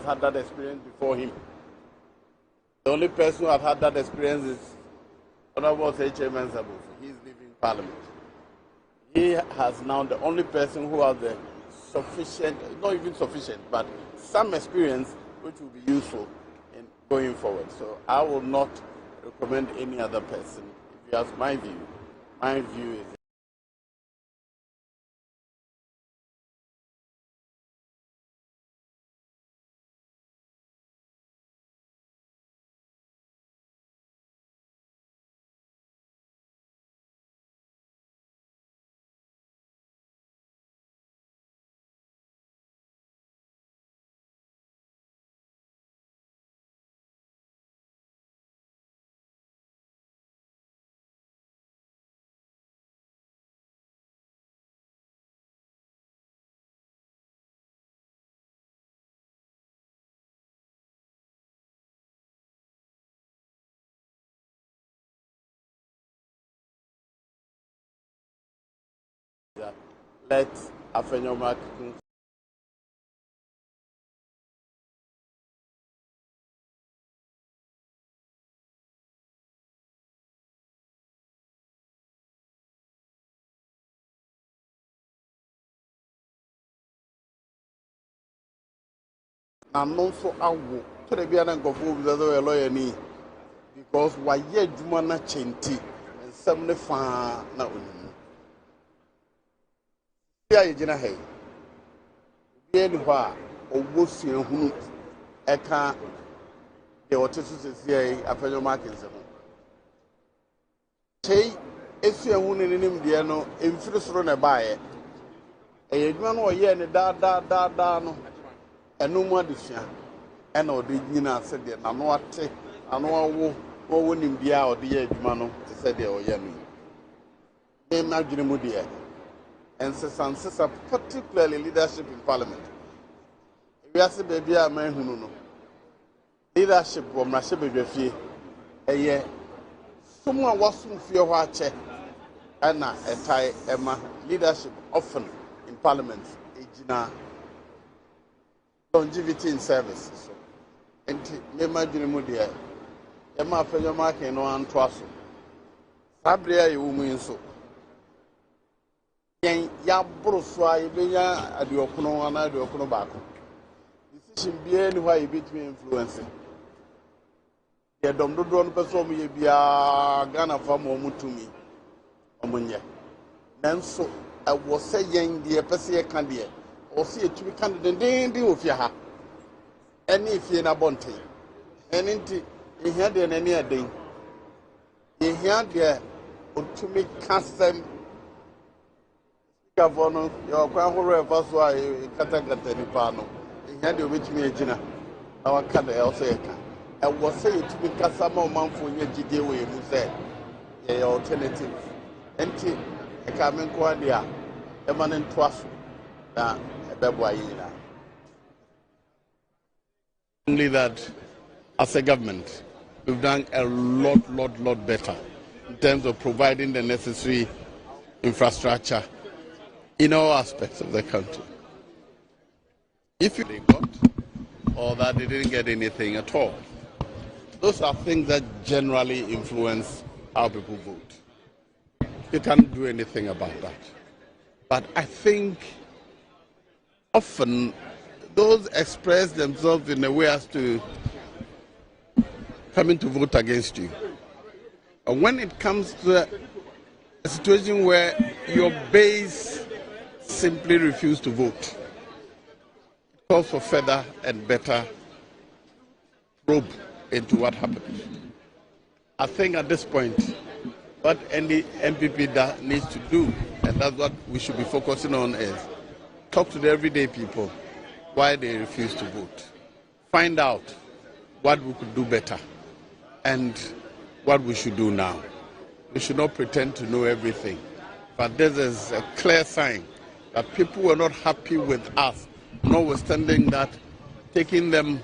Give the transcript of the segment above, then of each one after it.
had that experience before him. The only person who has had that experience is Honorable Chairman Sabu. He is leaving Parliament. He has now the only person who has the sufficient, not even sufficient, but some experience which will be useful in going forward. So I will not recommend any other person. If you ask my view is that let Afenyomak and also awo to the Biana Gofu with a lawyer ni because why ye Jumana Chenti and some fa na unu. Here you jina hey. Bien wa owosi ehunu eka de otesu sesi Afenyomak nse ho. Chei esu ehunu ni nim de no emfiri soro na baaye. Edwuma no ye ne da no. Enuma difia ena odi nyina se de na no ate ano awo wo nim bia odi ye adwuma no se de oye no e ma dwene mu de and sesa particularly leadership in Parliament we are say baby a man hunu no leadership wo mra se bedwafie eye somo a wasum fie ho ache ena etai ema leadership often in Parliament ejina longevity in service. So, and Nema Junimudia, Emma Fenyomak and one twasso. Sabria, you mean so. Ya broswa, Ibia, at the Okono, and I do Okonobaco. Decision be anywhere you beat me influencing. Ya don't person me be a Ghana farm or Mutumi. Omunya. Then so I was saying the Epesia Candia. Or see it to be candidate of Yaha. Any if you're not bonty. And into you had any day. You had there to make custom Gavono, your grandmother was why you can't get any pano. You had to reach me a dinner. Our country also. I was saying to be custom month for your GD way, you said. The alternative. And I come in Quadia, a man in Twasso. Only that as a government we've done a lot better in terms of providing the necessary infrastructure in all aspects of the country. If you got or that they didn't get anything at all, those are things that generally influence how people vote. You can't do anything about that. But I think often those express themselves in a way as to coming to vote against you. And when it comes to a situation where your base simply refuse to vote, it calls for further and better probe into what happened. I think at this point, what any MPP needs to do, and that's what we should be focusing on, is talk to the everyday people why they refuse to vote. Find out what we could do better and what we should do now. We should not pretend to know everything. But this is a clear sign that people were not happy with us, notwithstanding that taking them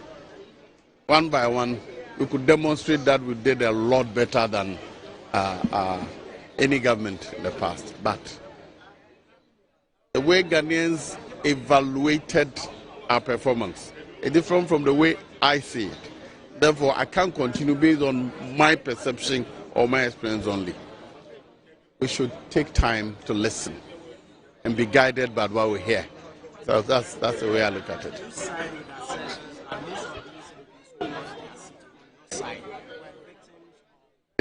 one by one, we could demonstrate that we did a lot better than any government in the past. But the way Ghanaians evaluated our performance It's different from the way I see it. Therefore, I can't continue based on my perception or my experience only. We should take time to listen and be guided by what we hear. So that's the way I look at it.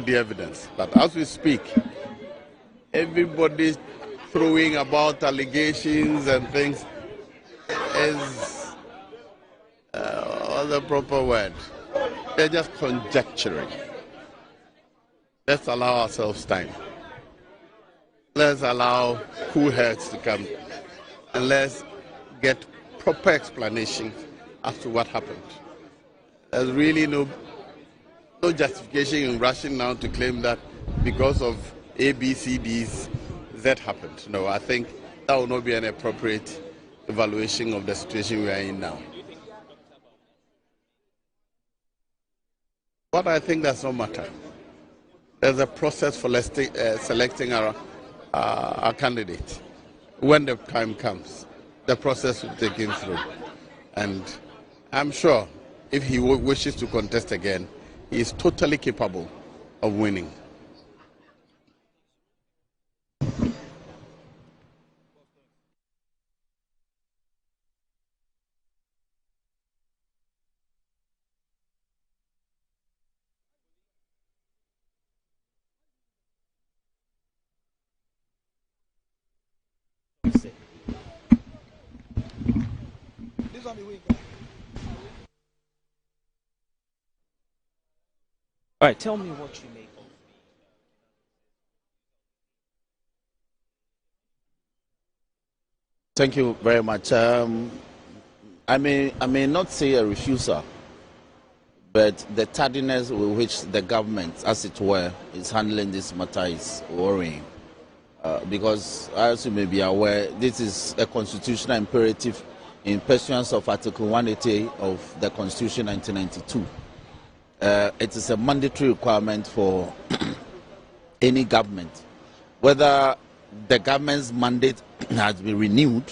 The evidence, but as we speak, everybody's throwing about allegations and things is the proper word. They're just conjecturing. Let's allow ourselves time. Let's allow cool heads to come, and let's get proper explanation as to what happened. There's really no justification in rushing now to claim that because of A, B, C, D's, Z happened. No, I think that will not be an appropriate evaluation of the situation we are in now. But I think does not matter. There's a process for selecting our candidate. When the time comes, the process will take him through. And I'm sure if he wishes to contest again, he is totally capable of winning. All right, tell me what you make of. Thank you very much. I may not say a refusal, but the tardiness with which the government, as it were, is handling this matter is worrying. Because, as you may be aware, this is a constitutional imperative in pursuance of Article 180 of the Constitution 1992. It is a mandatory requirement for any government, whether the government's mandate has been renewed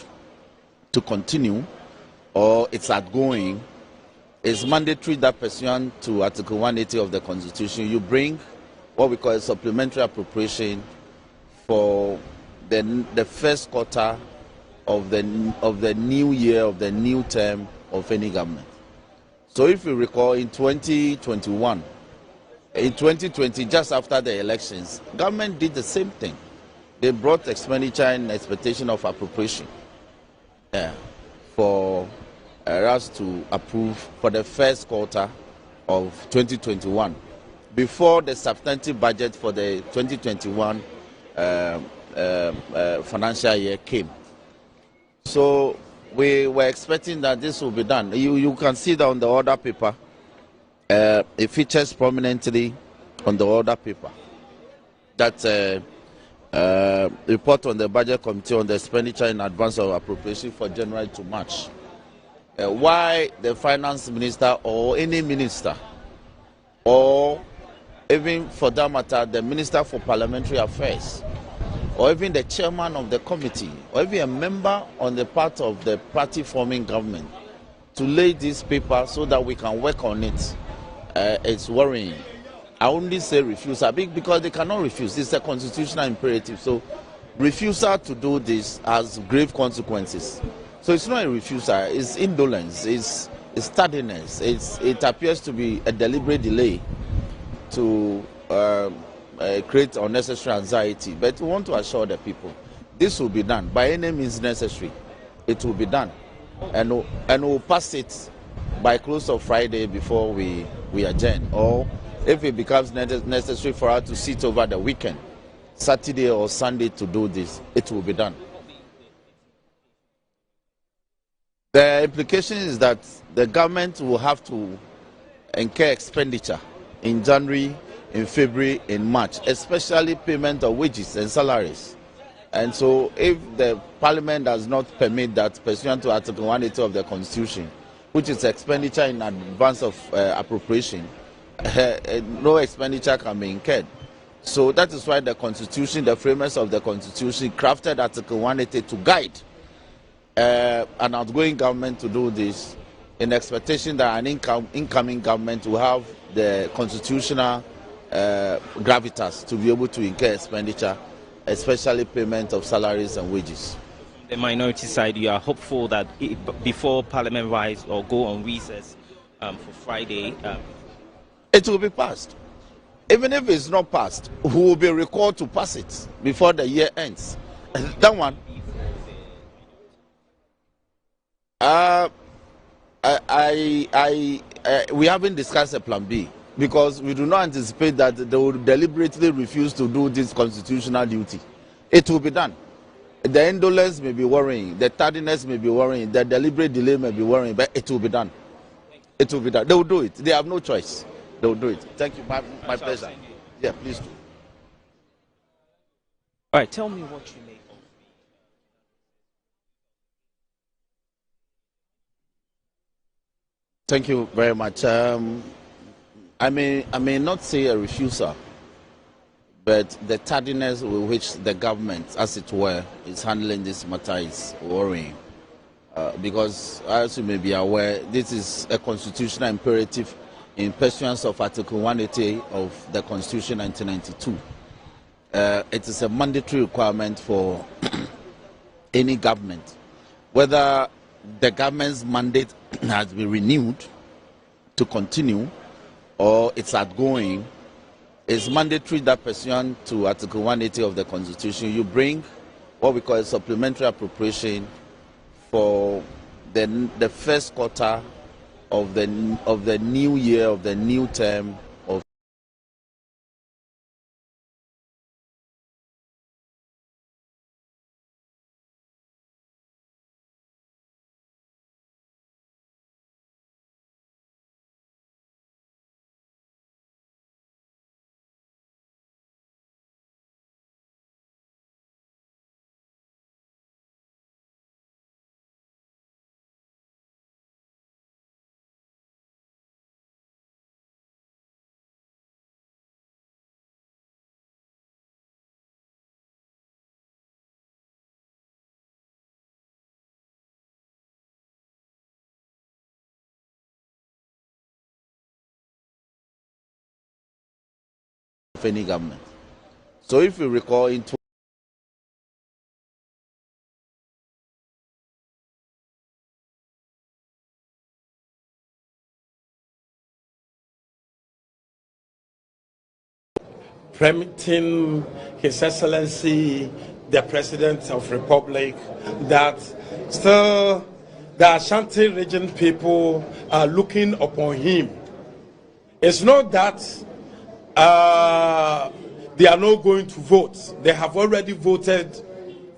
to continue or it's outgoing. It's mandatory that pursuant to Article 180 of the Constitution, you bring what we call a supplementary appropriation for the first quarter of the new year, of the new term of any government. So if you recall, in 2021, in 2020, just after the elections, government did the same thing. They brought expenditure in expectation of appropriation for us to approve for the first quarter of 2021, before the substantive budget for the 2021 financial year came. So we were expecting that this will be done. You can see that on the order paper. It features prominently on the order paper that report on the budget committee on the expenditure in advance of appropriation for January to March. Why the finance minister or any minister, or even for that matter the minister for parliamentary affairs, or even the chairman of the committee, or even a member on the part of the party forming government, to lay this paper so that we can work on it, it's worrying. I only say refusal because they cannot refuse. It's a constitutional imperative. So refusal to do this has grave consequences. So it's not a refusal, it's indolence, it's tardiness, it appears to be a deliberate delay to create unnecessary anxiety. But we want to assure the people this will be done by any means necessary. It will be done, and we'll pass it by close of Friday before we adjourn, or if it becomes necessary for us to sit over the weekend, Saturday or Sunday, to do this, it will be done. The implication is that the government will have to incur expenditure in January, in February, in March, especially payment of wages and salaries. And so if the Parliament does not permit that pursuant to Article 180 of the Constitution, which is expenditure in advance of appropriation, no expenditure can be incurred. So that is why the Constitution, the framers of the Constitution, crafted Article 180 to guide an outgoing government to do this in expectation that an incoming government will have the constitutional gravitas to be able to incur expenditure, especially payment of salaries and wages. The minority side, you are hopeful that before Parliament rise or go on recess for Friday, it will be passed. Even if it's not passed, we will be required to pass it before the year ends. That one. We haven't discussed a plan B because we do not anticipate that they will deliberately refuse to do this constitutional duty. It will be done. The indolence may be worrying, the tardiness may be worrying, the deliberate delay may be worrying, but it will be done. It will be done. They will do it. They have no choice. They will do it. Thank you. My pleasure. Yeah, please do. All right, tell me what you make of. Thank you very much. I may not say a refusal, but the tardiness with which the government, as it were, is handling this matter is worrying. Because, as you may be aware, this is a constitutional imperative in pursuance of Article 180 of the Constitution 1992. It is a mandatory requirement for any government, whether the government's mandate has been renewed to continue or it's outgoing. It's mandatory that pursuant to Article 180 of the Constitution, you bring what we call a supplementary appropriation for the first quarter of the new year, of the new term of any government. So if you recall, in permitting His Excellency the President of the Republic that still the Ashanti region people are looking upon him. It's not that they are not going to vote. They have already voted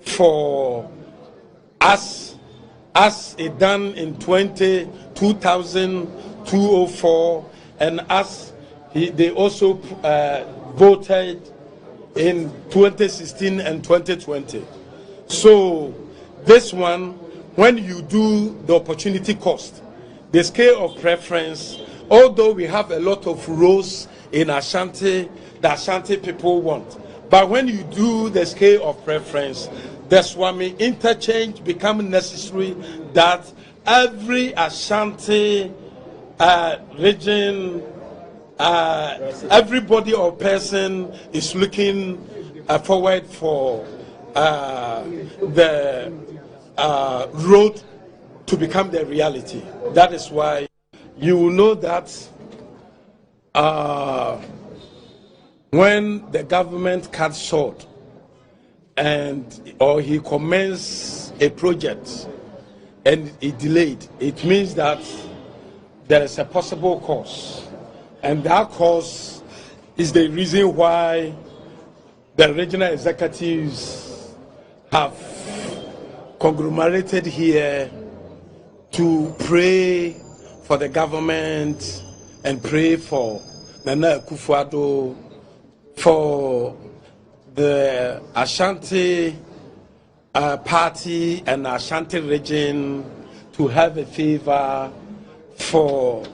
for us as it done in 2004, and as they also voted in 2016 and 2020. So this one, when you do the opportunity cost, the scale of preference, although we have a lot of roles in Ashanti, the Ashanti people want, but when you do the scale of preference, the Swami interchange becomes necessary, that every Ashanti region, everybody or person is looking forward for the road to become the reality. That is why you will know that when the government cuts short or he commences a project and it delayed, it means that there is a possible cause, and that cause is the reason why the regional executives have conglomerated here to pray for the government and pray for Nana Akufo-Addo, for the Ashanti party and Ashanti region to have a favor for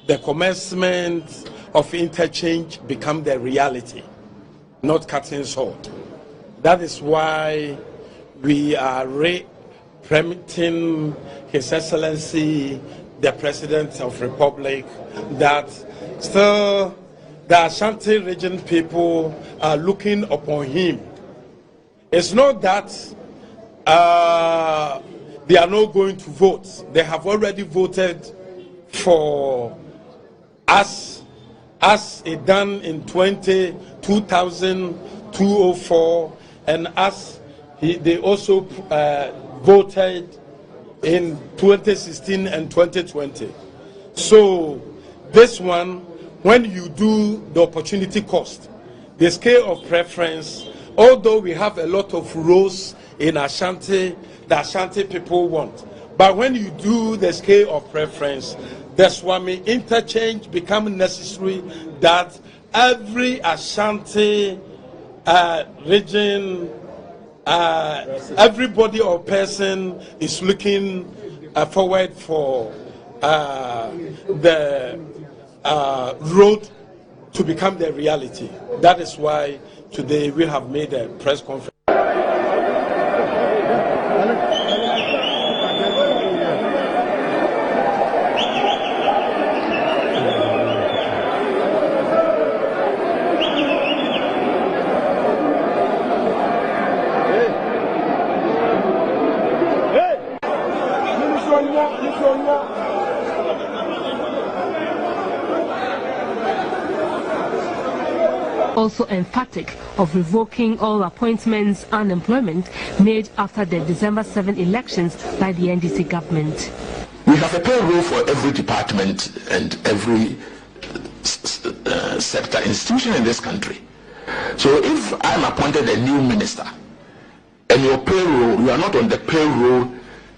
the commencement of interchange become the reality, not cutting short. That is why we are permitting His Excellency the President of the Republic that still the Ashanti region people are looking upon him. It's not that they are not going to vote. They have already voted for us, as it done in 2004, and as they also voted in 2016 and 2020. So this one, when you do the opportunity cost, the scale of preference, although we have a lot of roles in Ashanti, the Ashanti people want, but when you do the scale of preference, the Swami interchange becomes necessary, that every Ashanti region, everybody or person is looking forward for the road to become the reality. That is why today we have made a press conference. Also emphatic of revoking all appointments and employment made after the December 7 elections by the NDC government. We have a payroll for every department and every sector institution in this country. So if I'm appointed a new minister and your payroll, you are not on the payroll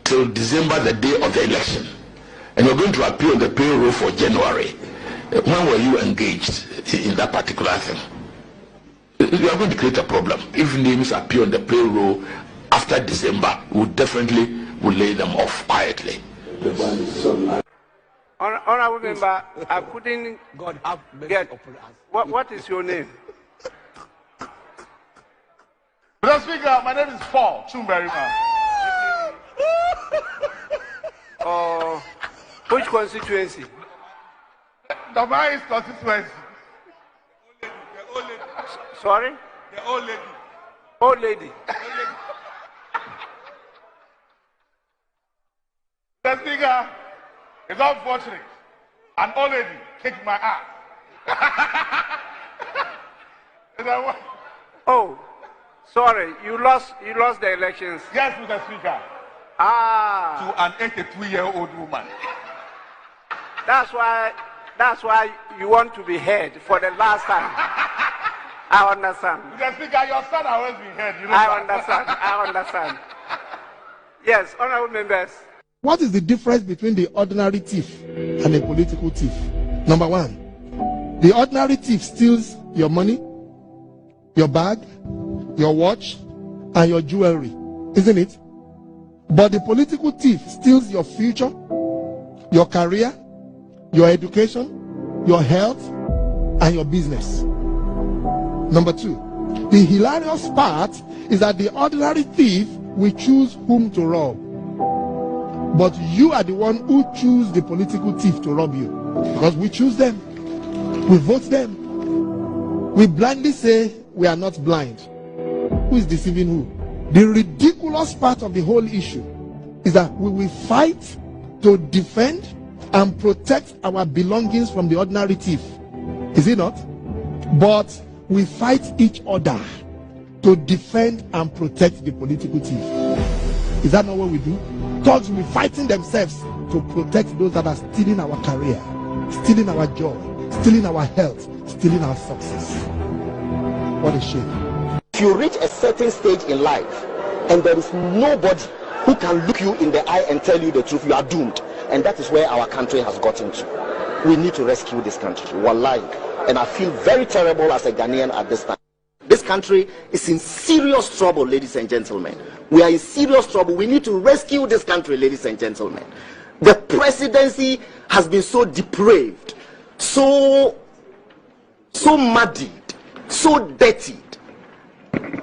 till December, the day of the election, and you're going to appear on the payroll for January, when were you engaged in that particular thing? You are going to create a problem. If names appear on the payroll after December, we definitely will lay them off quietly. Honorable member, I couldn't get. What is your name? Mr. Speaker, my name is Paul Chumberryman. Which constituency? The Vice constituency. Sorry? The old lady. Old lady. Mr. Speaker, it's unfortunate. An old lady kicked my ass. Oh, sorry. You lost the elections. Yes, Mr. Speaker. Ah. To an 82-year-old woman. That's why you want to be heard for the last time. I understand. Mr. Speaker, your son has always been heard. You know I understand. Yes, honorable members. What is the difference between the ordinary thief and a political thief? Number one, the ordinary thief steals your money, your bag, your watch, and your jewelry, isn't it? But the political thief steals your future, your career, your education, your health, and your business. Number two, the hilarious part is that the ordinary thief will choose whom to rob. But you are the one who choose the political thief to rob you. Because we choose them. We vote them. We blindly say we are not blind. Who is deceiving who? The ridiculous part of the whole issue is that we will fight to defend and protect our belongings from the ordinary thief. Is it not? But we fight each other to defend and protect the political thief. Is that not what we do? Thugs will be fighting themselves to protect those that are stealing our career, stealing our joy, stealing our health, stealing our success. What a shame. If you reach a certain stage in life and there is nobody who can look you in the eye and tell you the truth, you are doomed. And that is where our country has gotten to. We need to rescue this country. Wallahi. And I feel very terrible as a Ghanaian at this time. This country is in serious trouble, ladies and gentlemen. We are in serious trouble. We need to rescue this country, ladies and gentlemen. The presidency has been so depraved, so muddied, so dirtied,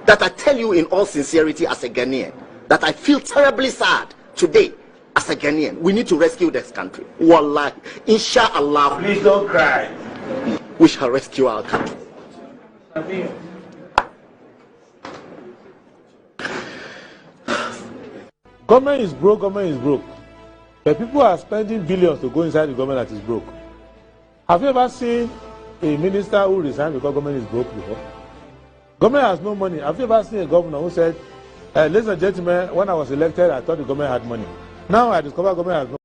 that I tell you in all sincerity as a Ghanaian, that I feel terribly sad today as as a Ghanaian, we need to rescue this country. Wallah, inshallah. Please don't cry. We shall rescue our country. Government is broke, government is broke. But people are spending billions to go inside the government that is broke. Have you ever seen a minister who resigned because government is broke before? Government has no money. Have you ever seen a governor who said, ladies and gentlemen, when I was elected, I thought the government had money. Now I discover government has no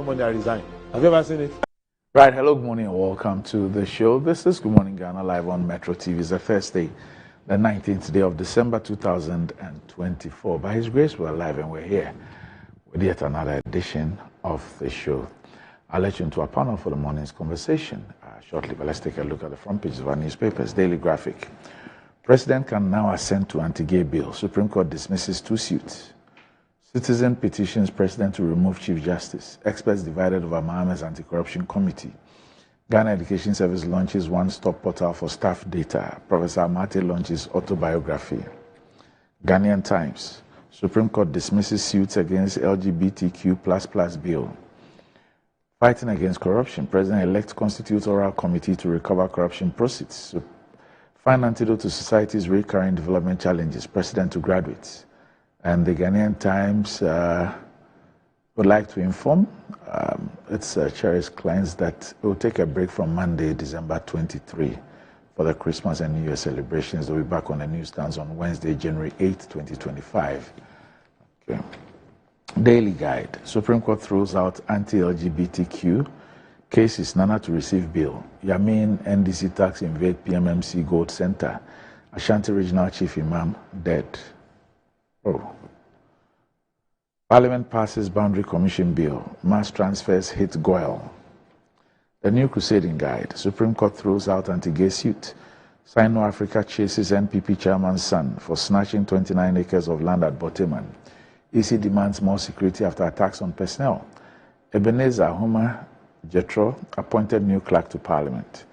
money, I resign. Have you ever seen it? Right, hello, good morning, and welcome to the show. This is Good Morning Ghana live on Metro TV. It's a Thursday, the 19th day of December 2024. By His grace, we're live and we're here with yet another edition of the show. I'll let you into our panel for the morning's conversation shortly, but let's take a look at the front pages of our newspapers. Daily Graphic. President can now assent to anti-gay bill. Supreme Court dismisses 2 suits. Citizen petitions President to remove Chief Justice. Experts divided over Mohammed's anti-corruption committee. Ghana Education Service launches one-stop portal for staff data. Professor Amate launches autobiography. Ghanaian Times. Supreme Court dismisses suits against LGBTQ++ bill. Fighting against corruption. President-elect constitutes oral committee to recover corruption proceeds. Find antidote to society's recurring development challenges. President to graduates. And the Ghanaian Times would like to inform its cherished clients that it will take a break from Monday, December 23, for the Christmas and New Year celebrations. They'll be back on the newsstands on Wednesday, January 8, 2025. Okay. Daily Guide. Supreme Court throws out anti-LGBTQ cases. Nana to receive bail. Yamin NDC tax invade PMMC Gold Center. Ashanti Regional Chief Imam dead. Parliament passes Boundary Commission Bill. Mass transfers hit Goyle. The New Crusading Guide. Supreme Court throws out anti-gay suit. Sino Africa chases NPP chairman's son for snatching 29 acres of land at Boteman. EC demands more security after attacks on personnel. Ebenezer Homer Jetro appointed new clerk to Parliament.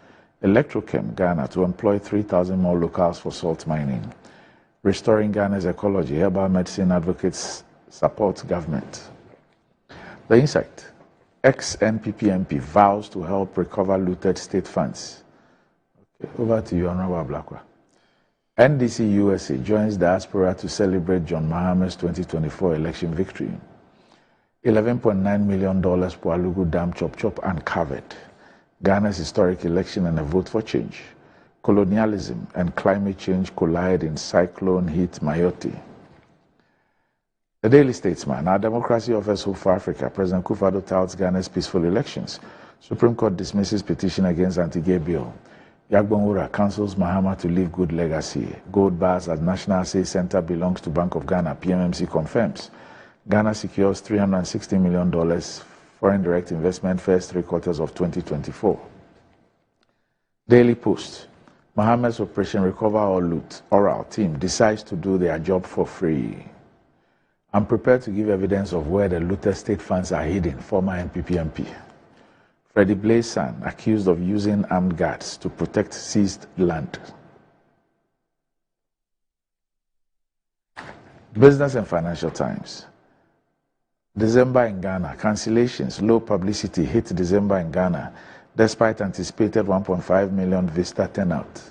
Electrochem Ghana to employ 3,000 more locals for salt mining. Restoring Ghana's ecology. Herbal medicine advocates support government. The Insight. Ex-NPP MP vows to help recover looted state funds. Okay, over to you, Honorable Blakwa. NDC USA joins diaspora to celebrate John Mahama's 2024 election victory. $11.9 million Pualugu Dam chop uncovered. Ghana's historic election and a vote for change. Colonialism and climate change collide in cyclone hit Mayotte. The Daily Statesman. Our democracy offers hope for Africa. President Kufuor touts Ghana's peaceful elections. Supreme Court dismisses petition against anti-gay bill. Yagbonwura counsels Mahama to leave good legacy. Gold bars at National Assay Center belongs to Bank of Ghana. PMMC confirms. Ghana secures $360 million foreign direct investment first 3 quarters of 2024. Daily Post. Mohammed's Operation Recover or Loot oral team decides to do their job for free. I'm prepared to give evidence of where the looted state funds are hidden, former NPP MP. Freddie Blaise son accused of using armed guards to protect seized land. Business and Financial Times. December in Ghana. Cancellations, low publicity hit December in Ghana, despite anticipated 1.5 million visitor turnout.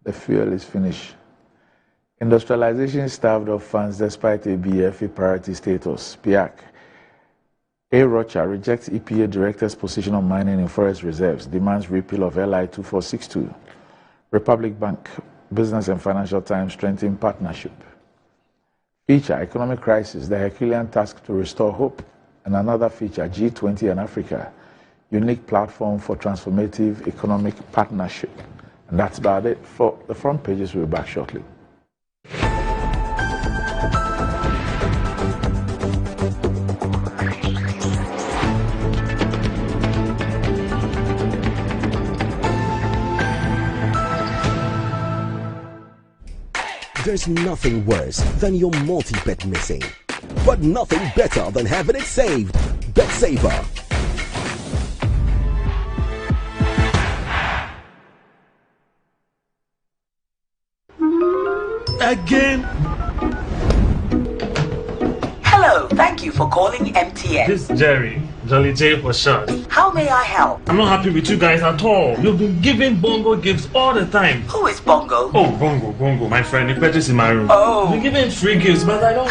The fuel is finished. Industrialization starved of funds despite ABFA priority status. PIAC. A. Rocha rejects EPA director's position on mining in forest reserves, demands repeal of LI 2462. Republic Bank. Business and Financial Times strengthen partnership. Feature, Economic Crisis, the Herculean task to restore hope. And another feature, G20 and Africa. unique platform for transformative economic partnership. And that's about it for the front pages. We'll be back shortly. There's nothing worse than your multi-bet missing, but nothing better than having it saved. Bet Saver. Again. Hello, thank you for calling MTN. This is Jerry, Jolly J for short. How may I help? I'm not happy with you guys at all. You've been giving Bongo gifts all the time. Who is Bongo? Oh, Bongo, my friend. He purchased in my room. Oh. You've been giving free gifts, but I don't.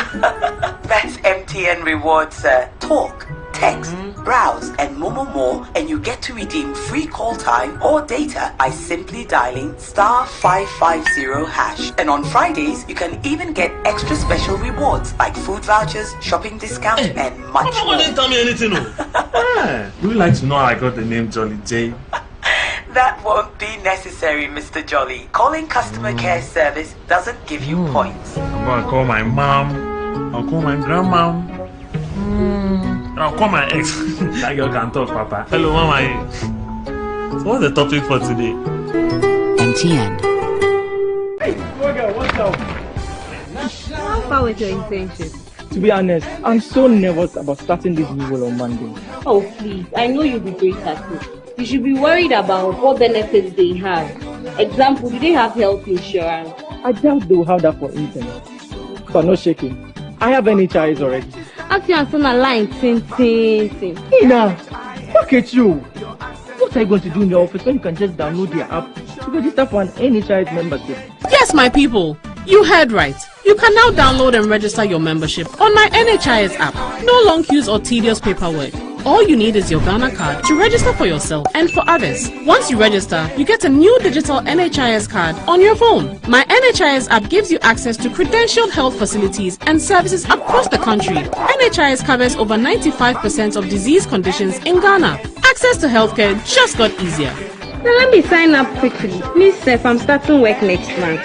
That's MTN rewards, sir. Talk, text, browse, and more, and you get to redeem free call time or data by simply dialing *550#. And on Fridays, you can even get extra special rewards like food vouchers, shopping discounts, and much more. Didn't tell me anything. Would you like to know how I got the name Jolly J? That won't be necessary, Mr. Jolly. Calling customer care service doesn't give you points. I'm gonna call my mom. I'll call my grandma. And I'll call my ex. That girl can talk, Papa. Hello, Mama. So what's the topic for today? MTN. Hey, what's up? How far with your internship? To be honest, I'm so nervous about starting this new role on Monday. Oh, please. I know you'll be great at it. You should be worried about what benefits they have. Example, do they have health insurance? I doubt they will have that for interns. But no shaking. I have NHIS already. Ask your son a line, ting. Ina, look at you. What are you going to do in your office when you can just download their app to register for an NHIS membership? Yes, my people. You heard right. You can now download and register your membership on my NHIS app. No long queues or tedious paperwork. All you need is your Ghana card to register for yourself and for others. Once you register, you get a new digital NHIS card on your phone. My NHIS app gives you access to credentialed health facilities and services across the country. NHIS covers over 95% of disease conditions in Ghana. Access to healthcare just got easier. Now let me sign up quickly. Miss Seth, I'm starting work next month.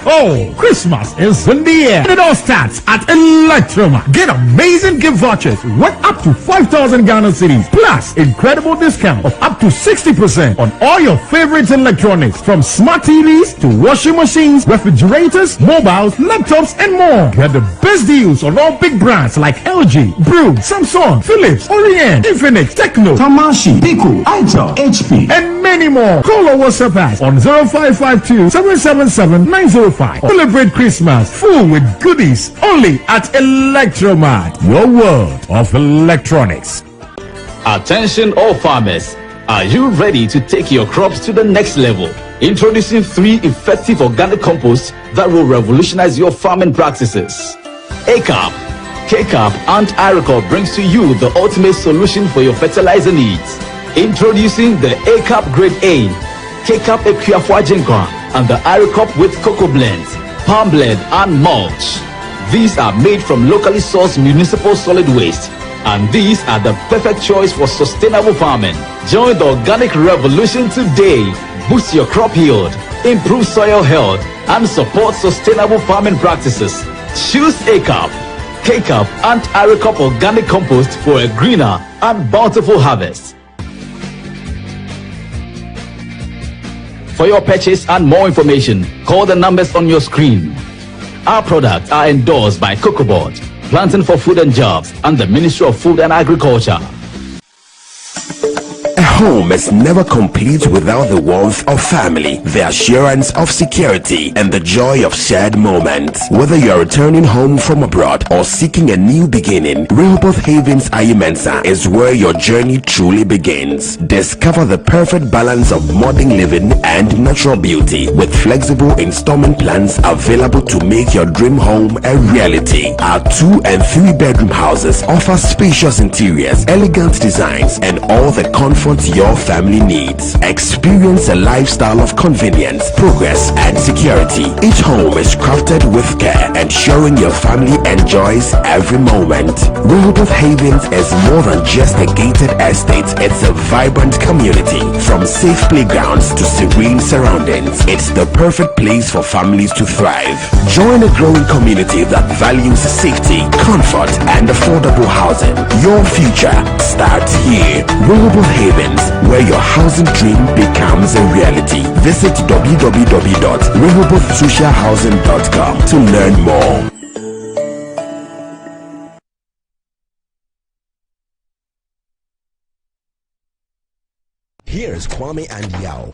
Ho! Christmas is in the air. And it all starts at Electroma. Get amazing gift vouchers worth up to 5,000 Ghana cedis. Plus, incredible discount of up to 60% on all your favorite electronics. From smart TVs to washing machines, refrigerators, mobiles, laptops, and more. Get the best deals on all big brands like LG, Brew, Samsung, Philips, Orient, Infinix, Tecno, Tamashi, Pico, Itel, HP, and many more. Call or WhatsApp us on 0552 777 905. Celebrate Christmas full with goodies only at Electromart, your world of electronics. Attention all farmers, are you ready to take your crops to the next level? Introducing 3 effective organic composts that will revolutionize your farming practices. ACAP, KCAP and Iricop brings to you the ultimate solution for your fertilizer needs. Introducing the ACAP Grade A, KCAP Equiafua Jinkwa, and the Iricop with cocoa blends, palm blend and mulch. These are made from locally sourced municipal solid waste, and these are the perfect choice for sustainable farming. Join the organic revolution today. Boost your crop yield, improve soil health, and support sustainable farming practices. Choose ACAP, KCAP and Iricop organic compost for a greener and bountiful harvest. For your purchase and more information, call the numbers on your screen. Our products are endorsed by COCOBOD, Planting for Food and Jobs, and the Ministry of Food and Agriculture. A home is never complete without the warmth of family, the assurance of security, and the joy of shared moments. Whether you are returning home from abroad or seeking a new beginning, Rehoboth Havens Ayimensa is where your journey truly begins. Discover the perfect balance of modern living and natural beauty with flexible installment plans available to make your dream home a reality. Our 2 and 3 bedroom houses offer spacious interiors, elegant designs, and all the comfort your family needs. Experience a lifestyle of convenience, progress, and security. Each home is crafted with care, ensuring your family enjoys every moment. Rehoboth Havens is more than just a gated estate. It's a vibrant community. From safe playgrounds to serene surroundings, it's the perfect place for families to thrive. Join a growing community that values safety, comfort, and affordable housing. Your future starts here. Rehoboth Havens, where your housing dream becomes a reality. Visit www.rehobothsocialhousing.com to learn more. Here's Kwame and Yao.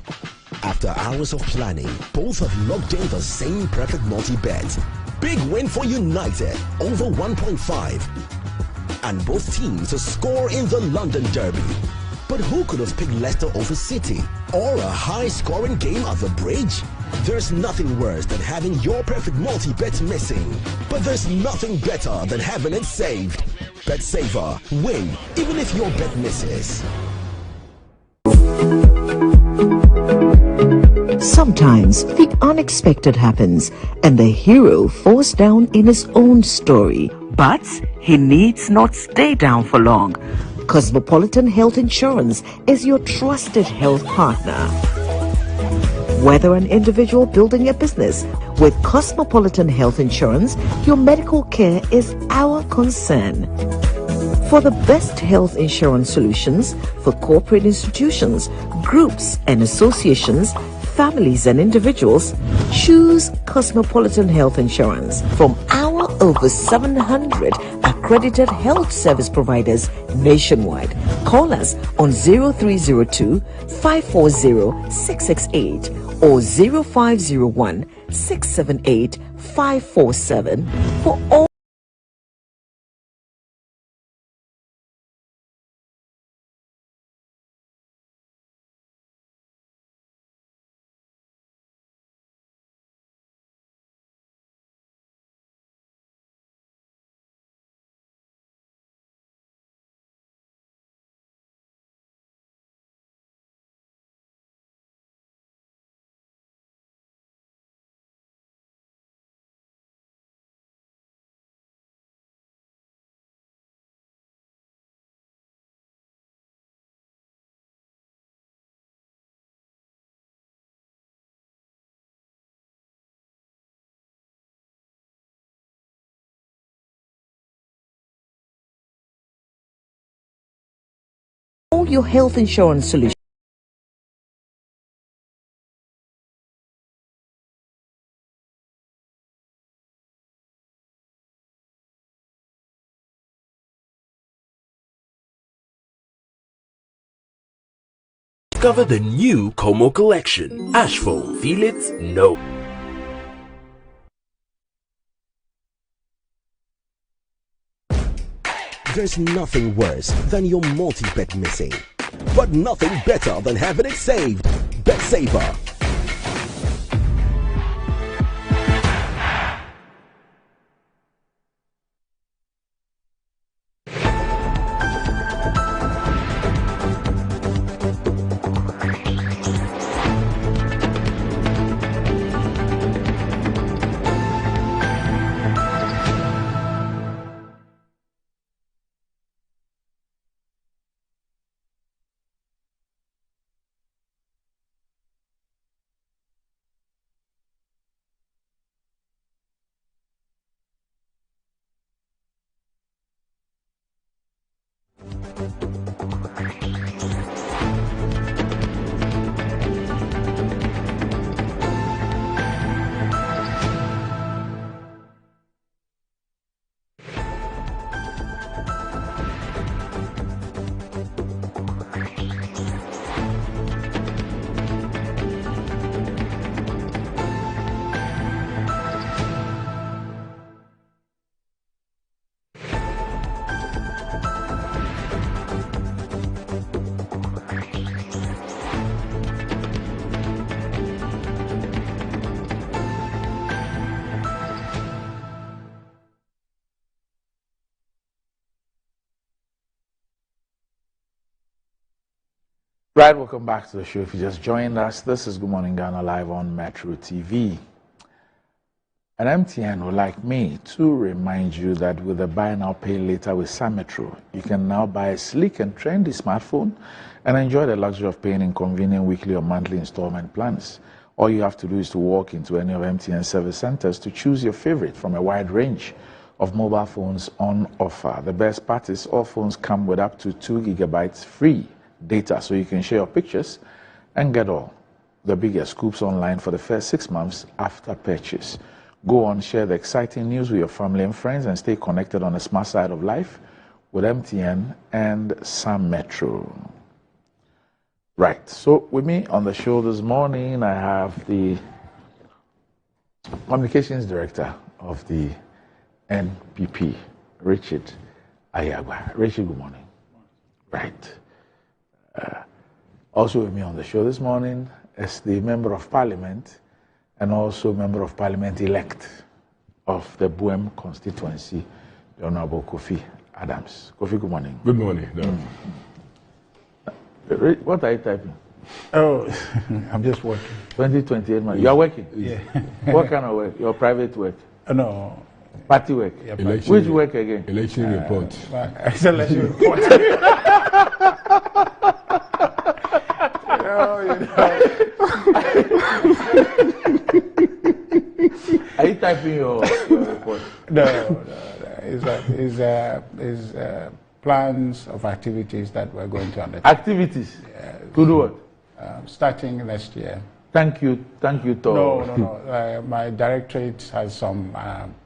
After hours of planning, both have locked in the same perfect multi-bet. Big win for United, over 1.5. And both teams to score in the London Derby. But who could have picked Leicester over City? Or a high-scoring game at the Bridge? There's nothing worse than having your perfect multi-bet missing. But there's nothing better than having it saved. Bet Saver. Win, even if your bet misses. Sometimes the unexpected happens and the hero falls down in his own story. But he needs not stay down for long. Cosmopolitan Health Insurance is your trusted health partner. Whether an individual building a business, with Cosmopolitan Health Insurance, your medical care is our concern. For the best health insurance solutions for corporate institutions, groups and associations, families and individuals, choose Cosmopolitan Health Insurance from our over 700 accredited health service providers nationwide. Call us on 0302 540 668 or 0501 678 547 for all your health insurance solutions. Discover the new Como collection. Ash foam. Feel it? No. There's nothing worse than your multi-bet missing. But nothing better than having it saved. Bet Saver. Right, welcome back to the show. If you just joined us, this is Good Morning Ghana live on Metro TV. And MTN would like me to remind you that with the buy now, pay later with Sam Metro, you can now buy a sleek and trendy smartphone and enjoy the luxury of paying in convenient weekly or monthly installment plans. All you have to do is to walk into any of MTN service centers to choose your favorite from a wide range of mobile phones on offer. The best part is all phones come with up to 2 gigabytes free data, so you can share your pictures and get all the biggest scoops online for the first 6 months after purchase. Go on, share the exciting news with your family and friends and stay connected on the smart side of life with MTN and Sam Metro. Right, so with me on the show this morning, I have the Communications Director of the NPP, Richard Ayagba. Richard, good morning. Right. Also with me on the show this morning is the Member of Parliament and also Member of Parliament elect of the Buem constituency, the Honorable Kofi Adams. Kofi, good morning. Good morning. What are you typing? Oh, I'm just working. 2028 money. You are working? Yeah. What kind of work? Your private work? No. Party work? Yeah, which work again? Election report. It's election report. Are you typing your report? No. It's plans of activities that we're going to undertake. Activities? To do what? Starting next year. Thank you, Thor. No. My directorate has some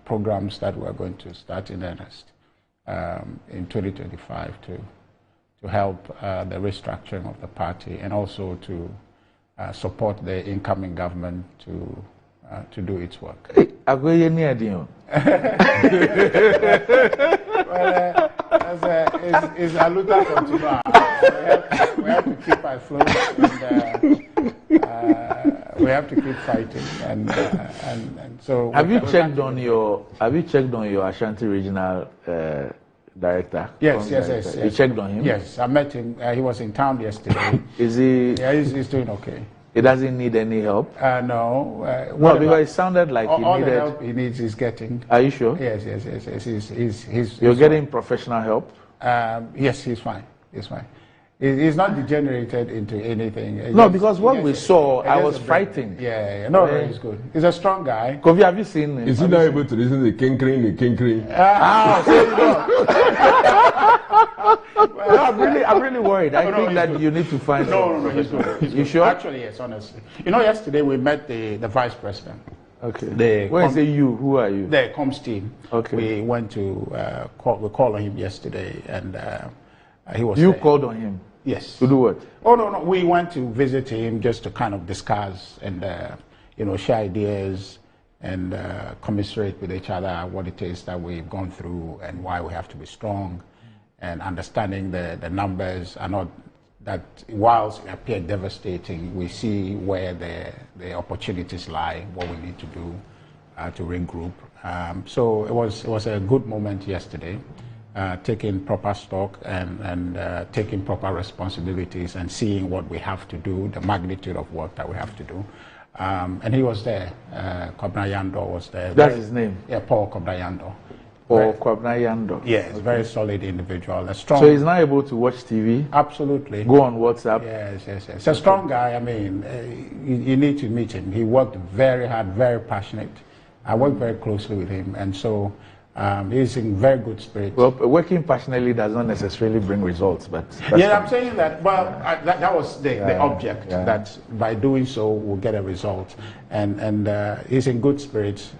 programs that we're going to start in earnest in 2025 to help the restructuring of the party and also to support the incoming government to do its work. It's a luta continua. We have to keep afloat and we have to keep fighting. And so. Have you checked on your Ashanti regional director? Yes. You checked on him? Yes, I met him. He was in town yesterday. Is he? Yeah, he's doing okay. He doesn't need any help? No. No, because it sounded like he all needed... the help he needs is getting. Are you sure? Yes. You're getting professional help? Yes, he's fine. He's not degenerated into anything. No, because what we saw, I was frightened. Yeah. No, he's good. He's a strong guy. Kofi, have you seen him? Is he not able to listen to the kinkring? I'm really worried. I think that you need to find... No, he's good. You sure? Actually, yes, honestly. Yesterday we met the vice president. Okay. When you say you, who are you? The comms team. Okay. We went to we called on him yesterday, and he was. You there. called on him? Yes. To do what? Oh no! We went to visit him just to kind of discuss and share ideas and commiserate with each other what it is that we've gone through and why we have to be strong, and understanding the numbers are not. That whilst it appeared devastating, we see where the opportunities lie, what we need to do to regroup. So it was a good moment yesterday, taking proper stock and taking proper responsibilities and seeing what we have to do, the magnitude of work that we have to do. And he was there. Kobna Yando was there. That's his name? Yeah, Paul Kobna Yando. Or Kwabna Yando. Yes, okay. Very solid individual. A strong. So he's not able to watch TV? Absolutely. Go on WhatsApp? Yes. He's a strong guy. I mean, you need to meet him. He worked very hard, very passionate. I worked very closely with him, and so he's in very good spirits. Well, working passionately does not necessarily bring results, but... I'm saying that, that was the object, that by doing so, we'll get a result. And he's in good spirits.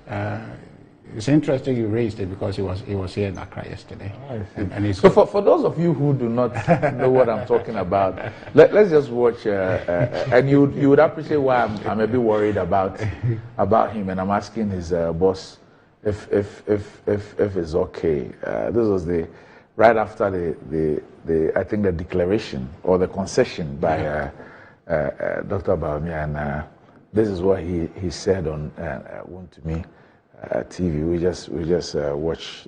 It's interesting you raised it because he was here in Accra yesterday. And he's so for those of you who do not know what I'm talking about, let's just watch, and you would appreciate why I'm a bit worried about him, and I'm asking his boss if it's okay. This was right after the I think the declaration or the concession by Dr. Bawumia, and this is what he said on One to Me. TV. We just watch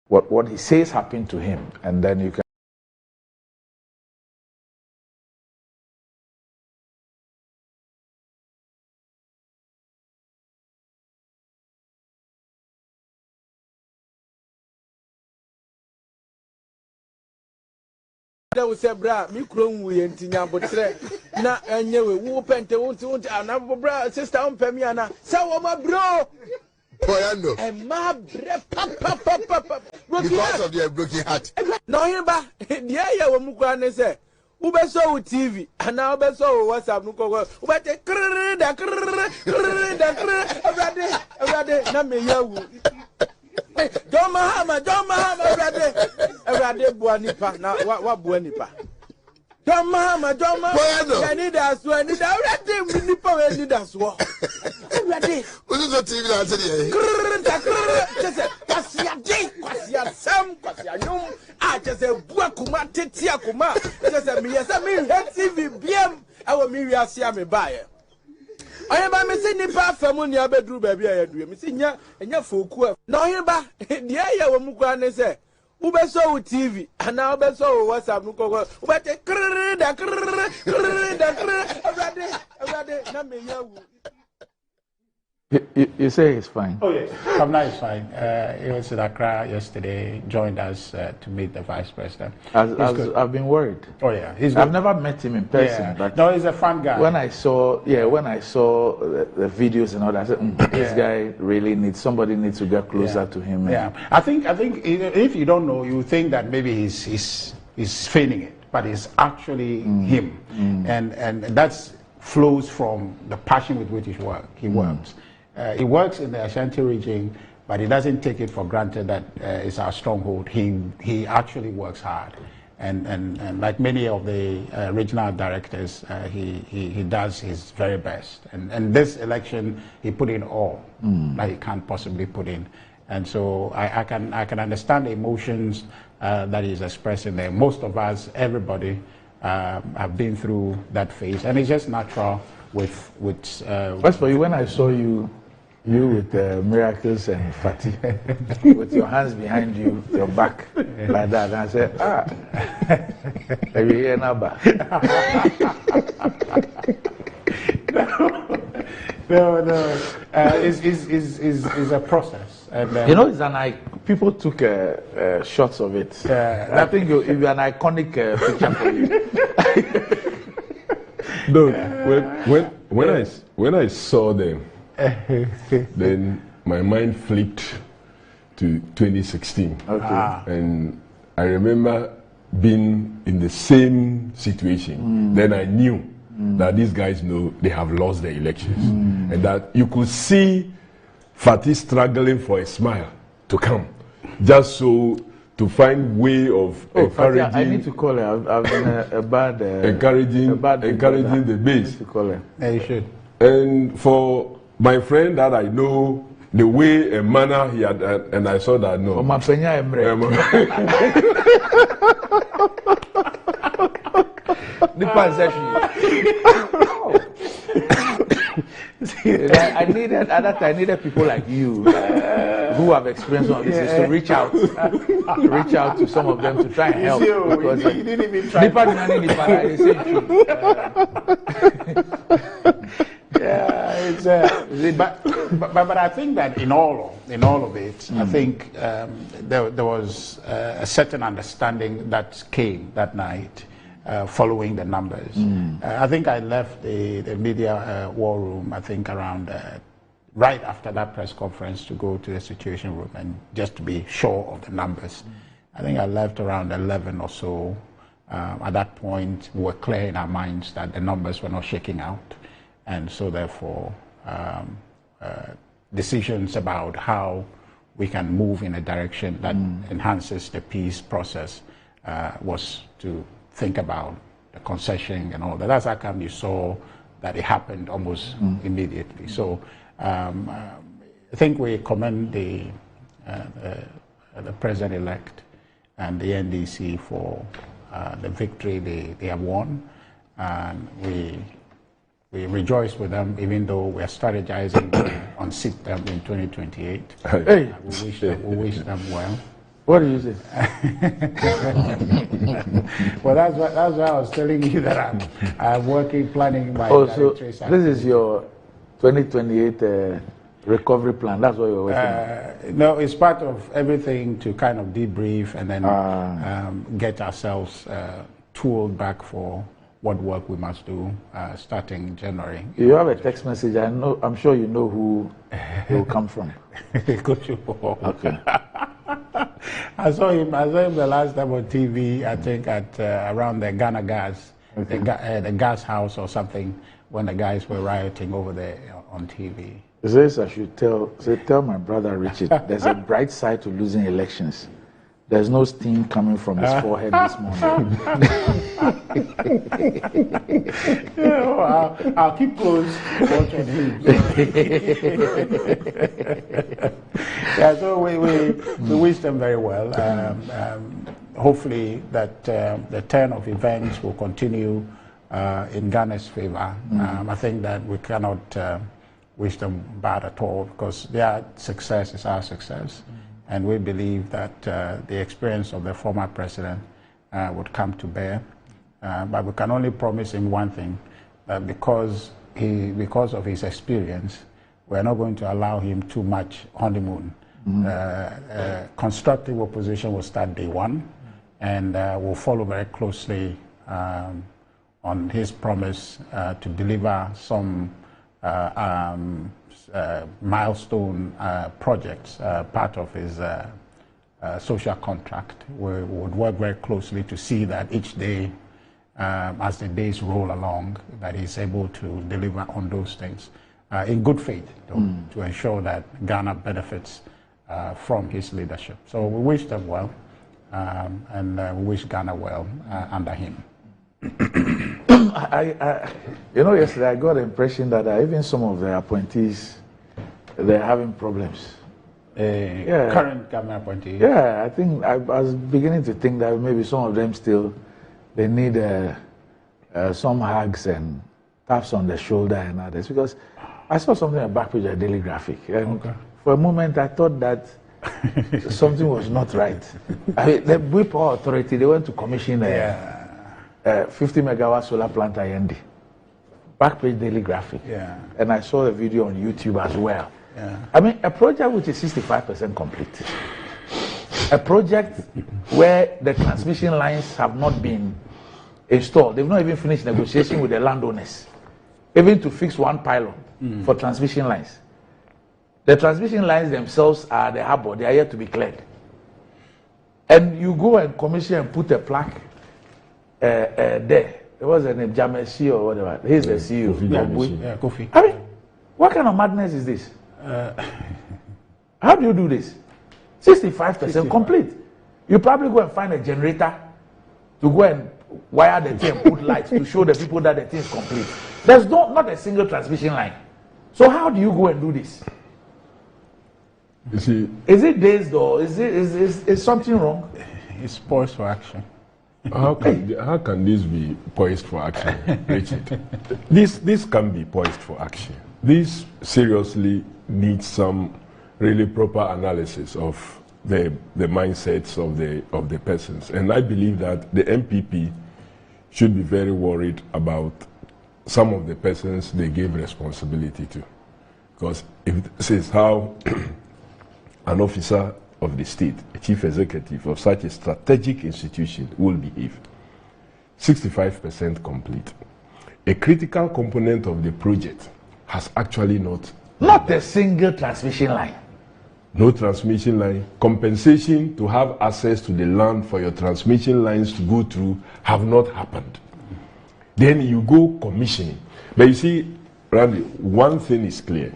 what he says happened to him, and then you can. That was a bra, me crown we and Tina, but na and you will pente won't and I'm bra, sister on Pemiana. So, my bro. And my papa, because of their broken heart. No, here, but yeah, you will say. Ube so TV, and now be so WhatsApp. Nuko, ube te every na me yawu. John Mahama, every day, Buanipa, now what Buanipa? John Mahama, I need us, I need everything, we need us. Every day, what is the TV answer? I just a Buakuma, Titia Kuma, just a me, yes, I mean, TV, BM, our Miria Siame buyer. I am a missing nipa from your bedroom, baby. I do. Missing ya and your folk. No, you ba, dear, you will mukwane say. Ube so TV, and now be so WhatsApp. Nuko, but you say he's fine. Oh yes, Kamna is fine. He was in Accra yesterday. Joined us to meet the vice president. I've been worried. Oh yeah, I've never met him in person. But no, he's a fun guy. When I saw the videos and all that, I said, this guy really needs somebody needs to get closer to him. Yeah, I think if you don't know, you think that maybe he's feigning it, but it's actually him, and that's flows from the passion with which he works. He works in the Ashanti region, but he doesn't take it for granted that it's our stronghold. He actually works hard, and like many of the regional directors, he does his very best. And this election, he put in all that he can't possibly put in. And so I can understand the emotions that he's expressing there. Most of us, everybody, have been through that phase, and it's just natural with. As for you, when I saw you with Miracles and Fatih, with your hands behind you, your back, like that, and I said, are you here now? No. It's a process. And, you know, people took shots of it. I think it would be an iconic picture for you. No, when I saw them, then my mind flipped to 2016. Okay. And I remember being in the same situation. Then I knew that these guys know they have lost the elections. And that you could see Fatih struggling for a smile to come. Just so to find way of encouraging. Fatih, I need to call her. I've been a bad encouraging the base. I need to call her. Yeah, you should. And for my friend that I know, the way and manner he had, and I saw that no. I needed people like you who have experience on this to reach out to some of them to try and help. Because you didn't even try. But I think that in all of it, I think there was a certain understanding that came that night following the numbers. I think I left the media war room, I think around right after that press conference to go to the situation room and just to be sure of the numbers. I think I left around 11 or so. At that point, we were clear in our minds that the numbers were not shaking out. And so therefore, decisions about how we can move in a direction that enhances the peace process was to think about the concession and all that. That's how come you saw that it happened almost immediately. So I think we commend the president-elect and the NDC for the victory they have won. And we rejoice with them, even though we are strategizing to unseat them in 2028. Hey. We wish them well. What did you say? Well, that's why I was telling you that I'm working, planning my so trace. This is your 2028 recovery plan. That's what you're working on. No, it's part of everything to kind of debrief and then get ourselves tooled back for what work we must do starting January. You have a text message. I'm sure you know who it will come from. Okay. I saw him the last time on TV, I think at around the Ghana gas, the gas house or something, when the guys were rioting over there on TV. This I should tell my brother Richard, there's a bright side to losing elections. There's no steam coming from his forehead this morning. I'll keep close watching him. Yeah, so we wish them very well. Hopefully that the turn of events will continue in Ghana's favor. I think that we cannot wish them bad at all, because their success is our success. And we believe that the experience of the former president would come to bear. But we can only promise him one thing, that because of his experience, we're not going to allow him too much honeymoon. Constructive opposition will start day one, and we'll follow very closely on his promise to deliver some milestone projects, part of his social contract. We would work very closely to see that each day, as the days roll along, that he's able to deliver on those things in good faith, to ensure that Ghana benefits from his leadership. So we wish them well, and we wish Ghana well under him. Yesterday I got the impression that even some of the appointees, they're having problems. Current government appointees. Yeah, I think I was beginning to think that maybe some of them they need some hugs and taps on the shoulder and others, because I saw something on the back page of Daily Graphic, and for a moment I thought that something was not right. I mean, the Whip Power Authority, they went to commission a 50 megawatt solar plant at Yendi. Back page Daily Graphic. And I saw the video on YouTube as well. I mean, a project which is 65% complete. A project where the transmission lines have not been installed. They've not even finished negotiation with the landowners, even to fix one pylon for transmission lines. The transmission lines themselves are the harbor. They are yet to be cleared. And you go and commission and put a plaque there. There was a name, Jamesi or whatever. He's the CEO. Kofi. I mean, what kind of madness is this? How do you do this? 65% complete. You probably go and find a generator to go and wire the thing and put lights to show the people that the thing is complete. There's not a single transmission line. So how do you go and do this? You see, is it dazed or is something wrong? It's poised for action. How can this be poised for action, Richard? This can be poised for action. This seriously needs some really proper analysis of the mindsets of the persons, and I believe that the MPP should be very worried about some of the persons they gave responsibility to, because if this is how an officer of the state, a chief executive of such a strategic institution, will behave. 65% complete. A critical component of the project has actually not a single transmission line. No transmission line. Compensation to have access to the land for your transmission lines to go through have not happened. Then you go commissioning. But you see, Randy, one thing is clear,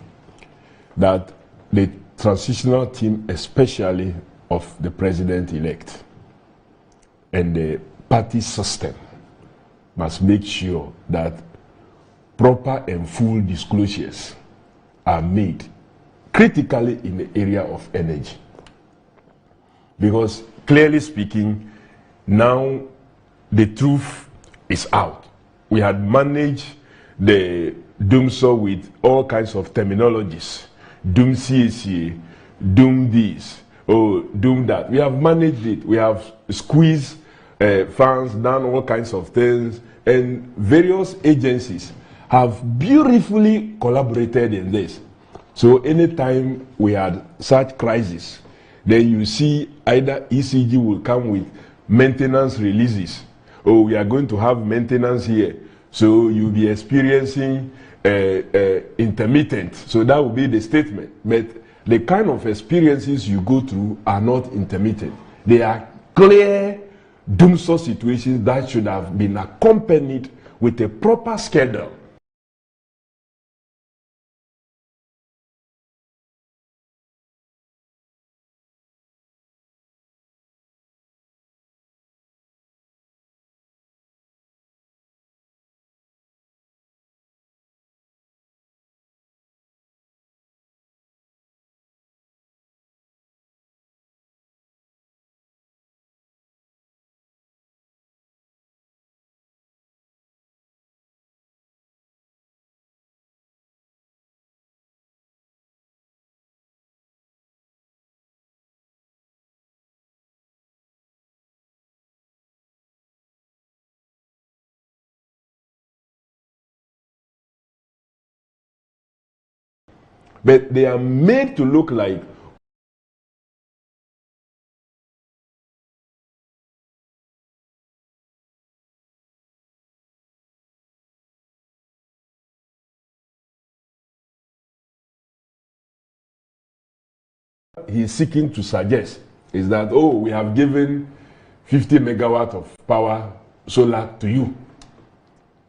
that the transitional team, especially of the president-elect and the party system, must make sure that proper and full disclosures are made, critically in the area of energy. Because clearly speaking, now the truth is out. We had managed the DUMSO with all kinds of terminologies. Doom CACA, doom this. doing that. We have managed it. We have squeezed funds, done all kinds of things, and various agencies have beautifully collaborated in this. So anytime we had such crisis, then you see either ECG will come with maintenance releases. Oh, we are going to have maintenance here. So you'll be experiencing intermittent. So that will be the statement. But the kind of experiences you go through are not intermittent. They are clear doomsday situations that should have been accompanied with a proper schedule. But they are made to look like he's seeking to suggest is that, oh, we have given 50 megawatt of power solar to you,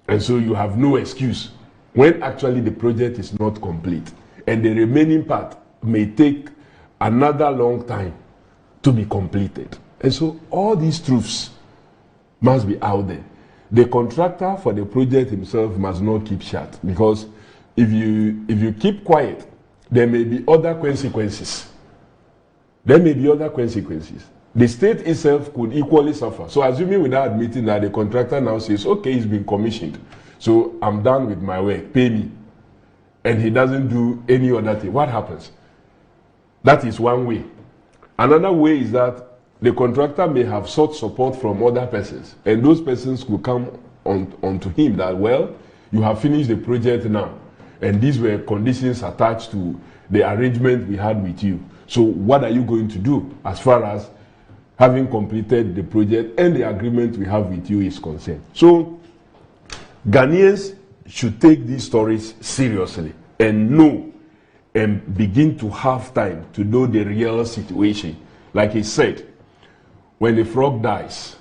and so you have no excuse, when actually the project is not complete and the remaining part may take another long time to be completed. And so all these truths must be out there. The contractor for the project himself must not keep shut, because if you keep quiet, there may be other consequences. There may be other consequences. The state itself could equally suffer. So assuming without admitting that the contractor now says, okay, he's been commissioned, so I'm done with my work, pay me, and he doesn't do any other thing, what happens? That is one way. Another way is that the contractor may have sought support from other persons, and those persons could come onto him that, well, you have finished the project now, and these were conditions attached to the arrangement we had with you. So what are you going to do as far as having completed the project and the agreement we have with you is concerned? So Ghanaians should take these stories seriously and know and begin to have time to know the real situation. Like he said, when the frog dies,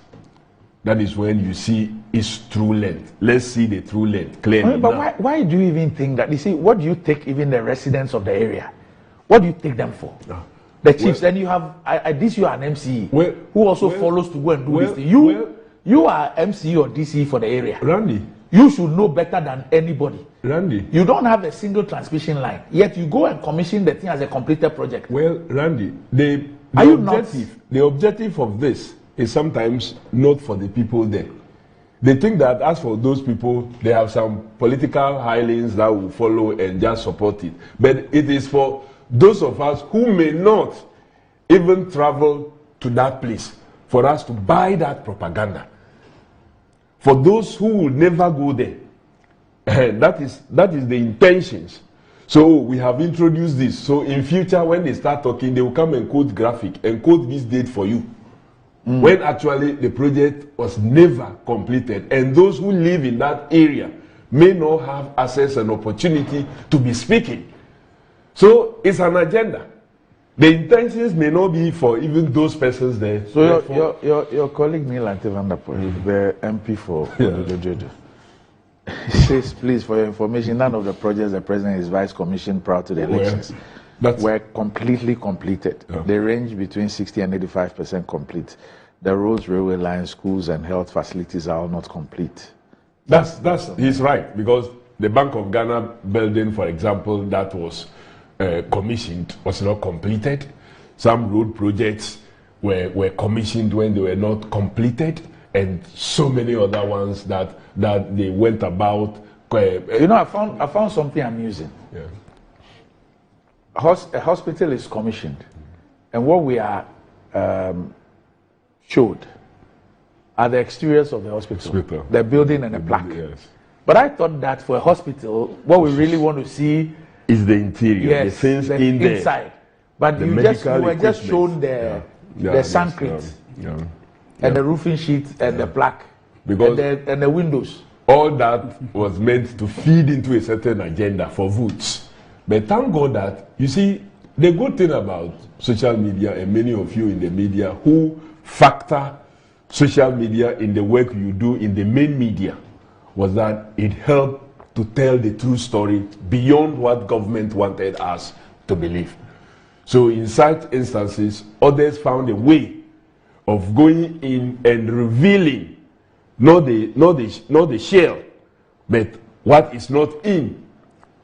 that is when you see its true length. Let's see the true length clearly. But why do you even think that? You see, what do you take even the residents of the area? What do you take them for? No. The chiefs, and you have this. You are an MCE who also follows to go and do this thing. You are MCE or DCE for the area. Randy, you should know better than anybody. Randy, you don't have a single transmission line, yet you go and commission the thing as a completed project. Well, Randy, the objective of this is sometimes not for the people there. They think that as for those people, they have some political hirelings that will follow and just support it. But it is for those of us who may not even travel to that place, for us to buy that propaganda. For those who will never go there, that is the intentions. So we have introduced this. So in future, when they start talking, they will come and quote graphic and quote this date for you. When actually the project was never completed. And those who live in that area may not have access and opportunity to be speaking. So it's an agenda. The intentions may not be for even those persons there. So your colleague Neil Antivandapoy, the MP for Jojo, says, please, for your information, none of the projects the president and his vice commissioned prior to the elections were completely completed. They range between 60 and 85% complete. The roads, railway lines, schools, and health facilities are all not complete. He's right, because the Bank of Ghana building, for example, that was commissioned was not completed. Some road projects were commissioned when they were not completed, and so many other ones that they went about. I found something amusing. Yeah. A hospital is commissioned, And what we are showed are the exteriors of the hospital, the building and the plaque. Yes. But I thought that for a hospital, what we really want to see is the interior, the things in there. Inside. But you were just shown the sandcrete and the roofing sheet and the plaque and the windows. All that was meant to feed into a certain agenda for votes. But thank God that, you see, the good thing about social media, and many of you in the media who factor social media in the work you do in the main media, was that it helped to tell the true story beyond what government wanted us to believe. So in such instances, others found a way of going in and revealing not the shell, but what is not in.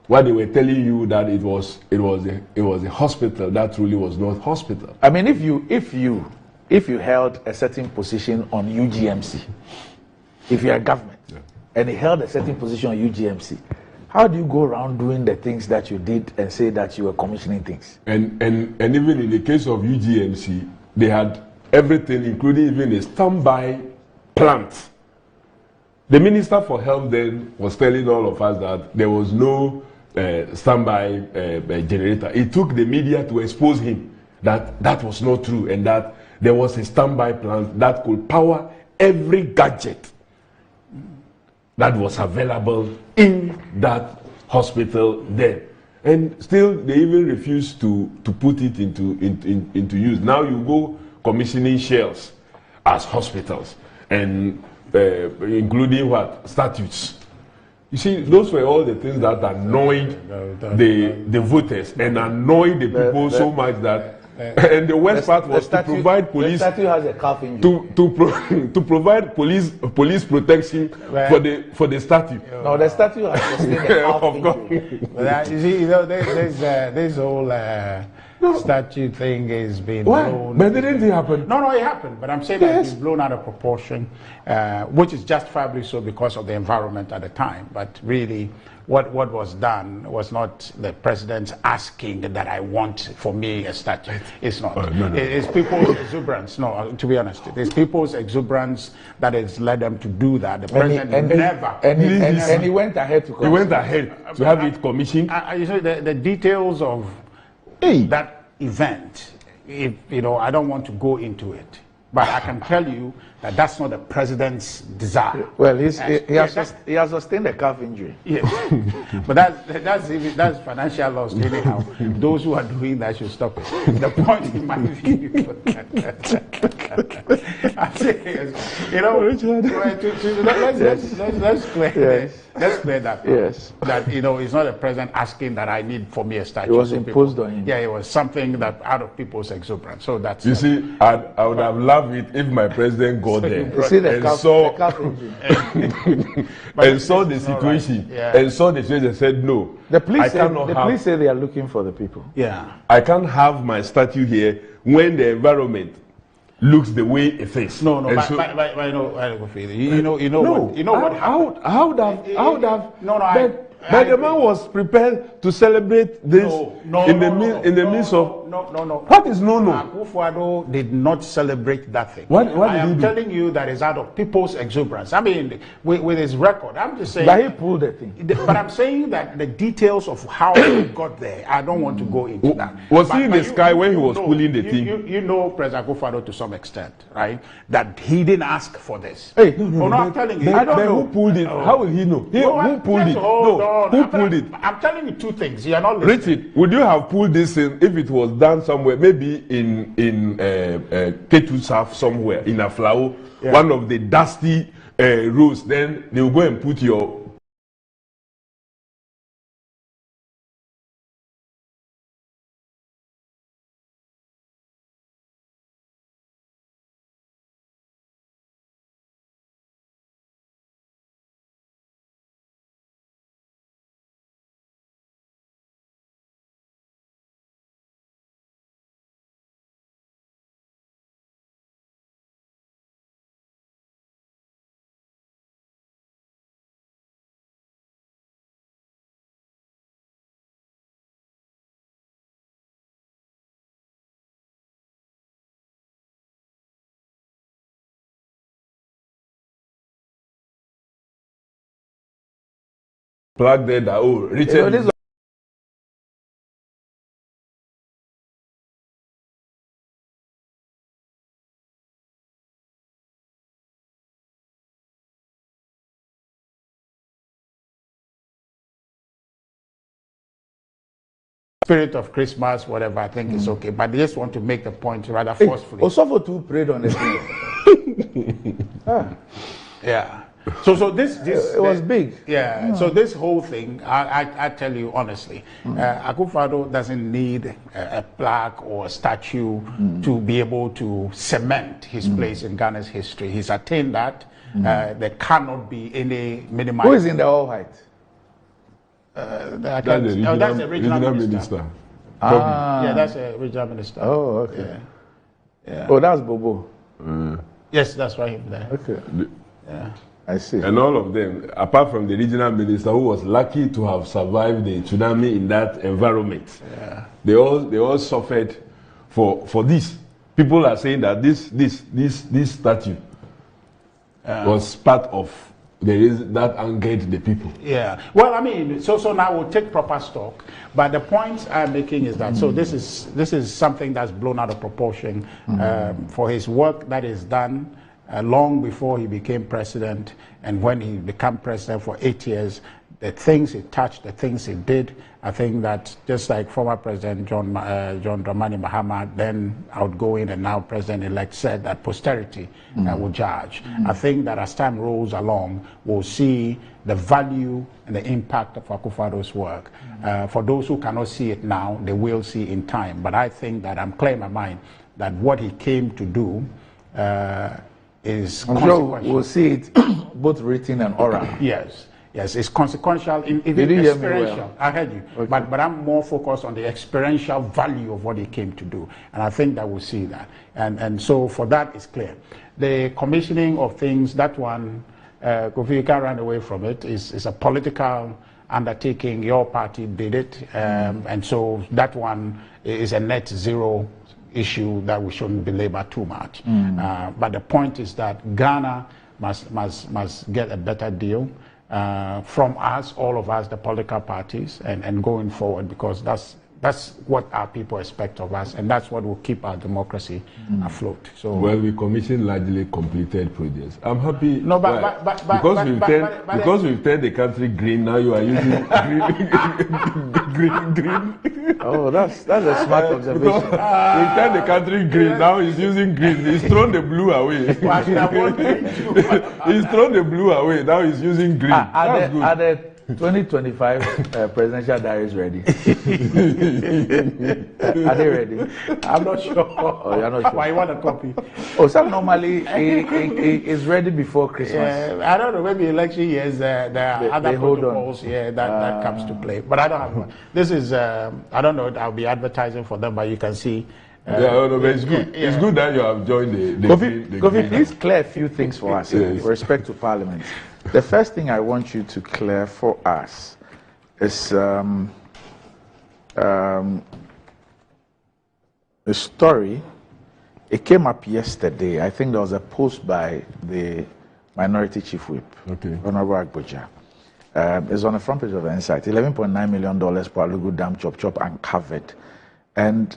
What they were telling you that it was a hospital that truly was not hospital. I mean, if you held a certain position on UGMC, if you are government and you held a certain position on UGMC, how do you go around doing the things that you did and say that you were commissioning things? And even in the case of UGMC, they had everything, including even a standby plant. The Minister for Health then was telling all of us that there was no standby generator. It took the media to expose him that that was not true and that there was a standby plant that could power every gadget that was available in that hospital then. And still, they even refused to put it into use. Now you go commissioning shells as hospitals, and including what? Statutes. You see, those were all the things that annoyed the voters and annoyed the people so much that. And the worst part was to provide police. The statue has a calf injury. To provide police protection for the statue. No, the statue has sustained a calf injury. But you see, this whole statue thing is being blown. But didn't it happen? No, it happened. But I'm saying that it's blown out of proportion, which is justifiably so because of the environment at the time. But really, what was done was not the president asking that I want for me a statue. It's not. It's people's exuberance. No, to be honest, it's people's exuberance that has led them to do that. The president never. And he went ahead to commission. He went ahead to have it commissioned. You see, the details of that event, I don't want to go into it. But I can tell you that that's not the president's desire. Well, he has sustained a calf injury. Yes, but that's financial loss anyhow. Those who are doing that should stop it. The point in my view, I'm saying, let's clear this. Let's clear that. Yes. That it's not a president asking that I need for me a statue. It was imposed on him. Yeah, it was something that out of people's exuberance. So that's. You see, I would have loved it if my president got there and saw the situation and saw the situation and said no. The police say they are looking for the people. Yeah. I can't have my statue here when the environment looks the way it is. No. What happened? But the man was prepared to celebrate this in the midst of. No. What is no? Akufo-Addo did not celebrate that thing. What I am telling you that is out of people's exuberance. I mean, with his record, I'm just saying. But he pulled the thing. But I'm saying that the details of how he got there, I don't want to go into that. Was he in the sky when he was pulling the thing? You know President Akufo-Addo to some extent, right? That he didn't ask for this. Hey, I'm telling you. I don't know who pulled it. How will he know? Who pulled it? Who pulled it? I'm telling you two things. You are not listening. Richard, would you have pulled this in if it was done somewhere, maybe in Ketu South somewhere, in Aflao, one of the dusty roads, then they will go and put your plug there that, oh, Richard. Spirit of Christmas, whatever, I think it's okay. But I just want to make the point rather forcefully. Osofo too prayed on the thing. Yeah. So this it was big. Yeah. So this whole thing, I tell you honestly, Akufo-Addo doesn't need a plaque or a statue to be able to cement his place in Ghana's history. He's attained that. There cannot be any minimized. Who is in the all white? That's the regional minister. Yeah, that's a regional minister. Oh, okay. Yeah. Oh, that's Bobo. Yes, that's right there. Okay. Yeah. I see. And all of them, apart from the regional minister who was lucky to have survived the tsunami in that environment, they all suffered for this. People are saying that this statue was part of that angered the people. Yeah. Well, I mean, so now we'll take proper stock. But the point I'm making is that so this is something that's blown out of proportion for his work that is done long before he became president, and when he became president for 8 years, the things he touched, the things he did, I think that just like former President John Dramani Mahama, then outgoing and now President-elect, said that posterity will judge. I think that as time rolls along, we'll see the value and the impact of Akufo-Addo's work. For those who cannot see it now, they will see in time. But I think that I'm clear in my mind that what he came to do is consequential. Sure we'll see it both written and oral. Yes. Yes, it's consequential, even experiential. Well? I heard you. Okay. But I'm more focused on the experiential value of what he came to do. And I think that we'll see that. And so for that, it's clear. The commissioning of things, that one, Kofi, you can't run away from it. It's a political undertaking. Your party did it. And so that one is a net zero issue that we shouldn't belabor too much. But the point is that Ghana must get a better deal from us, all of us, the political parties, and going forward, because that's what our people expect of us, and that's what will keep our democracy afloat. So, well, we commissioned largely completed projects. I'm happy. No, because we've turned the country green. Now you are using green. Oh, that's a smart observation. We've turned the country green. Now he's using green. He's thrown the blue away. He's thrown the blue away. Now he's using green. That's good. Are the 2025 presidential diaries ready? Are they ready? I'm not sure. Oh, you're not sure. Why you want a copy? Oh, so normally is ready before Christmas. I don't know. Maybe election years there are other protocols that comes to play. But I don't have one. This is I don't know. I'll be advertising for them, but you can see. But it's good. It's good that you have joined the Kofi, please clear a few things for us with respect to Parliament. The first thing I want you to clear for us is a story. It came up yesterday. I think there was a post by the Minority Chief Whip, Honorable Agboja. It's on the front page of the Insight. $11.9 million for Alugu Dam chop uncovered. And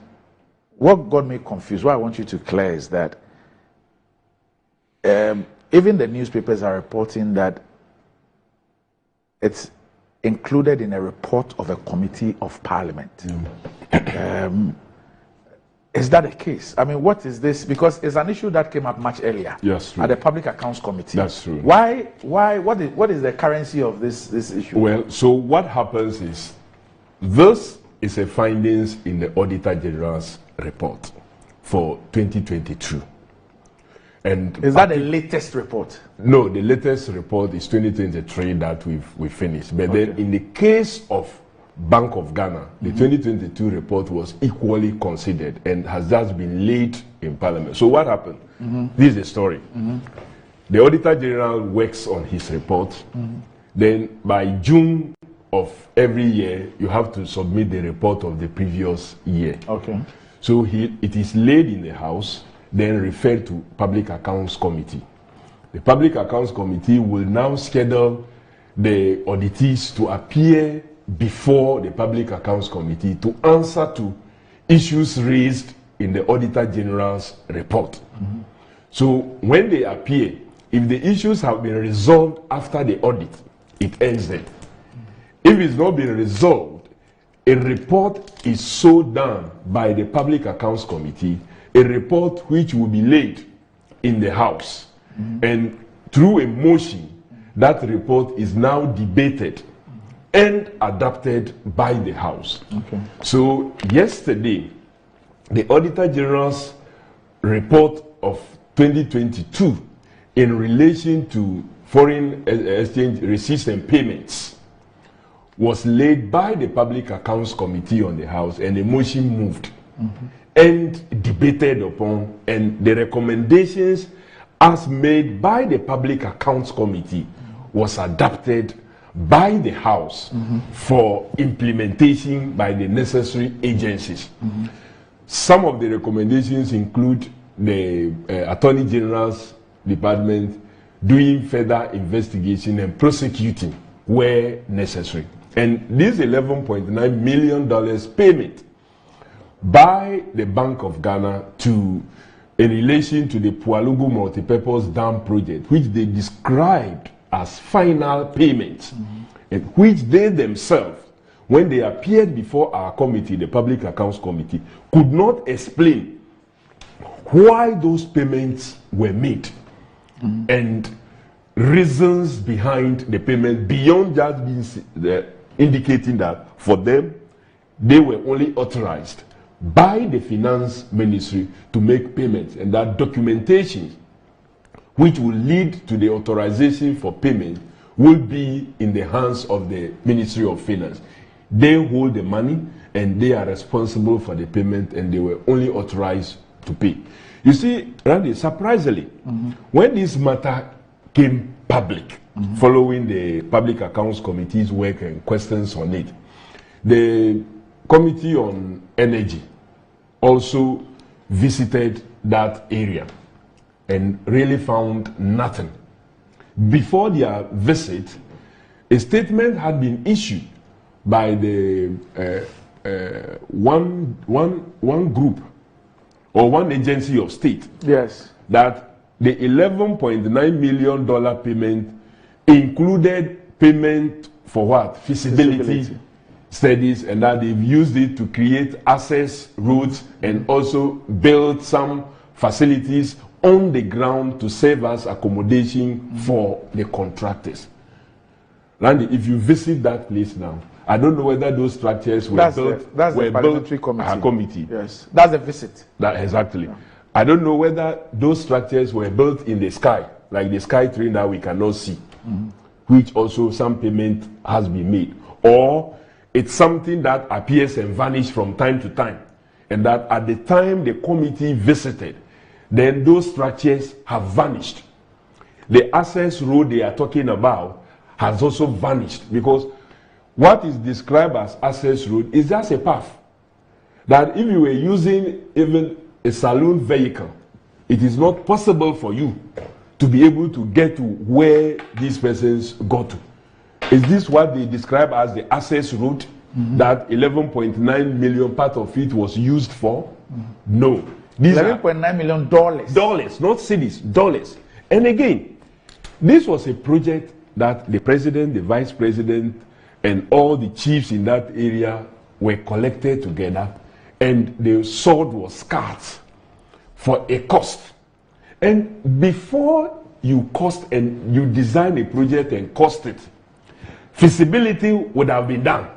what got me confused, what I want you to clear is that even the newspapers are reporting that it's included in a report of a committee of Parliament. Is that the case? I mean, what is this? Because it's an issue that came up much earlier at the Public Accounts Committee. That's true. Why? What is the currency of this issue? Well, so what happens is, this is a findings in the Auditor General's report for 2022. And is that the latest report? No, the latest report is 2023 that we've finished. But then in the case of Bank of Ghana, the 2022 report was equally considered and has just been laid in Parliament. So what happened? This is the story. The Auditor General works on his report. Then by June of every year, you have to submit the report of the previous year. So it is laid in the House, then referred to Public Accounts Committee. The Public Accounts Committee will now schedule the auditees to appear before the Public Accounts Committee to answer to issues raised in the Auditor General's report. So when they appear, if the issues have been resolved after the audit, it ends there. If it's not been resolved, a report is so done by the Public Accounts Committee, a report which will be laid in the House. And through a motion, that report is now debated and adopted by the House. So yesterday, the Auditor General's report of 2022 in relation to foreign exchange receipts and payments was laid by the Public Accounts Committee on the House, and a motion moved and debated upon, and the recommendations as made by the Public Accounts Committee was adopted by the House for implementation by the necessary agencies. Some of the recommendations include the Attorney General's Department doing further investigation and prosecuting where necessary. And this $11.9 million payment by the Bank of Ghana in relation to the Pualugu Multipurpose Dam project, which they described as final payments, and which they themselves, when they appeared before our committee, the Public Accounts Committee, could not explain why those payments were made and reasons behind the payment beyond just being indicating that for them, they were only authorized by the Finance Ministry to make payments, and that documentation which will lead to the authorization for payment will be in the hands of the Ministry of Finance. They hold the money and they are responsible for the payment, and they were only authorized to pay. You see, Randy, surprisingly, when this matter came public, following the Public Accounts Committee's work and questions on it, the Committee on Energy also visited that area and really found nothing. Before their visit, a statement had been issued by the one group or one agency of state, that the $11.9 million payment included payment for what? Feasibility studies, and that they've used it to create access roads and also build some facilities on the ground to serve as accommodation for the contractors. Randy, if you visit that place now, I don't know whether those structures were built. That's the Parliamentary Committee. Yes, that's the visit. Exactly. Yeah. I don't know whether those structures were built in the sky, like the sky train that we cannot see, which also some payment has been made, or it's something that appears and vanishes from time to time, and that at the time the committee visited, then those structures have vanished. The access road they are talking about has also vanished, because what is described as access road is just a path that if you were using even a saloon vehicle, it is not possible for you to be able to get to where these persons got to. Is this what they describe as the access road that $11.9 million part of it was used for? No. $11.9 million. Dollars, not cities, dollars. And again, this was a project that the president, the vice president, and all the chiefs in that area were collected together, and the sword was cut for a cost. And before you cost and you design a project and cost it, feasibility would have been done,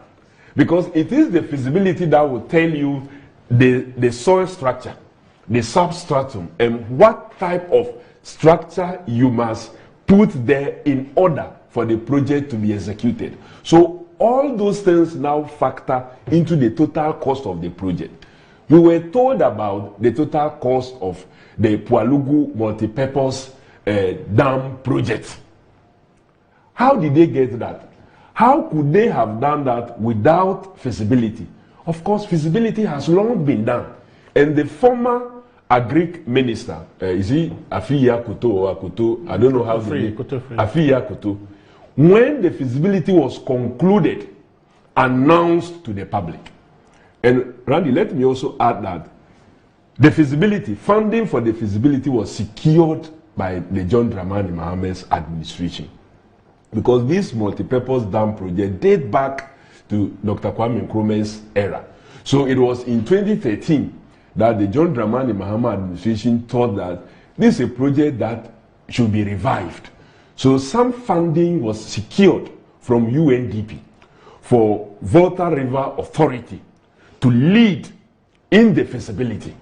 because it is the feasibility that will tell you the soil structure, the substratum, and what type of structure you must put there in order for the project to be executed. So all those things now factor into the total cost of the project. We were told about the total cost of the Pualugu Multipurpose Dam project. How did they get that? How could they have done that without feasibility? Of course, feasibility has long been done. And the former Agric minister, is he Afiya Kuto or Akuto? I don't know how to name. Afiya Kuto. when the feasibility was concluded, announced to the public. And Randy, let me also add that the feasibility, funding for the feasibility was secured by the John Dramani Mohammed's administration. Because this multi-purpose dam project dates back to Dr. Kwame Nkrumah's era. So it was in 2013 that the John Dramani Mahama administration thought that this is a project that should be revived. So some funding was secured from UNDP for Volta River Authority to lead in the feasibility.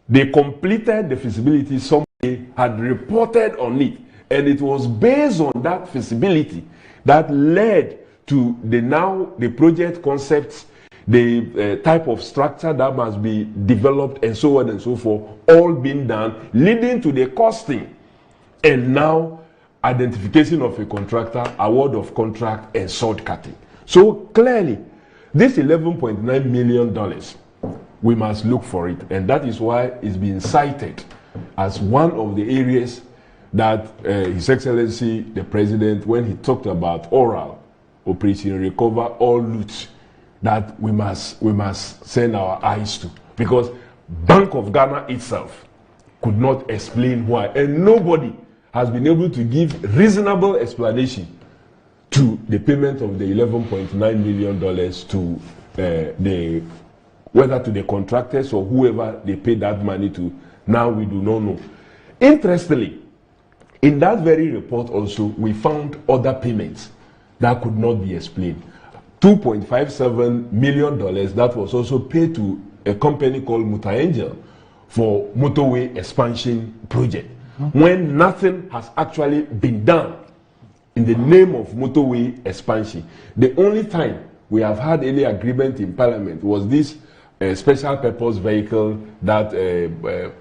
They completed the feasibility, somebody had reported on it, and it was based on that feasibility that led to the project concepts, the type of structure that must be developed, and so on and so forth, all being done, leading to the costing, and now identification of a contractor, award of contract, and sword cutting. So clearly, this $11.9 million, we must look for it, and that is why it's been cited as one of the areas that His Excellency the President, when he talked about oral Operation Recover All Loot, that we must send our eyes to, because Bank of Ghana itself could not explain why, and nobody has been able to give reasonable explanation to the payment of the $11.9 million to whether to the contractors or whoever they paid that money to. Now we do not know. Interestingly, in that very report also, we found other payments that could not be explained. $2.57 million that was also paid to a company called Muta Angel for motorway expansion project, when nothing has actually been done in the name of motorway expansion. The only time we have had any agreement in Parliament was this special purpose vehicle that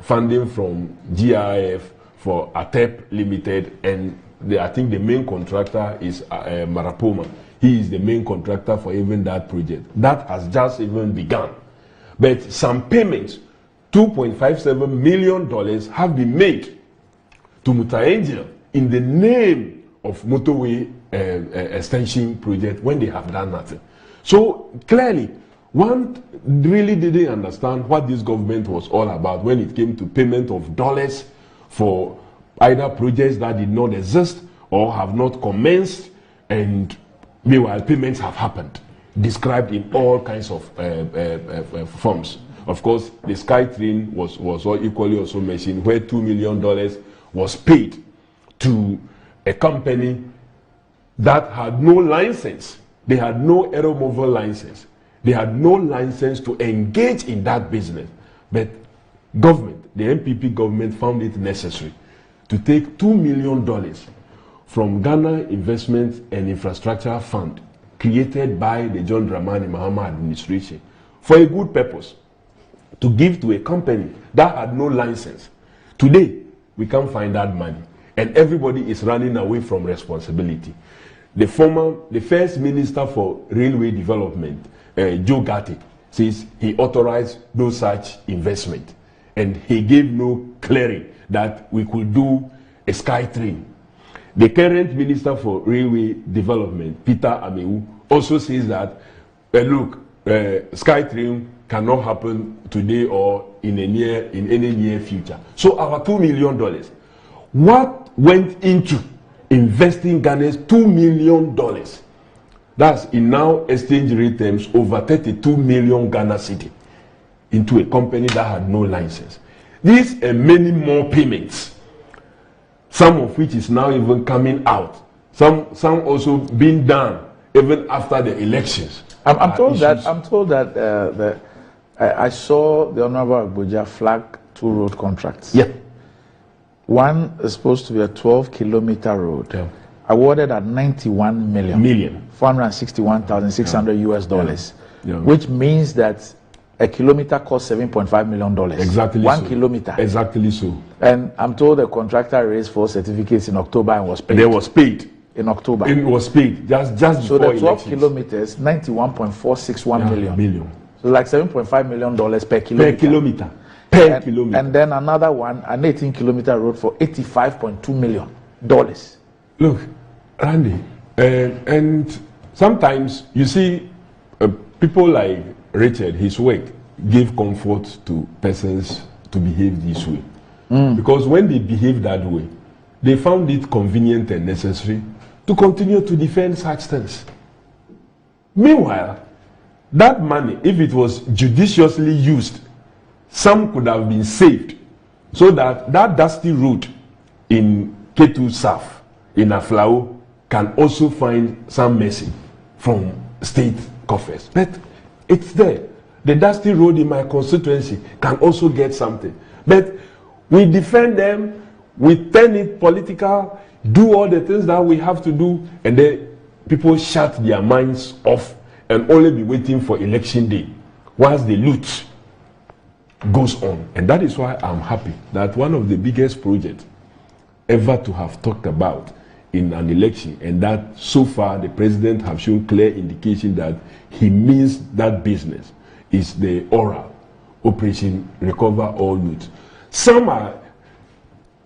funding from GIF for ATEP Limited, and I think the main contractor is Marapoma. He is the main contractor for even that project. That has just even begun. But some payments, $2.57 million, have been made to Muta Angel in the name of motorway extension project when they have done nothing. So clearly, one really didn't understand what this government was all about when it came to payment of dollars for either projects that did not exist or have not commenced, and meanwhile payments have happened, described in all kinds of forms. Of course, the SkyTrain was equally also mentioned, where $2 million was paid to a company that had no license. They had no aeromover license. They had no license to engage in that business. But government, the MPP government, found it necessary to take $2 million from Ghana Investment and Infrastructure Fund, created by the John Dramani Mahama administration, for a good purpose, to give to a company that had no license. Today, we can't find that money, and everybody is running away from responsibility. The first minister for railway development, Joe Gatti, says he authorized no such investment, and he gave no clearing that we could do a SkyTrain. The current minister for railway development, Peter Amewu, also says that look, SkyTrain cannot happen today or in any near future. So our $2 million, what went into investing Ghana's $2 million? That's in now exchange rate terms over 32 million Ghana cedi into a company that had no license. These and many more payments, some of which is now even coming out, some also being done even after the elections. I'm told that I saw the Honorable Agboja flag 2 road contracts. Yeah. One is supposed to be a 12-kilometer road, awarded at 91 million, 461,600 US dollars, which means that a kilometer costs $7.5 million. Exactly. 1 kilometer. Exactly so. And I'm told the contractor raised 4 certificates in October and was paid. They was paid in October. It was paid just so before the 12 elections. kilometers, 91.461 million. So like $7.5 million per kilometer. Per kilometer. And then another one, an 18-kilometer road for $85.2 million. Look, Randy, and sometimes you see people like Richard, his work give comfort to persons to behave this way. Because when they behave that way, they found it convenient and necessary to continue to defend such things. Meanwhile, that money, if it was judiciously used, some could have been saved so that that dusty road in Ketu South, in Aflao, can also find some mercy from state coffers. But it's there. The dusty road in my constituency can also get something. But we defend them, we turn it political, do all the things that we have to do, and then people shut their minds off and only be waiting for election day whilst the loot goes on. And that is why I'm happy that one of the biggest projects ever to have talked about in an election, and that so far the president have shown clear indication that he means that business, is the oral Operation Recover All Loot. Some are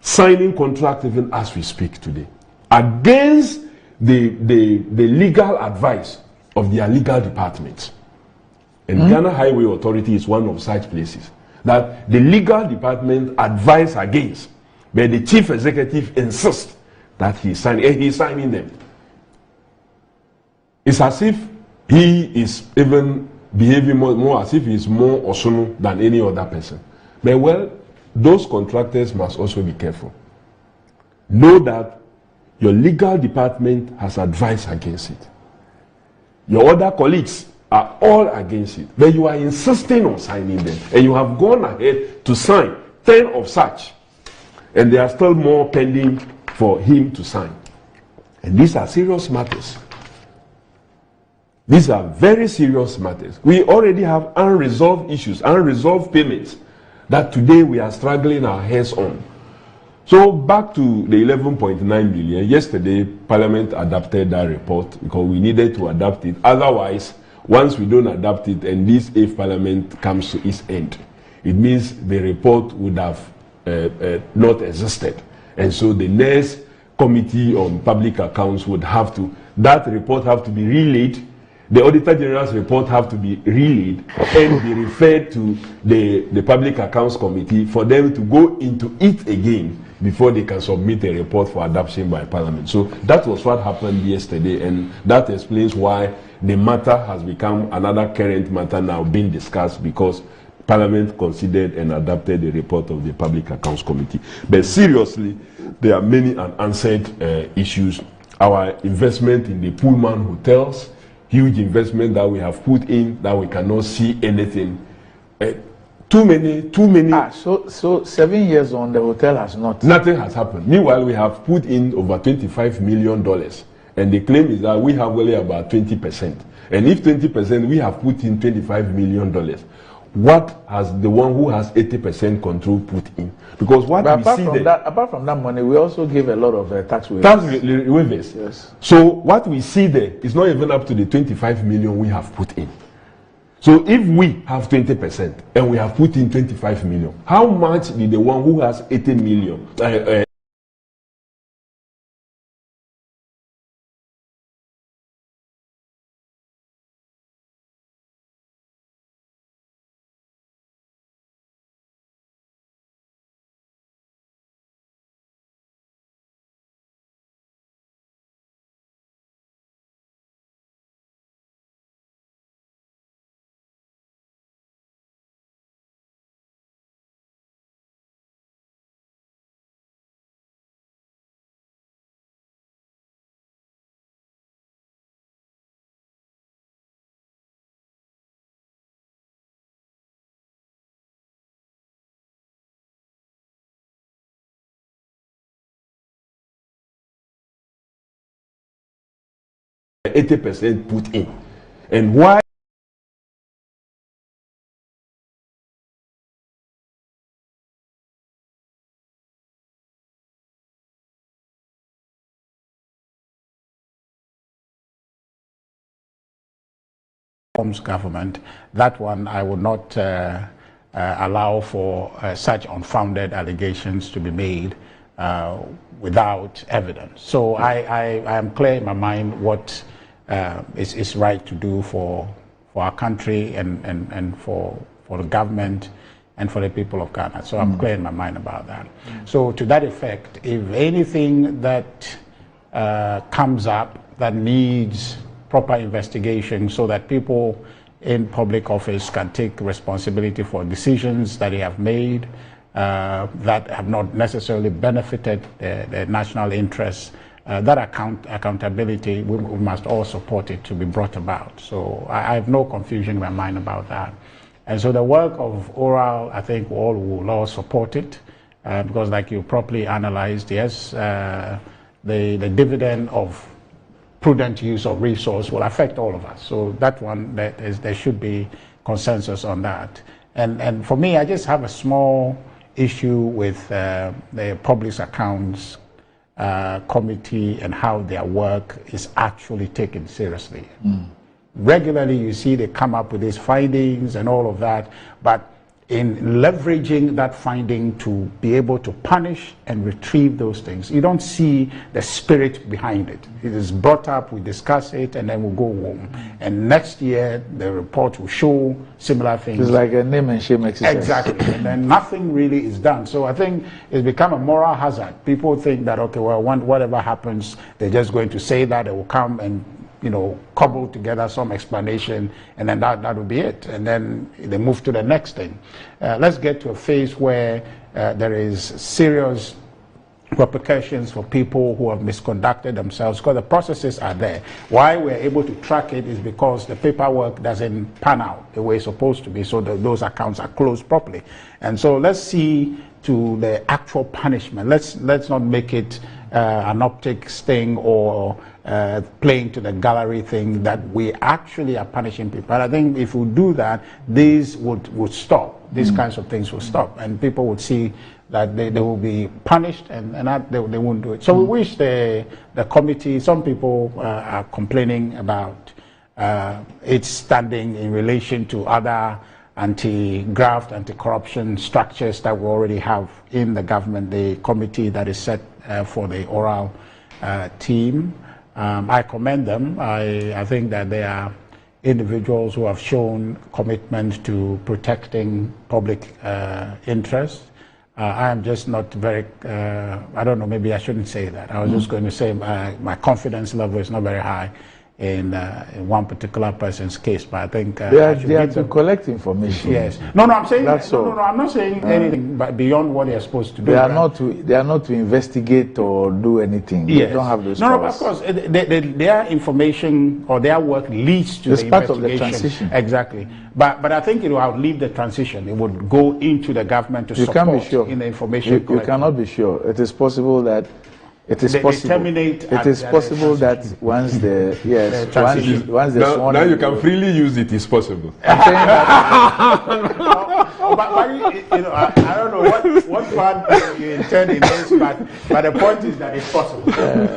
signing contract even as we speak today against the legal advice of their legal departments. And Ghana Highway Authority is one of such places that the legal department advise against, but the chief executive insists that he's signing them. It's as if he is even behaving more as if he's more osono than any other person. But well, those contractors must also be careful. Know that your legal department has advised against it. Your other colleagues are all against it, but you are insisting on signing them, and you have gone ahead to sign 10 of such, and there are still more pending for him to sign. And these are serious matters. These are very serious matters. We already have unresolved issues, unresolved payments that today we are struggling our heads on. So back to the 11.9 billion. Yesterday, Parliament adopted that report because we needed to adapt it. Otherwise, once we don't adapt it and this if Parliament comes to its end, it means the report would have not existed. And so the next Committee on Public Accounts would have to, that report have to be relayed. The Auditor General's report have to be relayed and be referred to the Public Accounts Committee for them to go into it again before they can submit a report for adoption by Parliament. So that was what happened yesterday, and that explains why the matter has become another current matter now being discussed, because Parliament considered and adopted the report of the Public Accounts Committee. But seriously, there are many unanswered issues. Our investment in the Pullman hotels, huge investment that we have put in that we cannot see anything. Too many. So 7 years on, the hotel has not. Nothing has happened. Meanwhile, we have put in over $25 million. And the claim is that we have only about 20%. And if 20%, we have put in $25 million. What has the one who has 80% control put in? Because what but we see there, apart from that money, we also give a lot of tax waivers. tax waivers. Yes. So what we see there is not even up to the 25 million we have put in. So if we have 20% and we have put in 25 million, how much did the one who has 80 million 80% put in. And why? Government, that one I would not allow for such unfounded allegations to be made without evidence. So I am clear in my mind what is right to do for our country and for the government and for the people of Ghana. So I'm clear in my mind about that. So to that effect, if anything that comes up that needs proper investigation so that people in public office can take responsibility for decisions that they have made that have not necessarily benefited the national interests, that accountability, we must all support it to be brought about. So I have no confusion in my mind about that. And so the work of oral, I think all will all support it because like you properly analyzed, yes, the dividend of prudent use of resource will affect all of us. So that one, there should be consensus on that. And for me, I just have a small issue with the Public Accounts Committee and how their work is actually taken seriously. Regularly, you see they come up with these findings and all of that, but in leveraging that finding to be able to punish and retrieve those things, you don't see the spirit behind it. It is brought up, we discuss it, and then we'll go home. And next year, the report will show similar things. It's like a name and shame exercise. Exactly, and then nothing really is done. So I think it's become a moral hazard. People think that, okay, well, whatever happens, they're just going to say that, they will come and cobble together some explanation, and then that will be it. And then they move to the next thing. Let's get to a phase where there is serious repercussions for people who have misconducted themselves, because the processes are there. Why we're able to track it is because the paperwork doesn't pan out the way it's supposed to be, so those accounts are closed properly. And so let's see to the actual punishment. Let's not make it an optics thing or playing to the gallery thing, that we actually are punishing people. But I think if we do that, these would stop. These kinds of things will stop, and people would see that they will be punished, and they won't do it. So we wish the committee, some people are complaining about its standing in relation to other anti-graft, anti-corruption structures that we already have in the government, the committee that is set for the oral team. I commend them. I think that they are individuals who have shown commitment to protecting public interest. I am just not very, I don't know, maybe I shouldn't say that. I was just going to say my confidence level is not very high in one particular person's case, but I think they are to collect information. Yes. No, I'm saying that's no, I'm not saying anything but beyond what they are supposed to do. They are not to investigate or do anything. Yes. They don't have those No, powers. of course, their information or their work leads to it's the part investigation. of the transition. Exactly. But I think it will outlive the transition. It would go into the government to support can't be sure. in the information You cannot be sure. It is possible that it is possible. It is possible that once the once the now you can freely use it. It's possible. but I don't know what part you intend in this, but the point is that it's possible,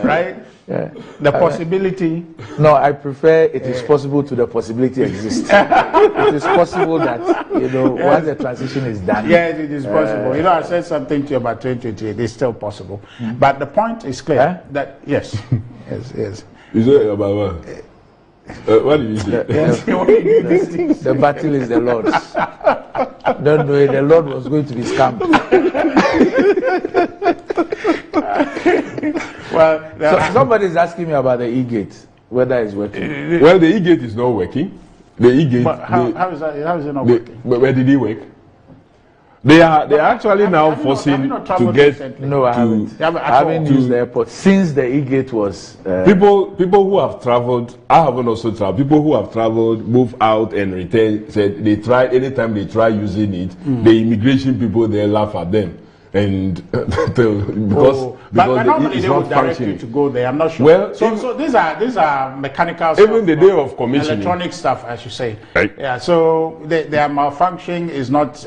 right? Yeah. The possibility. No, I prefer it is possible to the possibility exists. It is possible that once the transition is done. Yes, it is possible. I said something to you about 2028. It's still possible, but the point is clear that yes. Is it about what? What did you say? The battle is the Lord's. Don't know the Lord was going to be scammed. Well, so somebody is asking me about the e-gate, whether it's working. Well, the e-gate is not working. The e-gate. But how is it not working? But where did it work? They are actually now forcing to get. No, I haven't used the airport since the e-gate was. People who have traveled. I haven't also traveled. People who have traveled, move out and return, said they tried. Anytime they try using it, the immigration people they laugh at them. and because normally it's they not would direct functioning. you to go there. I'm not sure. Well, so these are mechanical even stuff, the day of commissioning, electronic stuff, I should say. Right. Yeah. So their malfunction is not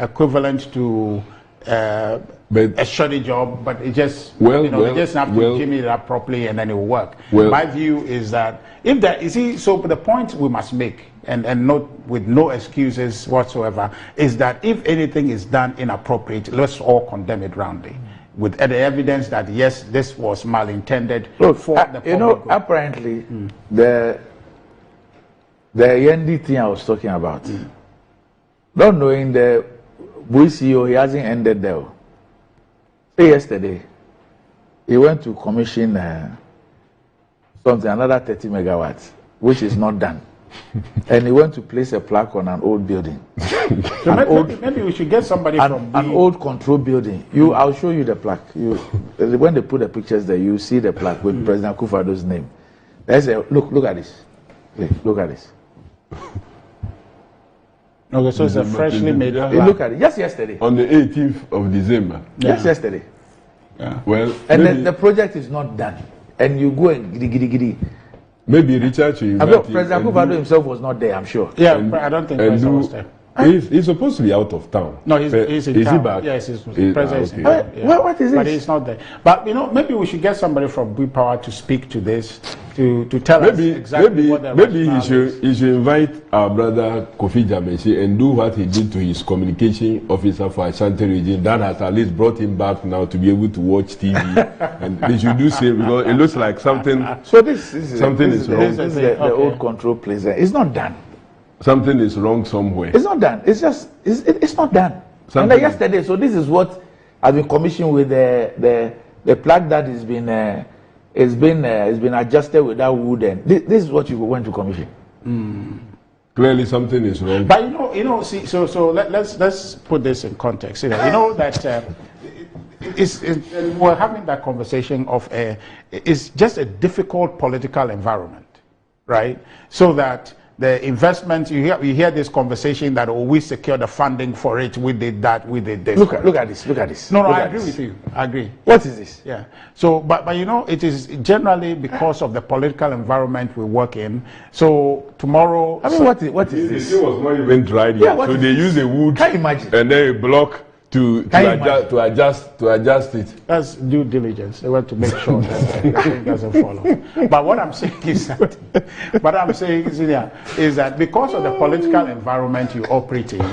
equivalent to a shoddy job, but it just they just have to give it up properly and then it will work. My view is that if that so the point we must make, and not with no excuses whatsoever, is that if anything is done inappropriate, let's all condemn it roundly with the evidence that yes, this was malintended. Look, for the public good. Apparently the Yendi thing I was talking about, not knowing the Bui CEO, he hasn't ended there. Say yesterday, he went to commission another 30 megawatts, which is not done. And he went to place a plaque on an old building. So maybe we should get somebody from an old control building. I'll show you the plaque. When they put the pictures there, you see the plaque with President Kufado's name. There's a look at this. Look at this. Okay, so it's a freshly made plaque. Look at it. Just yesterday. On the 18th of December. Just yesterday. Yeah. Well, and the project is not done. And you go and giddy. Maybe Richard should invite him. President Kufado himself was not there, I'm sure. Yeah, I don't think President was there. He's supposed to be out of town. No, he's in town. He back? Yes, he's president is in town. Yeah. What is this? But he's not there. But maybe we should get somebody from Bui Power to speak to this, to tell us exactly what the he should invite our brother Kofi Jamesi and do what he did to his communication officer for Ashanti region. That has at least brought him back now to be able to watch TV. And they should do same because it looks like something. So this is wrong. This is the old control place. It's not done. Something is wrong somewhere. It's not done. It's just it's not done. And yesterday, so this is what has been commissioned with the plaque that has been adjusted with that wood, and this is what you went to commission. Clearly, something is wrong. But see, so let's put this in context. You know that we're having that conversation of it's just a difficult political environment, right? So that the investment, you hear this conversation that we secure the funding for it, we did that, we did this. Look at this. No, I agree with you. I agree. What is this? Yeah. So, but it is generally because of the political environment we work in. So tomorrow. I mean, what is this? It was not even dried yet. So they use a wood. Can you imagine? And then a block to adjust it. That's due diligence. They want to make sure that the thing doesn't fall off. But what I'm saying is that, is that because of the political environment you operate in,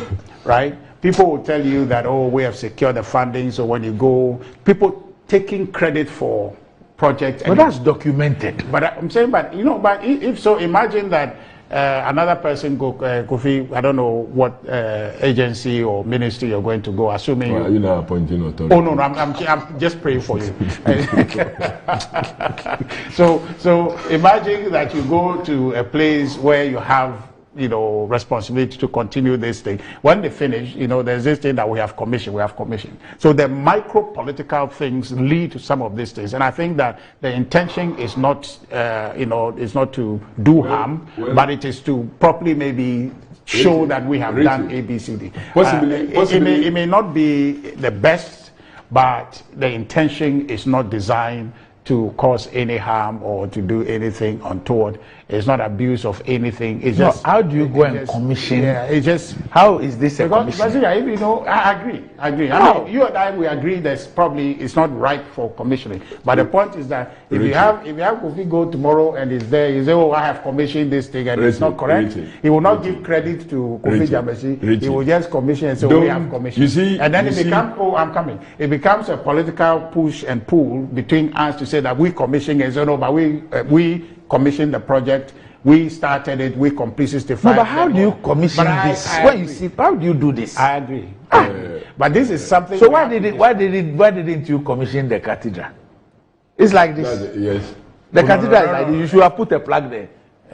right? People will tell you that, we have secured the funding. So when you go, people taking credit for projects. But that's documented. But I'm saying, if so, imagine that. Another person Kofi, I don't know what agency or ministry you're going to go, assuming you're not appointing authority. Oh no, I'm just praying for you. So imagine that you go to a place where you have responsibility to continue this thing. When they finish, there's this thing that we have commissioned. So the micro political things lead to some of these things, and I think that the intention is not, is not to do harm, but it is to properly maybe show that we have done A, B, C, D. Possibly. It may not be the best, but the intention is not designed to cause any harm or to do anything untoward. It's not abuse of anything. It's just. How do you go and commission? Yeah, it's just. How is this a commission? I agree. I mean, you and I, we agree that it's not right for commissioning. But the point is that if you have Kofi go tomorrow and he's there, you say, I have commissioned this thing, and it's not correct. He will not give credit to Kofi Jamesi. He will just commission and say, we have commissioned. You see, and then I'm coming. It becomes a political push and pull between us to say that we commissioned and say, no, but we commissioned the project, we started it, we completed the No, but how do you commission this? When you see, how do you do this? I agree. But this is something. So why didn't you commission the cathedral? It's like this. Yes. The cathedral is like this. You should have put a plug there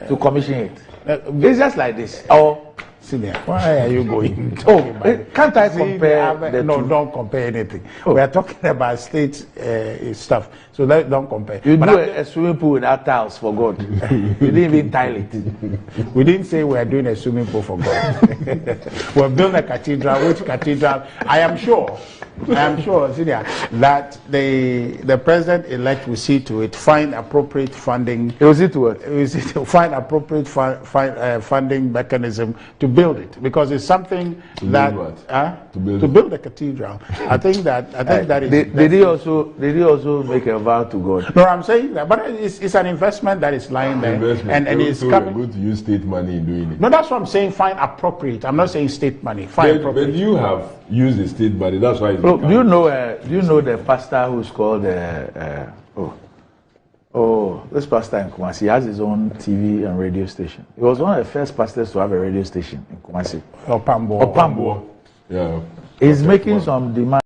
to commission it. It's just like this. Or Senior, why are you going? Can't I compare? No, don't compare anything. We are talking about state stuff, so don't compare. You do a swimming pool without tiles, for God. You didn't even tile it. We didn't say we are doing a swimming pool for God. We're building a cathedral. Which cathedral? I am sure, Senior, that the president-elect will see to it, find appropriate funding. He will see to it. He will see to find appropriate funding mechanism to build it, because it's something to build a cathedral. I think that is. Did he also make a vow to God? No, I'm saying that, but it's an investment that is lying there, and it's coming. We're going to use state money in doing it. No, that's what I'm saying. Find appropriate. I'm not saying state money. Find appropriate. But you have used the state money. That's why. Do you know the pastor who's called this pastor in Kumasi? He has his own TV and radio station. He was one of the first pastors to have a radio station in Kumasi. Opambo. Yeah. He's making some demand.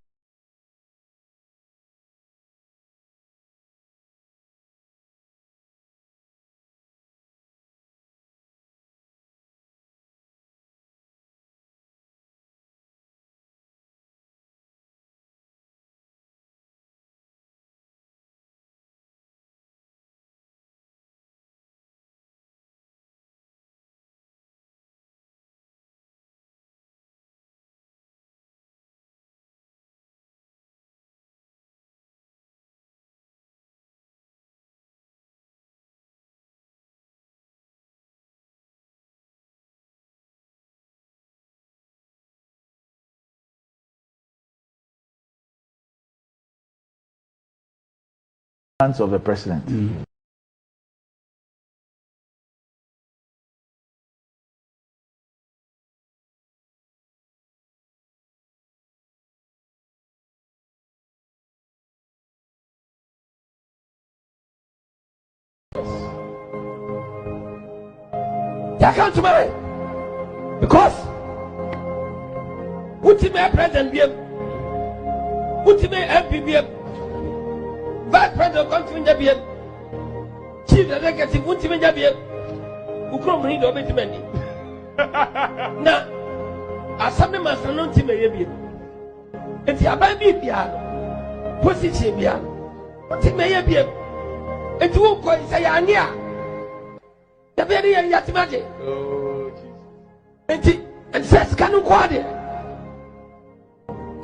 Of the president. They can't marry because ultimate president be ultimate MP be vice president country be chief executive ultimate be ukrom ni do betmendi na asame masano ntime be enti aban bi bia position bia ultimate be enti wo ko say ya ni a the very yatimate. Oh, Jesus. And says, can you call it?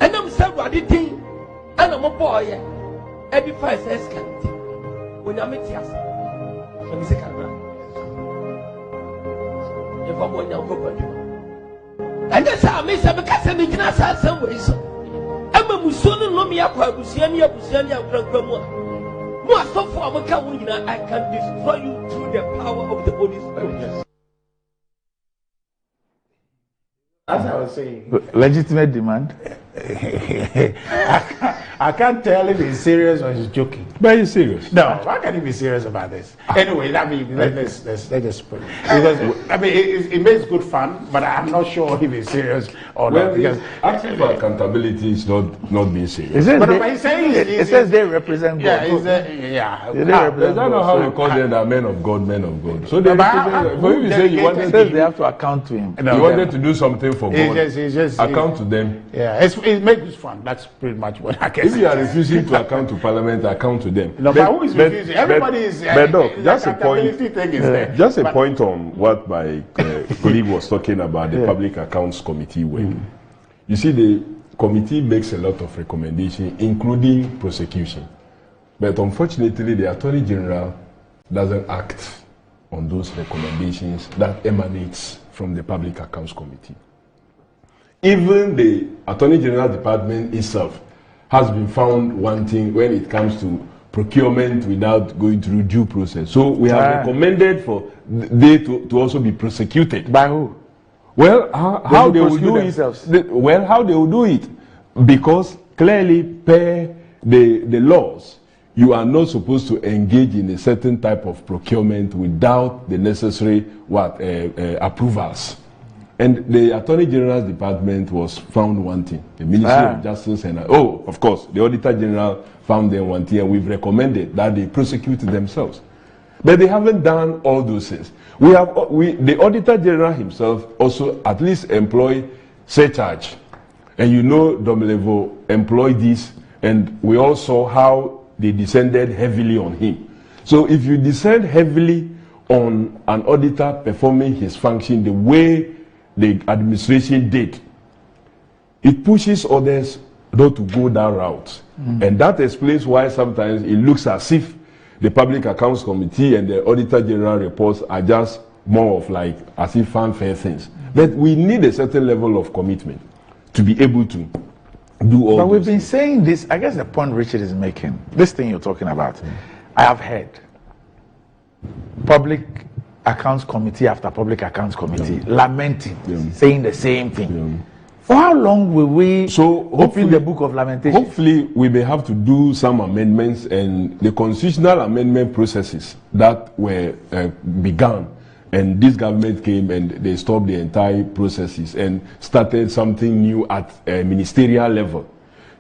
And I'm saying, what did he? And I'm a boy. Every 5 says, can when I meet us, let me say, can if I'm going to go. And that's how I miss a because I'm in some ways. I'm a Muslim, no me up, Busiania, so far, I can destroy you through the power of the Holy Spirit. As I was saying, legitimate demand. I can't tell if he's serious or he's joking. But he's serious. No, how can he be serious about this? Anyway, let's just put it. Because I mean, it makes good fun, but I'm not sure if he's serious or not. Because asking for accountability is not being serious. But he's saying it says they represent God. Is that not how we call them? Are men of God, men of God. So they represent. But if you say you wanted, they have to account to him. You wanted to do something for God. Account to them. Yeah, it makes fun. That's pretty much what I can say. If you are refusing to account to Parliament, account to them. No, but who is refusing? Everybody is. But Doc, just a point. Just a point on what my colleague was talking about the Public Accounts Committee work. You see, the committee makes a lot of recommendations, including prosecution. But unfortunately, the Attorney General doesn't act on those recommendations that emanates from the Public Accounts Committee. Even the Attorney General Department itself has been found wanting when it comes to procurement without going through due process. So we have recommended for they to also be prosecuted. By who? Well, how they will do it? Well, how they will do it? Because clearly, per the laws, you are not supposed to engage in a certain type of procurement without the necessary approvals. And the Attorney General's Department was found wanting. The Ministry of Justice and of course, the Auditor General found them wanting, and we've recommended that they prosecute themselves. But they haven't done all those things. The Auditor General himself also at least employ surcharge. And you know Domelevo employed this, and we all saw how they descended heavily on him. So if you descend heavily on an auditor performing his function the way the administration did, it pushes others not to go that route. And that explains why sometimes it looks as if the Public Accounts Committee and the Auditor General reports are just more of like as if fanfare things. But we need a certain level of commitment to be able to do all. But we've been saying this. I guess the point Richard is making, this thing you're talking about, I have heard Public Accounts Committee after Public Accounts Committee lamenting, saying the same thing. For how long will we open the book of lamentation? Hopefully, we may have to do some amendments, and the constitutional amendment processes that were begun, and this government came and they stopped the entire processes and started something new at a ministerial level.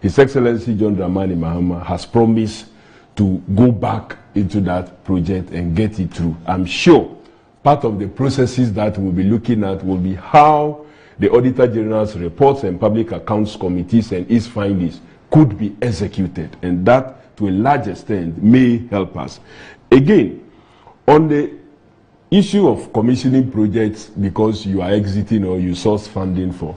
His Excellency John Dramani Mahama has promised to go back into that project and get it through. I'm sure part of the processes that we'll be looking at will be how the Auditor General's reports and Public Accounts Committees and its findings could be executed, and that to a large extent may help us. Again, on the issue of commissioning projects because you are exiting or you source funding for,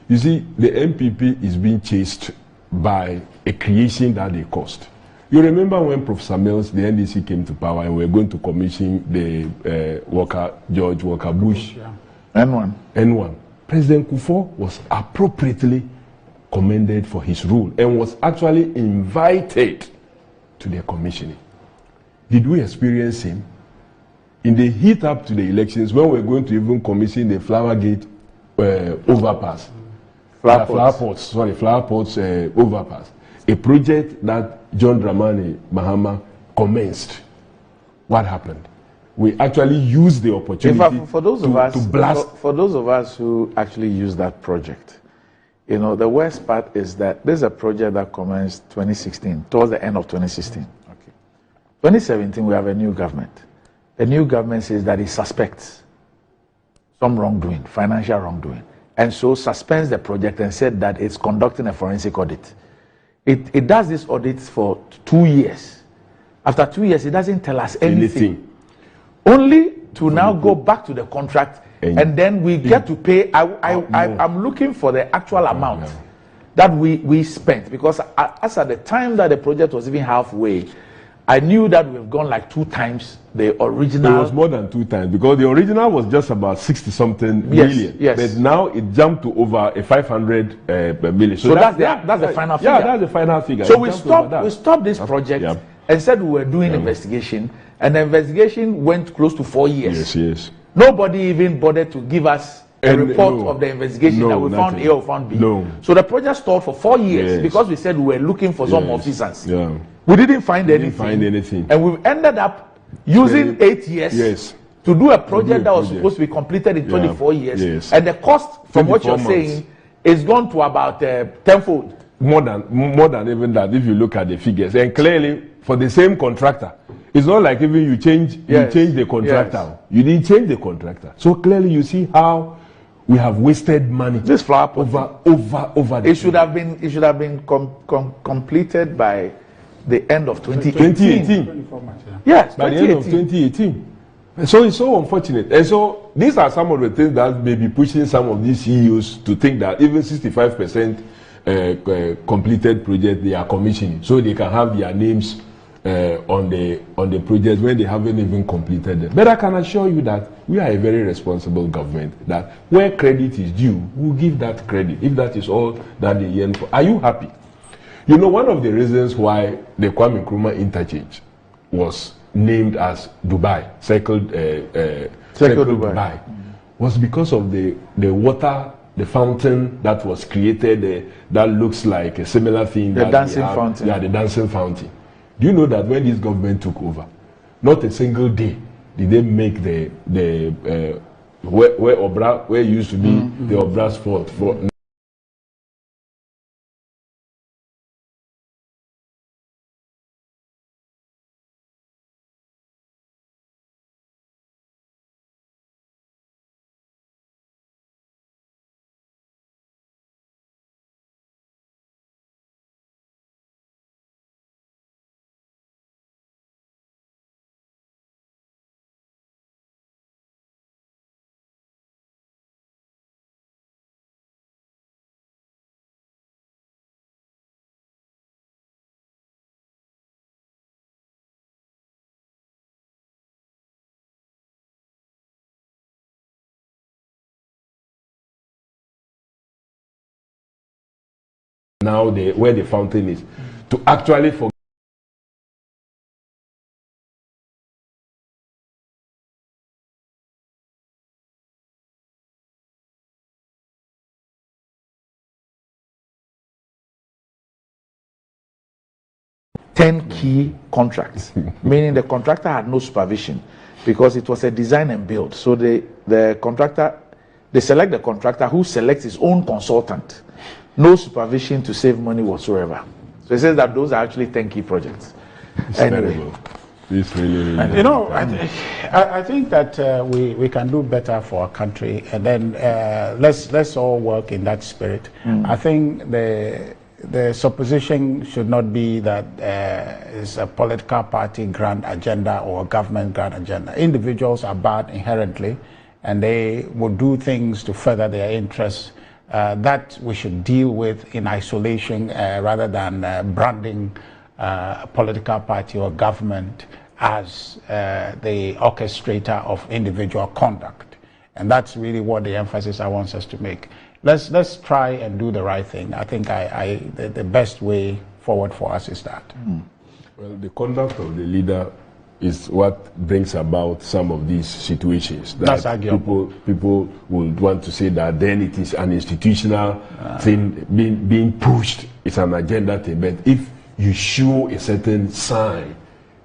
you see, the MPP is being chased by a creation that they cost. You remember when Professor Mills, the NDC, came to power and we were going to commission the George Walker Bush N1. President Kufuor was appropriately commended for his rule and was actually invited to the commissioning. Did we experience him? In the heat up to the elections, when we were going to even commission the Flowergate overpass, Flower Ports overpass, a project that John Dramani Mahama commenced. What happened? We actually used the opportunity to blast. For those of us who actually used that project, you know, the worst part is that there's a project that commenced 2016, towards the end of 2016. Okay. 2017, we have a new government. The new government says that it suspects some wrongdoing, financial wrongdoing, and so suspends the project and said that it's conducting a forensic audit. It does this audit for 2 years. After 2 years, it doesn't tell us anything. Only to now go back to the contract, and then we get to pay. I'm looking for the actual amount that we spent, because as at the time that the project was even halfway, I knew that we've gone like 2 times the original. It was more than 2 times, because the original was just about 60-something million. Yes. But now it jumped to over a 500 million. So that's the final figure. Yeah, that's the final figure. So we stopped this project and said we were doing investigation, and the investigation went close to 4 years. Yes. Nobody even bothered to give us a report of the investigation that we found A or found B. So the project stalled for 4 years because we said we were looking for some officers. We didn't find anything. And we've ended up using 8 years to do a project that was supposed to be completed in 24 years. And the cost, from what you're saying, is gone to about tenfold. More than even that, if you look at the figures. And clearly, for the same contractor, it's not like even you change the contractor. You didn't change the contractor. So clearly you see how we have wasted money. This flower pot over the it should have been completed by the end of 2018. Yes, by the end of 2018. So it's so unfortunate. And so these are some of the things that may be pushing some of these CEOs to think that even 65% completed project they are commissioning, so they can have their names on the project when they haven't even completed them. But I can assure you that we are a very responsible government, that where credit is due, we'll give that credit, if that is all that they yearn for. Are you happy? You know, one of the reasons why the Kwame Nkrumah interchange was named as Dubai, circled Dubai, was because of the water, the fountain that was created that looks like a similar thing. The dancing fountain. Yeah, the dancing fountain. Do you know that when this government took over, not a single day did they make where used to be the Obra spot for now where the fountain is, to actually forget. 10 key contracts, meaning the contractor had no supervision because it was a design and build. So the contractor, they select the contractor who selects his own consultant. No supervision to save money whatsoever. So it says that those are actually 10 key projects. It's terrible. It's really you know, I think that we can do better for our country, and then let's all work in that spirit. I think the supposition should not be that it's a political party grand agenda or a government grand agenda. Individuals are bad inherently, and they will do things to further their interests that we should deal with in isolation rather than branding a political party or government as the orchestrator of individual conduct. And that's really what the emphasis I want us to make. Let's try and do the right thing. I think the best way forward for us is that. Well, the conduct of the leader is what brings about some of these situations. That's arguable. People would want to say that then it is an institutional thing being pushed. It's an agenda thing. But if you show a certain sign,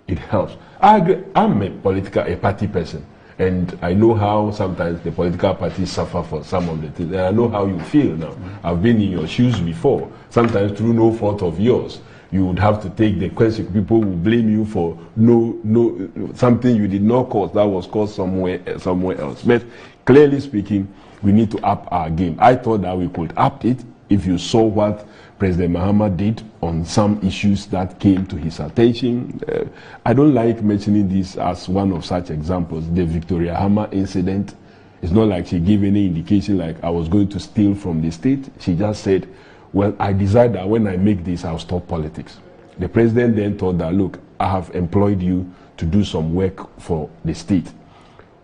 it helps. I agree. I'm a party person. And I know how sometimes the political parties suffer for some of the things. And I know how you feel now. I've been in your shoes before. Sometimes through no fault of yours. You would have to take the question. People will blame you for something you did not cause that was caused somewhere else. But clearly speaking, we need to up our game. I thought that we could up it if you saw what President Mahama did on some issues that came to his attention. I don't like mentioning this as one of such examples. The Victoria Hammer incident, it's not like she gave any indication like I was going to steal from the state. She just said, well, I decided that when I make this, I'll stop politics. The president then thought that, look, I have employed you to do some work for the state.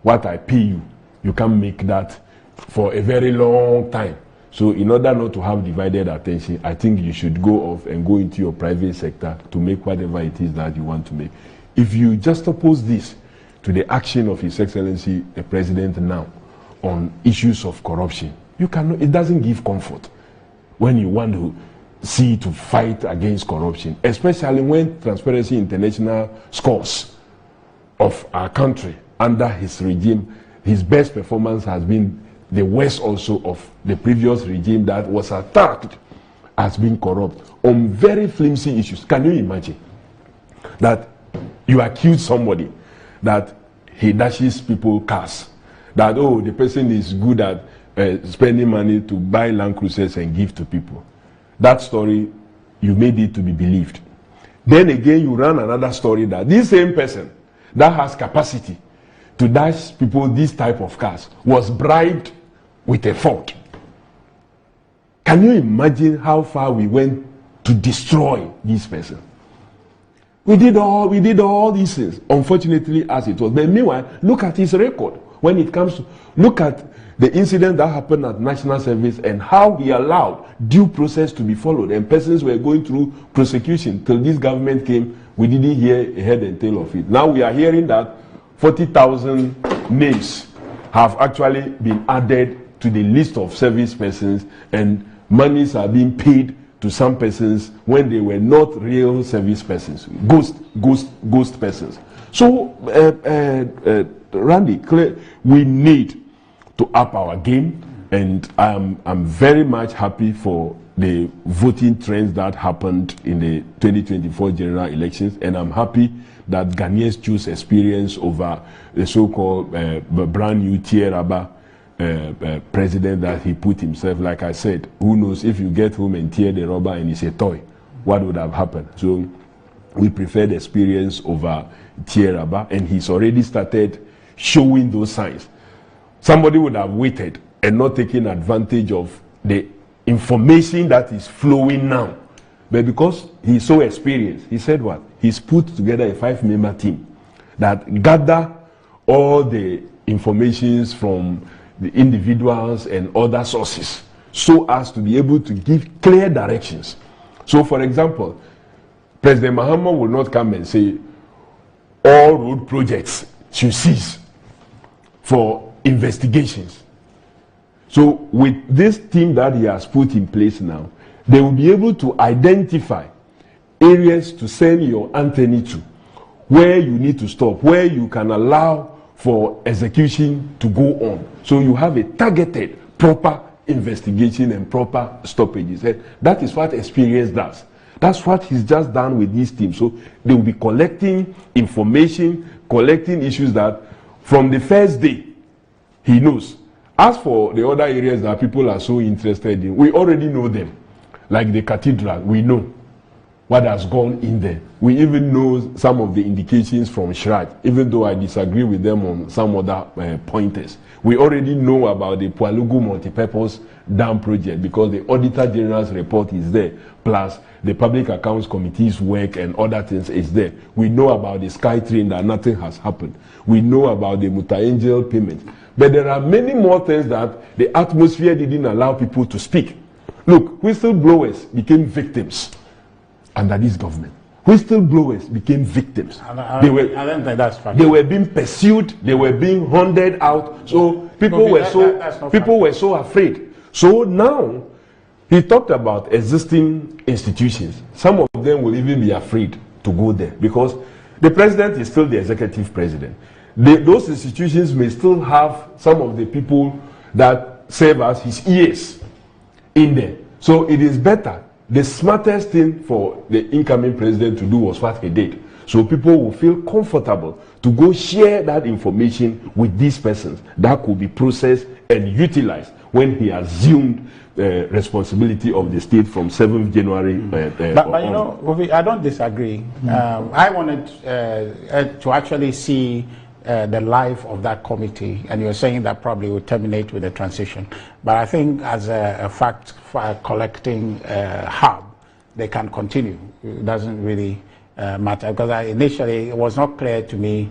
What I pay you, you can make that for a very long time. So in order not to have divided attention, I think you should go off and go into your private sector to make whatever it is that you want to make. If you just oppose this to the action of His Excellency, the President now, on issues of corruption, it doesn't give comfort when you want to to fight against corruption, especially when Transparency International scores of our country under his regime, his best performance has been the worst also of the previous regime that was attacked as being corrupt on very flimsy issues. Can you imagine that you accuse somebody that he dashes people cars, that, oh, the person is good at spending money to buy Land Cruisers and give to people? That story, you made it to be believed. Then again, you run another story that this same person that has capacity to dash people this type of cars was bribed with a fork. Can you imagine how far we went to destroy this person? We did all these things, unfortunately, as it was. But meanwhile, look at his record. When it comes to, look at the incident that happened at National Service and how he allowed due process to be followed, and persons were going through prosecution till this government came. We didn't hear a head and tail of it. Now we are hearing that 40,000 names have actually been added to the list of service persons, and monies are being paid to some persons when they were not real service persons, ghost persons. So, Randy, we need to up our game, and I'm very much happy for the voting trends that happened in the 2024 general elections, and I'm happy that Ghanaians choose experience over the so-called brand new Tieraba president that he put himself. Like I said, who knows, if you get home and tear the rubber and it's a toy, what would have happened? So we prefer the experience over Tieraba, and he's already started showing those signs. Somebody would have waited and not taken advantage of the information that is flowing now. But because he's so experienced, he said what? He's put together a 5-member team that gather all the informations from the individuals and other sources so as to be able to give clear directions So, for example, President Mahama will not come and say all road projects should cease for investigations. So, with this team that he has put in place now, they will be able to identify areas to send your antennae to, where you need to stop, where you can allow for execution to go on. So you have a targeted, proper investigation and proper stoppages. That is what experience does. That's what he's just done with these teams. So they will be collecting information, collecting issues that from the first day, he knows. As for the other areas that people are so interested in, we already know them. Like the cathedral, we know what has gone in there. We even know some of the indications from Shraj, even though I disagree with them on some other pointers. We already know about the Pualugu multipurpose dam project because the Auditor General's report is there, plus the Public Accounts Committee's work and other things is there. We know about the SkyTrain that nothing has happened. We know about the Muta Angel payment. But there are many more things that the atmosphere didn't allow people to speak. Look, whistleblowers became victims under this government. Whistleblowers became victims. I don't think that's fact. They were being pursued. They were being hunted out. So people were so afraid. So now he talked about existing institutions. Some of them will even be afraid to go there because the president is still the executive president. Those institutions may still have some of the people that serve as his ears in there. So it is better. The smartest thing for the incoming president to do was what he did. So people will feel comfortable to go share that information with these persons that could be processed and utilized when he assumed responsibility of the state from 7th January. But you know, I don't disagree. I wanted to actually see the life of that committee, and you're saying that probably will terminate with the transition. But I think as a fact collecting hub, they can continue. It doesn't really matter because initially it was not clear to me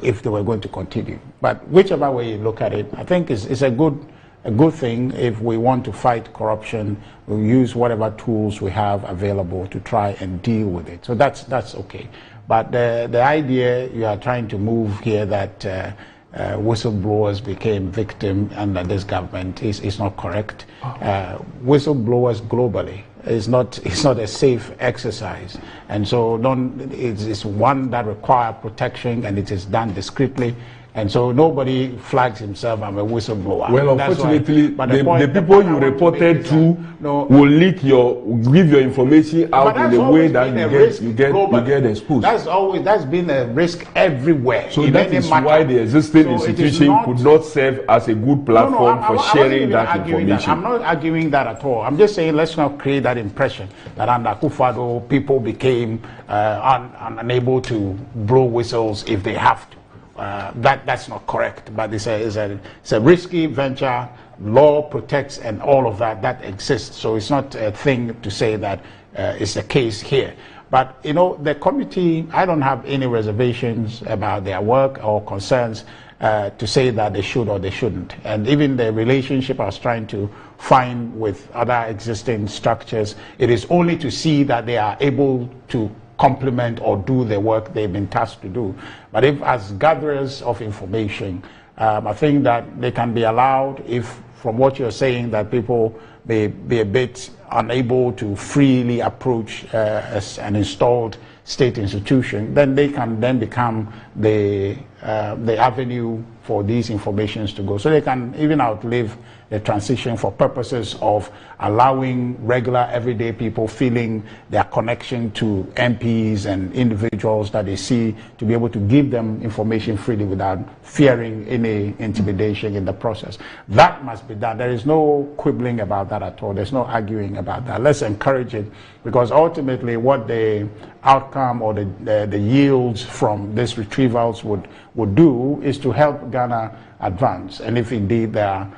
if they were going to continue. But whichever way you look at it, I think it's a good thing. If we want to fight corruption, we'll use whatever tools we have available to try and deal with it. So that's okay. But the idea you are trying to move here that whistleblowers became victims under this government is not correct. Whistleblowers globally is not a safe exercise, and so it's one that requires protection, and it is done discreetly. And so nobody flags himself as a whistleblower. Well, unfortunately, the people you reported to will give your information out in the way that you get exposed. That's been a risk everywhere. So that is why the existing institution could not serve as a good platform for sharing that information. I'm not arguing that at all. I'm just saying let's not create that impression that under Akufo-Addo people became unable to blow whistles if they have to. That's not correct, but it's a risky venture. Law protects and all of that exists, so it's not a thing to say that it's the case here. But you know, the committee, I don't have any reservations about their work or concerns to say that they should or they shouldn't. And even the relationship I was trying to find with other existing structures, it is only to see that they are able to complement or do the work they've been tasked to do. But if as gatherers of information, I think that they can be allowed, if from what you're saying that people may be a bit unable to freely approach an installed state institution, then they can then become the avenue for these informations to go. So they can even outlive the transition for purposes of allowing regular everyday people feeling their connection to MPs and individuals that they see to be able to give them information freely without fearing any intimidation in the process. That must be done. There is no quibbling about that at all. There's no arguing about that. Let's encourage it, because ultimately what the outcome or the yields from these retrievals would do is to help Ghana advance. And if indeed there are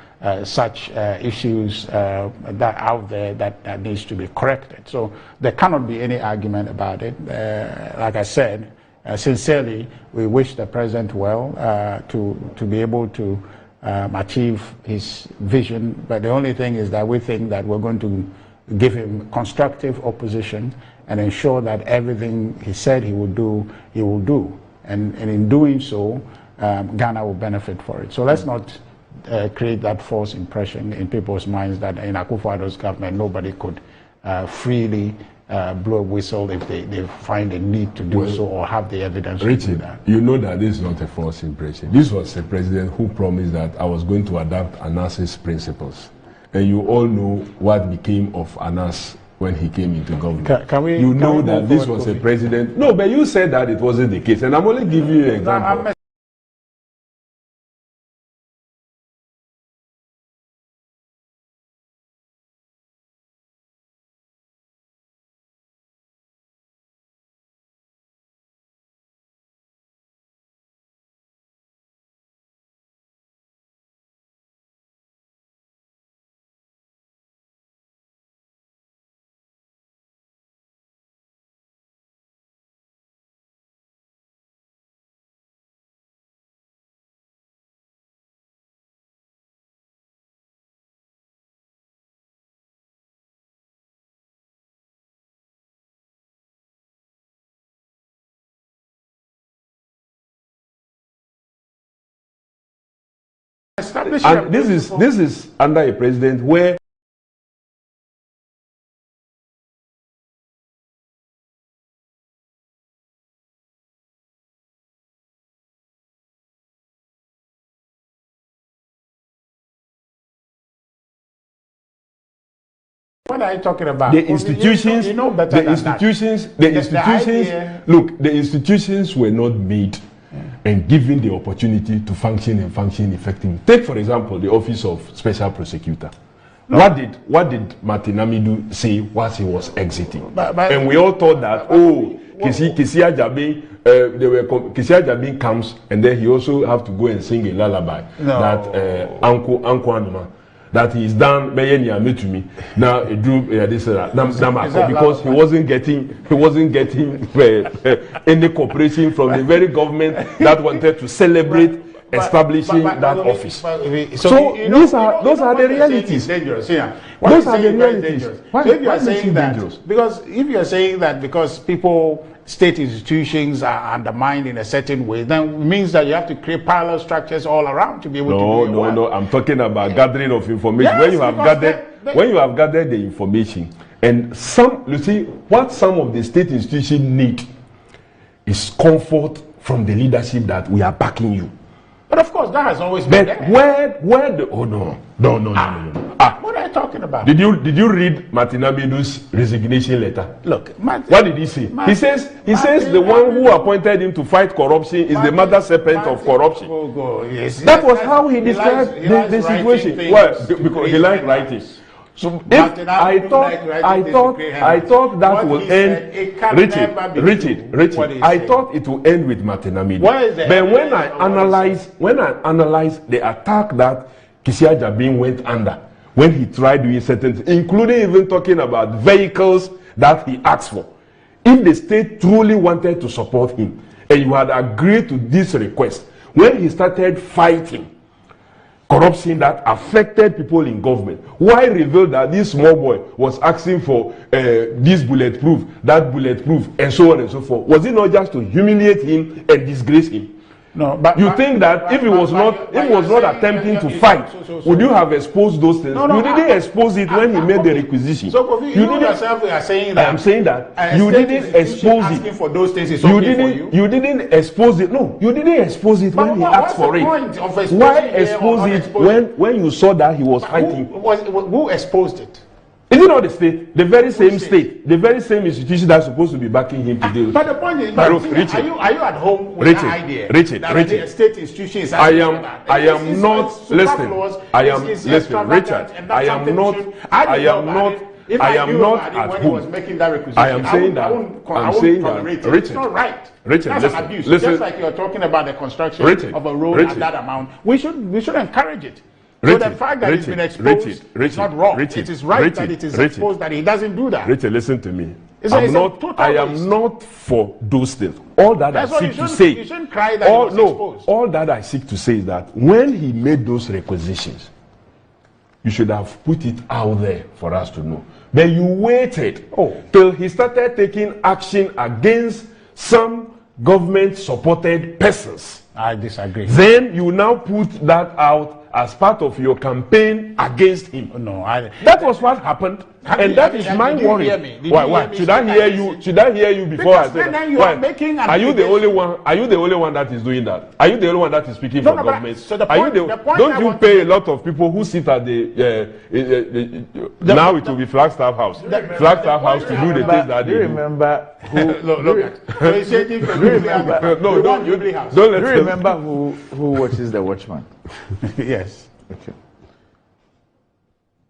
such issues that out there that needs to be corrected. So there cannot be any argument about it. Like I said, sincerely, we wish the president well to be able to achieve his vision. But the only thing is that we think that we're going to give him constructive opposition, and ensure that everything he said he will do, he will do. And in doing so, Ghana will benefit for it. So let's not create that false impression in people's minds that in Akufo-Addo's government nobody could freely blow a whistle if they find a need to do so or have the evidence to do that. You know that this is not a false impression. This was a president who promised that I was going to adopt Anas's principles. And you all know what became of Anas when he came into government. You know that this was a president. No, but you said that it wasn't the case. And I'm only giving you an example. And this is under a president where what are you talking about? The institutions, you know better the institutions, look, the institutions were not made and given the opportunity to function and function effectively. Take, for example, the Office of Special Prosecutor. No. What did Martin Amidu say whilst he was exiting? And we all thought that, Kisi Ajabin comes and then he also have to go and sing a lullaby that Anko Anuma, that he is done to me now a drew this because he wasn't getting any cooperation from the very government that wanted to celebrate establishing that office. So those are the realities. Those are the realities. Why if you are saying that, because if you are saying that because people, state institutions are undermined in a certain way, then it means that you have to create parallel structures all around to be able to do it well. No, I'm talking about gathering of information. Yes, when you have gathered the information, and you see what some of the state institutions need is comfort from the leadership that we are backing you. But of course, that has always been there. No. What are you talking about? Did you read Martin Amidu's resignation letter? Look, what did he say? He says the one who appointed him to fight corruption is the mother serpent of corruption. That was how he described the situation. Well, because he liked writing. So I thought that will end. Richard, I thought it will end with Martin Amidu. But when I analyze the attack that Kisi Ajabin went under when he tried doing certain things, including even talking about vehicles that he asked for. If the state truly wanted to support him and you had agreed to this request, when he started fighting corruption that affected people in government, why reveal that this small boy was asking for this bulletproof, that bulletproof, and so on and so forth? Was it not just to humiliate him and disgrace him? No, but you think that if he was not attempting to fight, would you have exposed those things? You didn't expose it when he made the requisition. So you yourself are saying that. I am saying that you didn't expose it. Asking for those things is okay for you. You didn't expose it. No, you didn't expose it when he asked for it. Why expose it when you saw that he was fighting? Who exposed it? Is it not the state? The very same state, the very same institution that's supposed to be backing him today. But the point is, are you at home with the idea that the state institutions are I am not listening. I am listening, Richard. I am not at home. I am saying that. Richard. It's not right. Richard, that's an abuse. Just like you're talking about the construction of a road at that amount, we should encourage it. So the fact that it's been exposed is not wrong. It is right that it is exposed that he doesn't do that. Richard, listen to me. I am not for those things. All that I seek to say. You shouldn't cry that he was exposed. All that I seek to say is that when he made those requisitions, you should have put it out there for us to know. But you waited till he started taking action against some government-supported persons. I disagree. Then you now put that out as part of your campaign against him. No, that was what happened, and that is my worry. Why? Should I hear you? Should I hear you before I say that? Why? Are you the only one? Are you the only one that is doing that? Are you the only one that is speaking for government? So the point, don't you pay a lot of people who sit at the now it will be Flagstaff House. Flagstaff House to do the things that they do. Remember who? Don't let remember who watches The Watchman. Yes. Okay.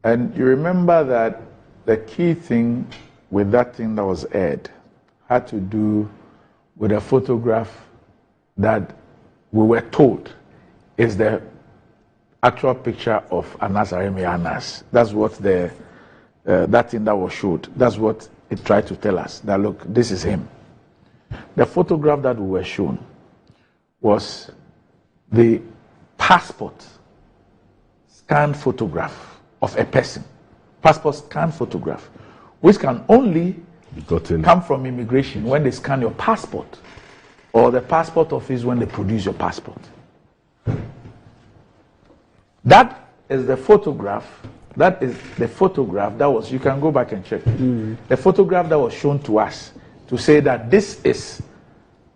And you remember that the key thing with that thing that was aired had to do with a photograph that we were told is the actual picture of Anas Aremi Anas. That's what that thing that was showed. That's what it tried to tell us. That look, this is him. The photograph that we were shown was the passport scanned photograph of a person, passport scanned photograph, which can only come from immigration when they scan your passport, or the passport office when they produce your passport. That is the photograph. That is the photograph that was. You can go back and check. The photograph that was shown to us to say that this is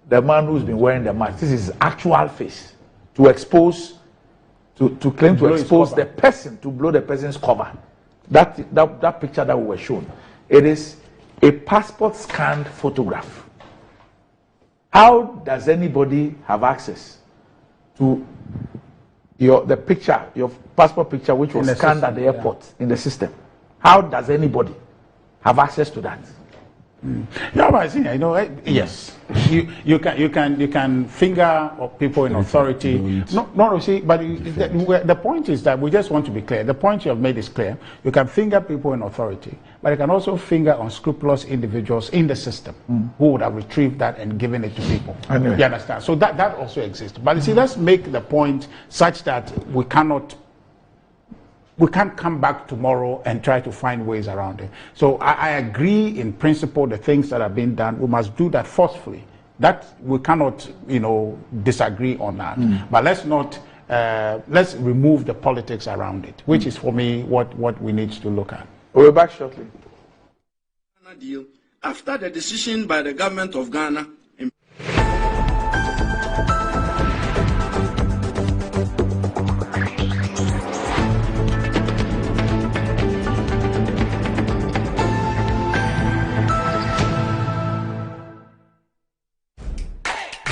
the man who's been wearing the mask. This is his actual face to expose. To claim to expose the person, to blow the person's cover. That picture that we were shown, it is a passport scanned photograph. How does anybody have access to the picture, your passport picture, which was scanned at the airport in the system? How does anybody have access to that? Yeah, but I think, yes, you can finger people in authority. No, see, but the point is that we just want to be clear. The point you have made is clear. You can finger people in authority, but you can also finger unscrupulous individuals in the system who would have retrieved that and given it to people. Anyway. You understand? So that also exists. But you see, let's make the point such that we can't come back tomorrow and try to find ways around it. So I agree in principle the things that are being done. We must do that forcefully. That we cannot, disagree on that. But let's remove the politics around it, which is for me what we need to look at. We'll be back shortly. After the decision by the government of Ghana.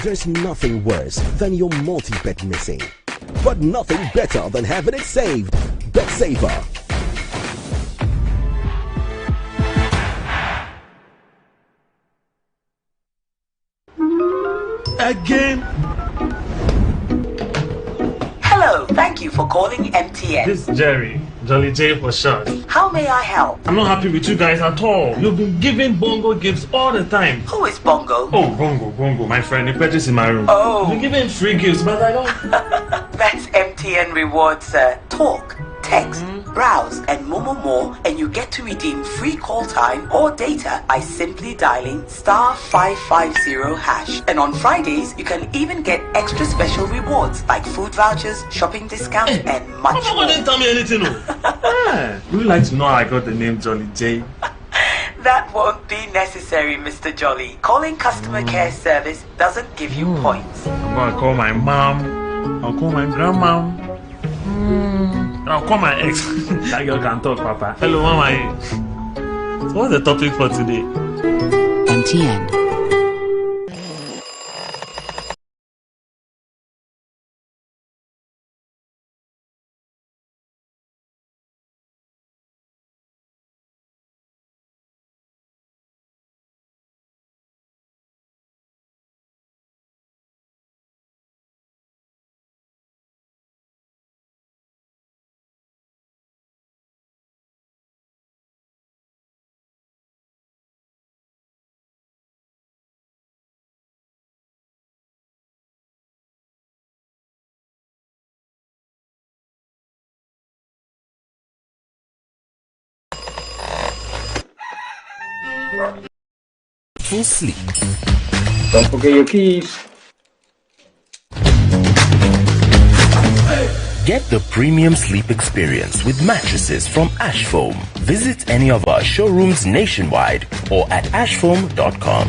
There's nothing worse than your multi-bet missing, but nothing better than having it saved. Bet Saver. Again. Hello, thank you for calling MTN. This is Jerry, Jolly J for short. How may I help? I'm not happy with you guys at all. You've been giving Bongo gifts all the time. Who is Bongo? Oh, Bongo, my friend. He purchased in my room. Oh. You've been giving free gifts, but I don't. That's MTN Rewards, talk, text, browse, and more, and you get to redeem free call time or data by simply dialing *550#. And on Fridays, you can even get extra special rewards like food vouchers, shopping discounts, and much more. Mama didn't tell me anything. Would you like to know how I got the name Jolly J? That won't be necessary, Mr. Jolly. Calling customer care service doesn't give you points. I'm gonna call my mom. I'll call my grandma. I'll call my ex. That girl can talk, Papa. Hello, Mama. So what's the topic for today? MTN. Full sleep. Don't forget your keys. Get the premium sleep experience with mattresses from Ashfoam. Visit any of our showrooms nationwide or at ashfoam.com.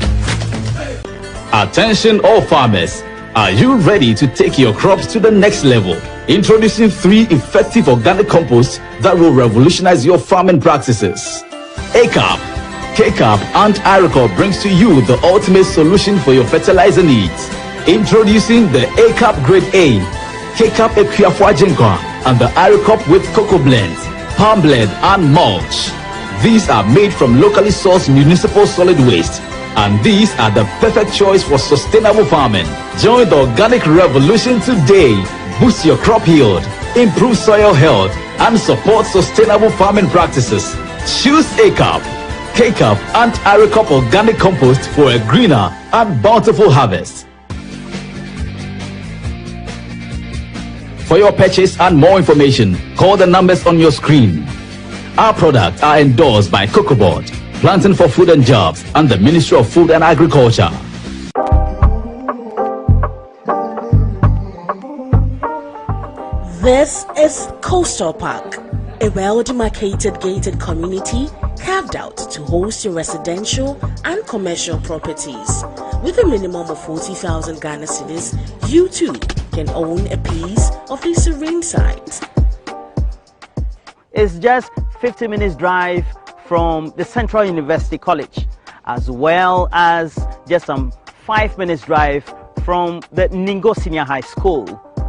Attention all farmers. Are you ready to take your crops to the next level? Introducing 3 effective organic composts that will revolutionize your farming practices. ACAP, KCAP and Iricop brings to you the ultimate solution for your fertilizer needs. Introducing the ACAP Grade A, KCAP Equiafua Jinkwa, and the Iricop with cocoa blends, palm blend and mulch. These are made from locally sourced municipal solid waste, and these are the perfect choice for sustainable farming. Join the organic revolution today. Boost your crop yield, improve soil health, and support sustainable farming practices. Choose ACAP, KCAP, and Iricop organic compost for a greener and bountiful harvest. For your purchase and more information, call the numbers on your screen. Our products are endorsed by COCOBOD, Planting for Food and Jobs, and the Ministry of Food and Agriculture. This is Coastal Park, a well-demarcated gated community carved out to host your residential and commercial properties. With a minimum of 40,000 Ghana cedis, you too can own a piece of the serene site. It's just 50 minutes drive from the Central University College, as well as just some 5 minutes drive from the Ningo Senior High School.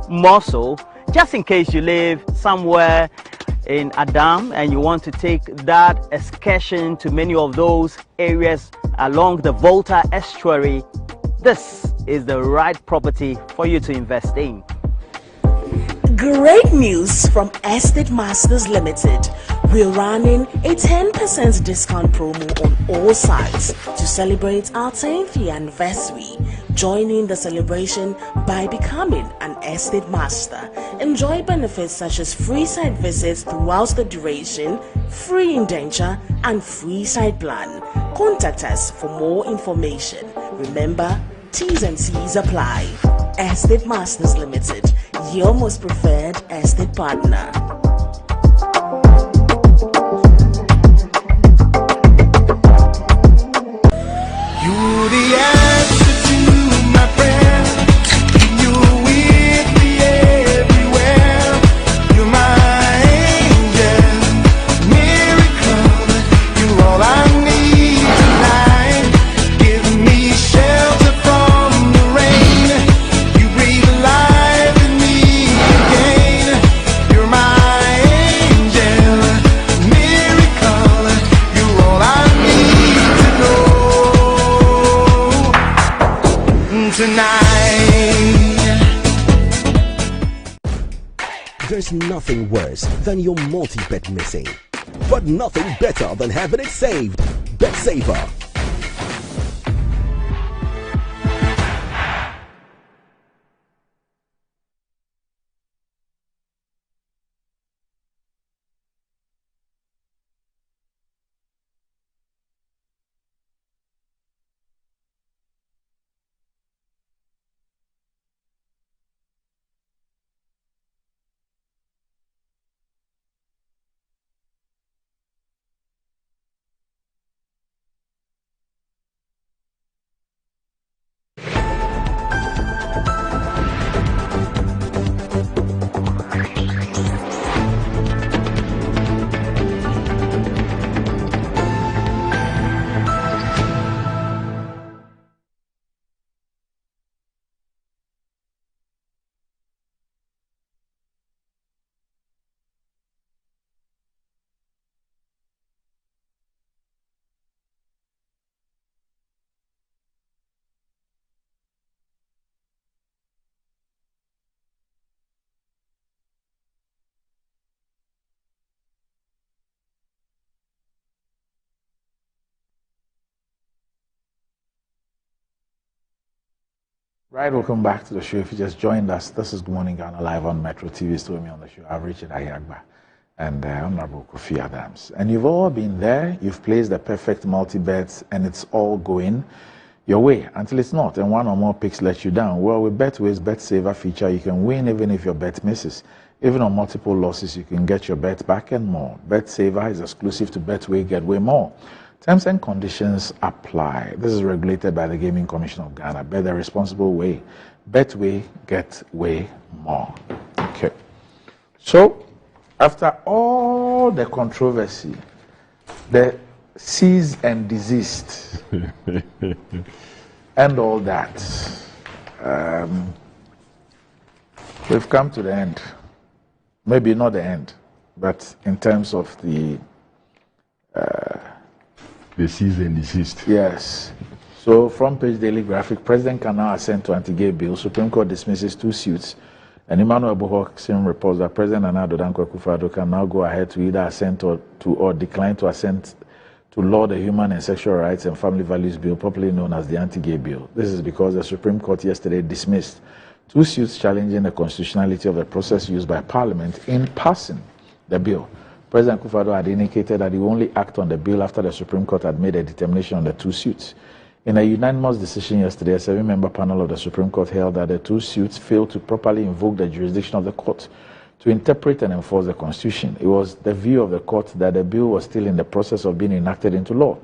More so, just in case you live somewhere in Adam and you want to take that excursion to many of those areas along the Volta estuary, this is the right property for you to invest in. Great news from Estate Masters Limited. We're running a 10% discount promo on all sites to celebrate our 10th year anniversary. Join in the celebration by becoming an Estate Master. Enjoy benefits such as free site visits throughout the duration, free indenture, and free site plan. Contact us for more information. Remember, T's and C's apply. Estate Masters Limited, your most preferred estate partner. You're the answer to my prayer. You're with me everywhere. You're my angel, miracle. You're all I need tonight. Give me shelter from the rain. You breathe life in me again. You're my angel, miracle. You're all I need to know tonight. There's nothing worse than your multi-bet missing, but nothing better than having it saved. Bet Saver. Right, welcome back to the show. If you just joined us, this is Good Morning Ghana live on Metro TV. Still with me on the show. I've Richard Ayagba. and Honorable Kofi Adams. And you've all been there, you've placed the perfect multi-bets, and it's all going your way until it's not, and one or more picks let you down. Well, with Betway's Bet Saver feature, you can win even if your bet misses. Even on multiple losses, you can get your bet back and more. Bet Saver is exclusive to Betway, get way more. Terms and conditions apply. This is regulated by the Gaming Commission of Ghana. Bet the responsible way. Betway, get way more. Okay. So, after all the controversy, the cease and desist, and all that, we've come to the end. Maybe not the end, but in terms of the cease and desist. Yes. So, Front Page Daily Graphic, President can now assent to anti-gay bill. Supreme Court dismisses 2 suits. And Emmanuel Bohoksim reports that President Nana Addo Dankwa Akufo-Addo can now go ahead to either assent or decline to assent to law the Human and Sexual Rights and Family Values Bill, popularly known as the anti-gay bill. This is because the Supreme Court yesterday dismissed 2 suits challenging the constitutionality of the process used by Parliament in passing the bill. President Akufo-Addo had indicated that he will only act on the bill after the Supreme Court had made a determination on the 2 suits. In a unanimous decision yesterday, a 7-member panel of the Supreme Court held that the 2 suits failed to properly invoke the jurisdiction of the court to interpret and enforce the Constitution. It was the view of the court that the bill was still in the process of being enacted into law,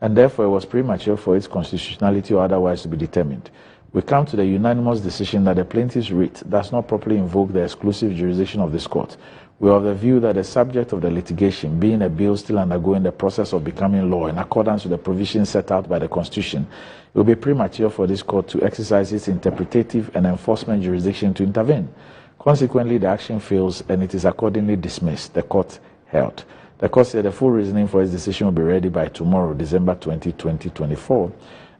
and therefore it was premature for its constitutionality or otherwise to be determined. We come to the unanimous decision that the plaintiff's writ does not properly invoke the exclusive jurisdiction of this court. We are of the view that the subject of the litigation, being a bill still undergoing the process of becoming law in accordance with the provisions set out by the Constitution, it will be premature for this court to exercise its interpretative and enforcement jurisdiction to intervene. Consequently, the action fails and it is accordingly dismissed, the court held. The court said the full reasoning for its decision will be ready by tomorrow, December 20, 2024.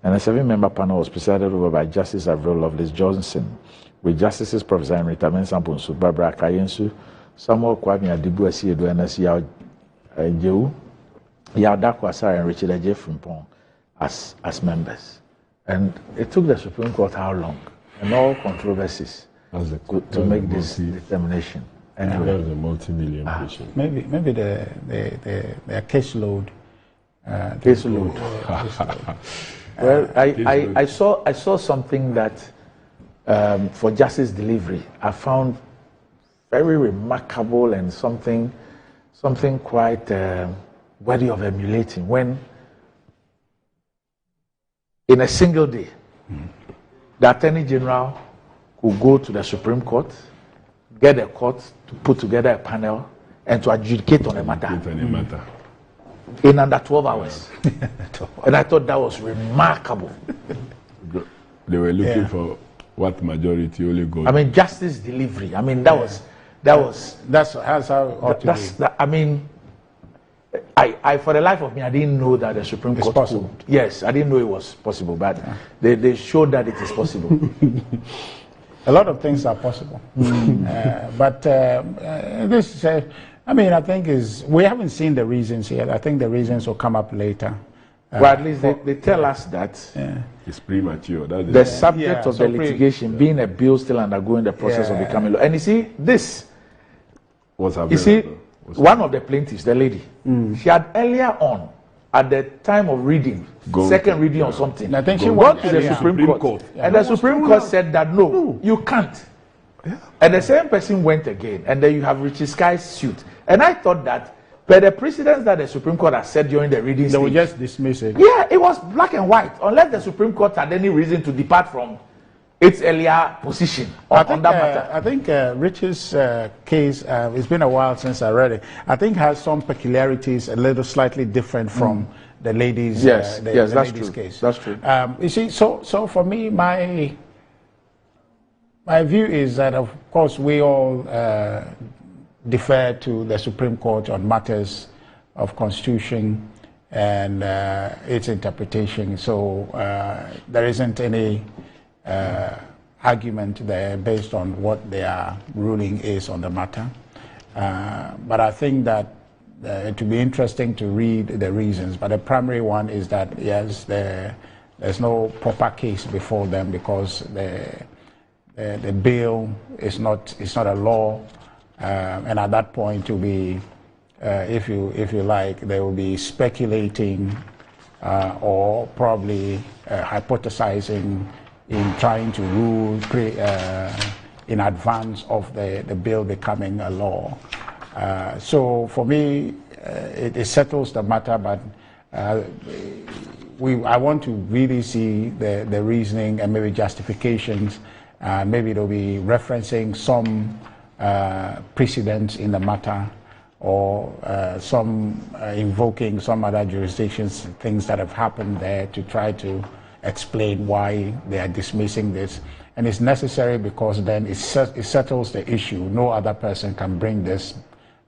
And a 7-member panel was presided over by Justice Avril Lovelace Johnson, with Justices Professor Henrietta Mensah-Ponsu, Barbara Kayensu, Samuel Kwame Adibu Asiedu, N.S. Jehu, Yauda Kwasara, and Richard J. Frimpong as members. And it took the Supreme Court how long? And all controversies to make this determination. Anyway. That was a multi-million patient. Maybe the caseload. Caseload. Well, I saw something that for justice delivery I found very remarkable and something quite worthy of emulating. When in a single day, the Attorney General could go to the Supreme Court, get a court to put together a panel and to adjudicate on a matter. In under 12 hours. And I thought that was remarkable. They were looking for what majority only got. I mean, justice delivery. I mean, that's how it ought to be. I mean, I for the life of me, I didn't know that the Supreme Court possible. Yes, I didn't know it was possible, but they showed that it is possible. A lot of things are possible. But this I mean, I think we haven't seen the reasons yet. I think the reasons will come up later. Well, at least they tell us that it's premature. The subject of the litigation being a bill still undergoing the process of becoming law. And you see, this was one of the plaintiffs, the lady, she had earlier on, at the time of reading, second reading or something, I think she went to the Supreme Court. And the Supreme Court said that no, you can't. And the same person went again, and then you have Richie Sky's suit. And I thought that, but the precedents that the Supreme Court has said during the reading, they will just dismiss it. Yeah, it was black and white, unless the Supreme Court had any reason to depart from its earlier position on that matter. I think Richie's case, it's been a while since I read it. I think has some peculiarities, a little slightly different from the lady's yes, that's lady's true. case. That's true. You see, so for me, my view is that, of course, we all defer to the Supreme Court on matters of Constitution and its interpretation. So there isn't any argument there based on what their ruling is on the matter. But I think that it would be interesting to read the reasons. But the primary one is that, yes, there's no proper case before them because the bill is not a law. And at that point, it will be if you like, they will be speculating or probably hypothesizing in trying to rule in advance of the bill becoming a law. So for me, it settles the matter, but I want to really see the reasoning and maybe justifications. Maybe they'll be referencing some precedents in the matter, or some invoking some other jurisdictions, things that have happened there to try to explain why they are dismissing this. And it's necessary because then it settles the issue. No other person can bring this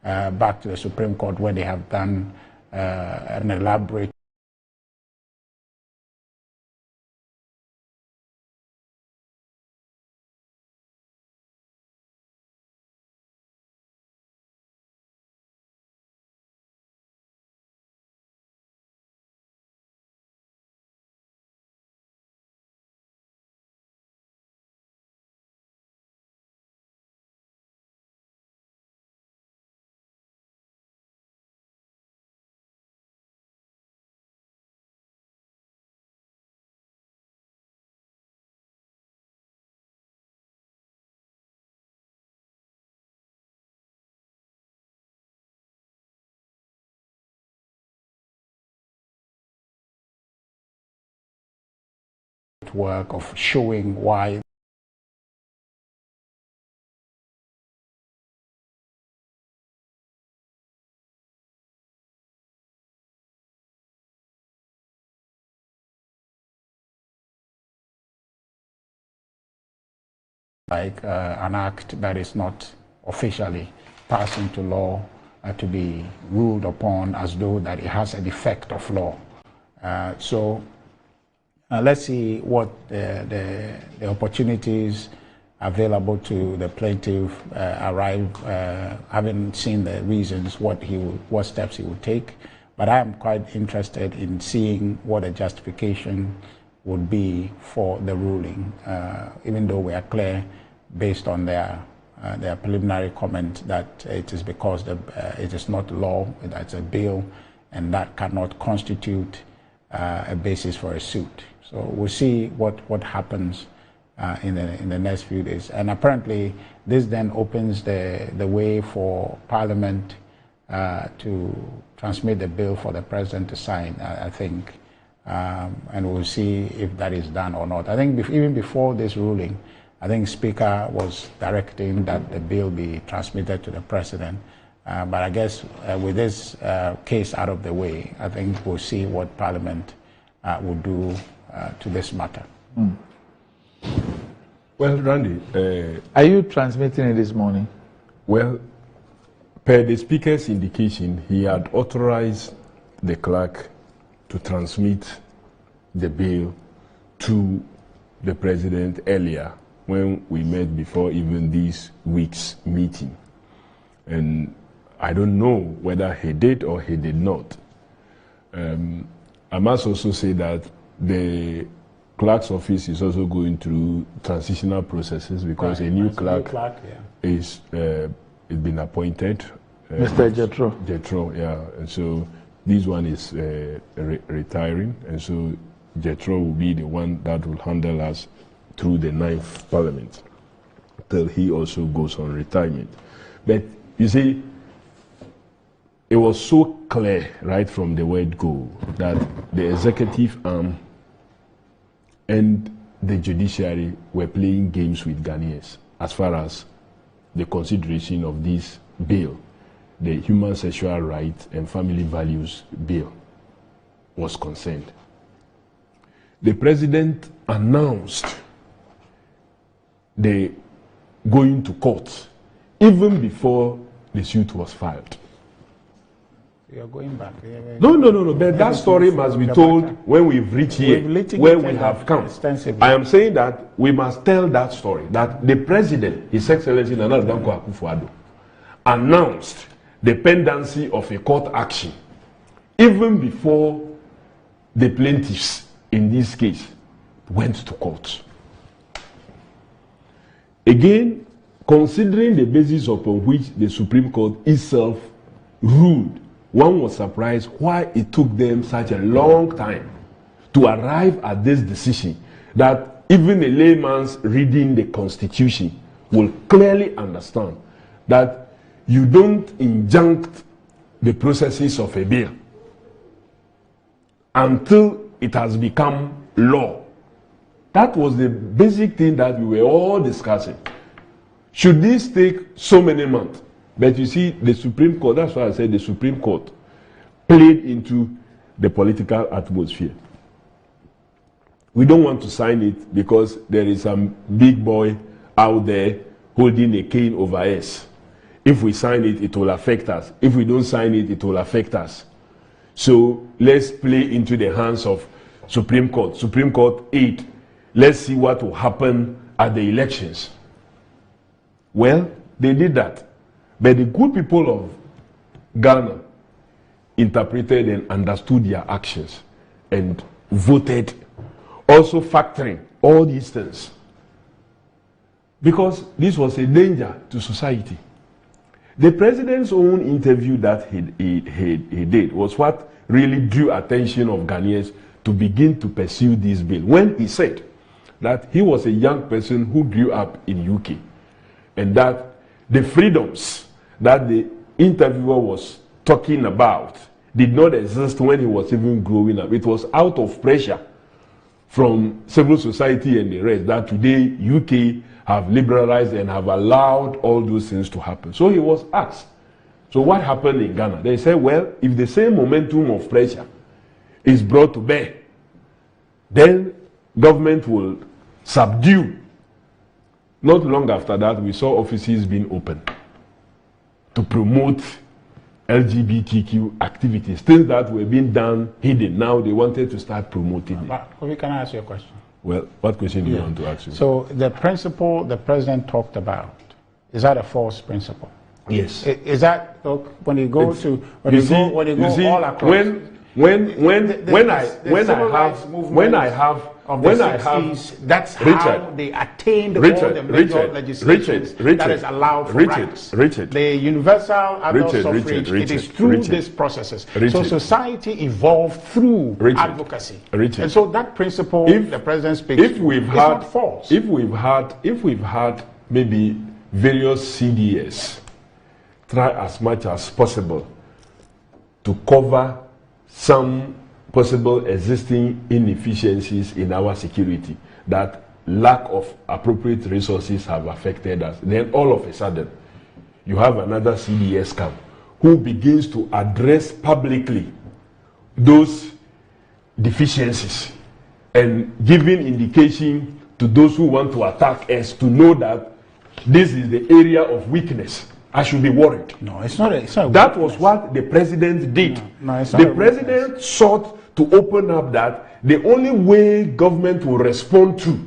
back to the Supreme Court when they have done an elaborate work of showing why an act that is not officially passed into law to be ruled upon as though that it has an effect of law. So let's see what the opportunities available to the plaintiff arrive, having seen the reasons, what steps he would take. But I am quite interested in seeing what a justification would be for the ruling, even though we are clear based on their preliminary comment that it is because it is not law, that's a bill, and that cannot constitute a basis for a suit. So we'll see what happens in the next few days. And apparently, this then opens the way for Parliament to transmit the bill for the President to sign, I think. And we'll see if that is done or not. I think even before this ruling, I think Speaker was directing that the bill be transmitted to the President. But I guess with this case out of the way, I think we'll see what Parliament will do to this matter. Well, Randy, are you transmitting it this morning? Well, per the Speaker's indication, he had authorized the clerk to transmit the bill to the President earlier when we met before even this week's meeting. And I don't know whether he did or he did not. I must also say that the clerk's office is also going through transitional processes because a new clerk is been appointed. Mr. Jetro. Jetro, yeah. And so this one is retiring, and so Jetro will be the one that will handle us through the 9th Parliament till he also goes on retirement. But you see, it was so clear right from the word go that the executive arm and the judiciary were playing games with Ghanaians as far as the consideration of this bill, the Human Sexual Rights and Family Values Bill, was concerned. The President announced the going to court even before the suit was filed. You're going back. No. But that story must be told when we've reached here, where we have come. I am saying that we must tell that story, that the President, His Excellency Nana Danko Akufo-Addo, announced the pendency of a court action even before the plaintiffs in this case went to court. Again, considering the basis upon which the Supreme Court itself ruled, one was surprised why it took them such a long time to arrive at this decision that even a layman's reading the Constitution will clearly understand that you don't injunct the processes of a bill until it has become law. That was the basic thing that we were all discussing. Should this take so many months? But you see, the Supreme Court, that's why I said the Supreme Court played into the political atmosphere. We don't want to sign it because there is some big boy out there holding a cane over us. If we sign it, it will affect us. If we don't sign it, it will affect us. So let's play into the hands of Supreme Court. Supreme Court 8. Let's see what will happen at the elections. Well, they did that. But the good people of Ghana interpreted and understood their actions and voted, also factoring all these things. Because this was a danger to society. The president's own interview that he did was what really drew attention of Ghanaians to begin to pursue this bill. When he said that he was a young person who grew up in UK and that the freedoms that the interviewer was talking about did not exist when he was even growing up. It was out of pressure from civil society and the rest that today UK have liberalized and have allowed all those things to happen. So he was asked, so what happened in Ghana? They said, well, if the same momentum of pressure is brought to bear, then government will subdue. Not long after that, we saw offices being opened to promote LGBTQ activities, things that were being done hidden. Now they wanted to start promoting it. But can I ask you a question? Well, what question do you want to ask me? So the principle the president talked about, is that a false principle? Yes. Is that, look, when you go to, when you go all across? That's how they attained all the major legislation that is allowed for rights. The universal adult suffrage, it is through these processes. So society evolved through advocacy. And so that principle the president speaks is not false. If we've had maybe various CDS try as much as possible to cover some possible existing inefficiencies in our security, that lack of appropriate resources have affected us. Then all of a sudden, you have another CDS camp who begins to address publicly those deficiencies and giving indication to those who want to attack us to know that this is the area of weakness. I should be worried. No, it's not. That was what the president did. The president sought to open up that the only way government will respond to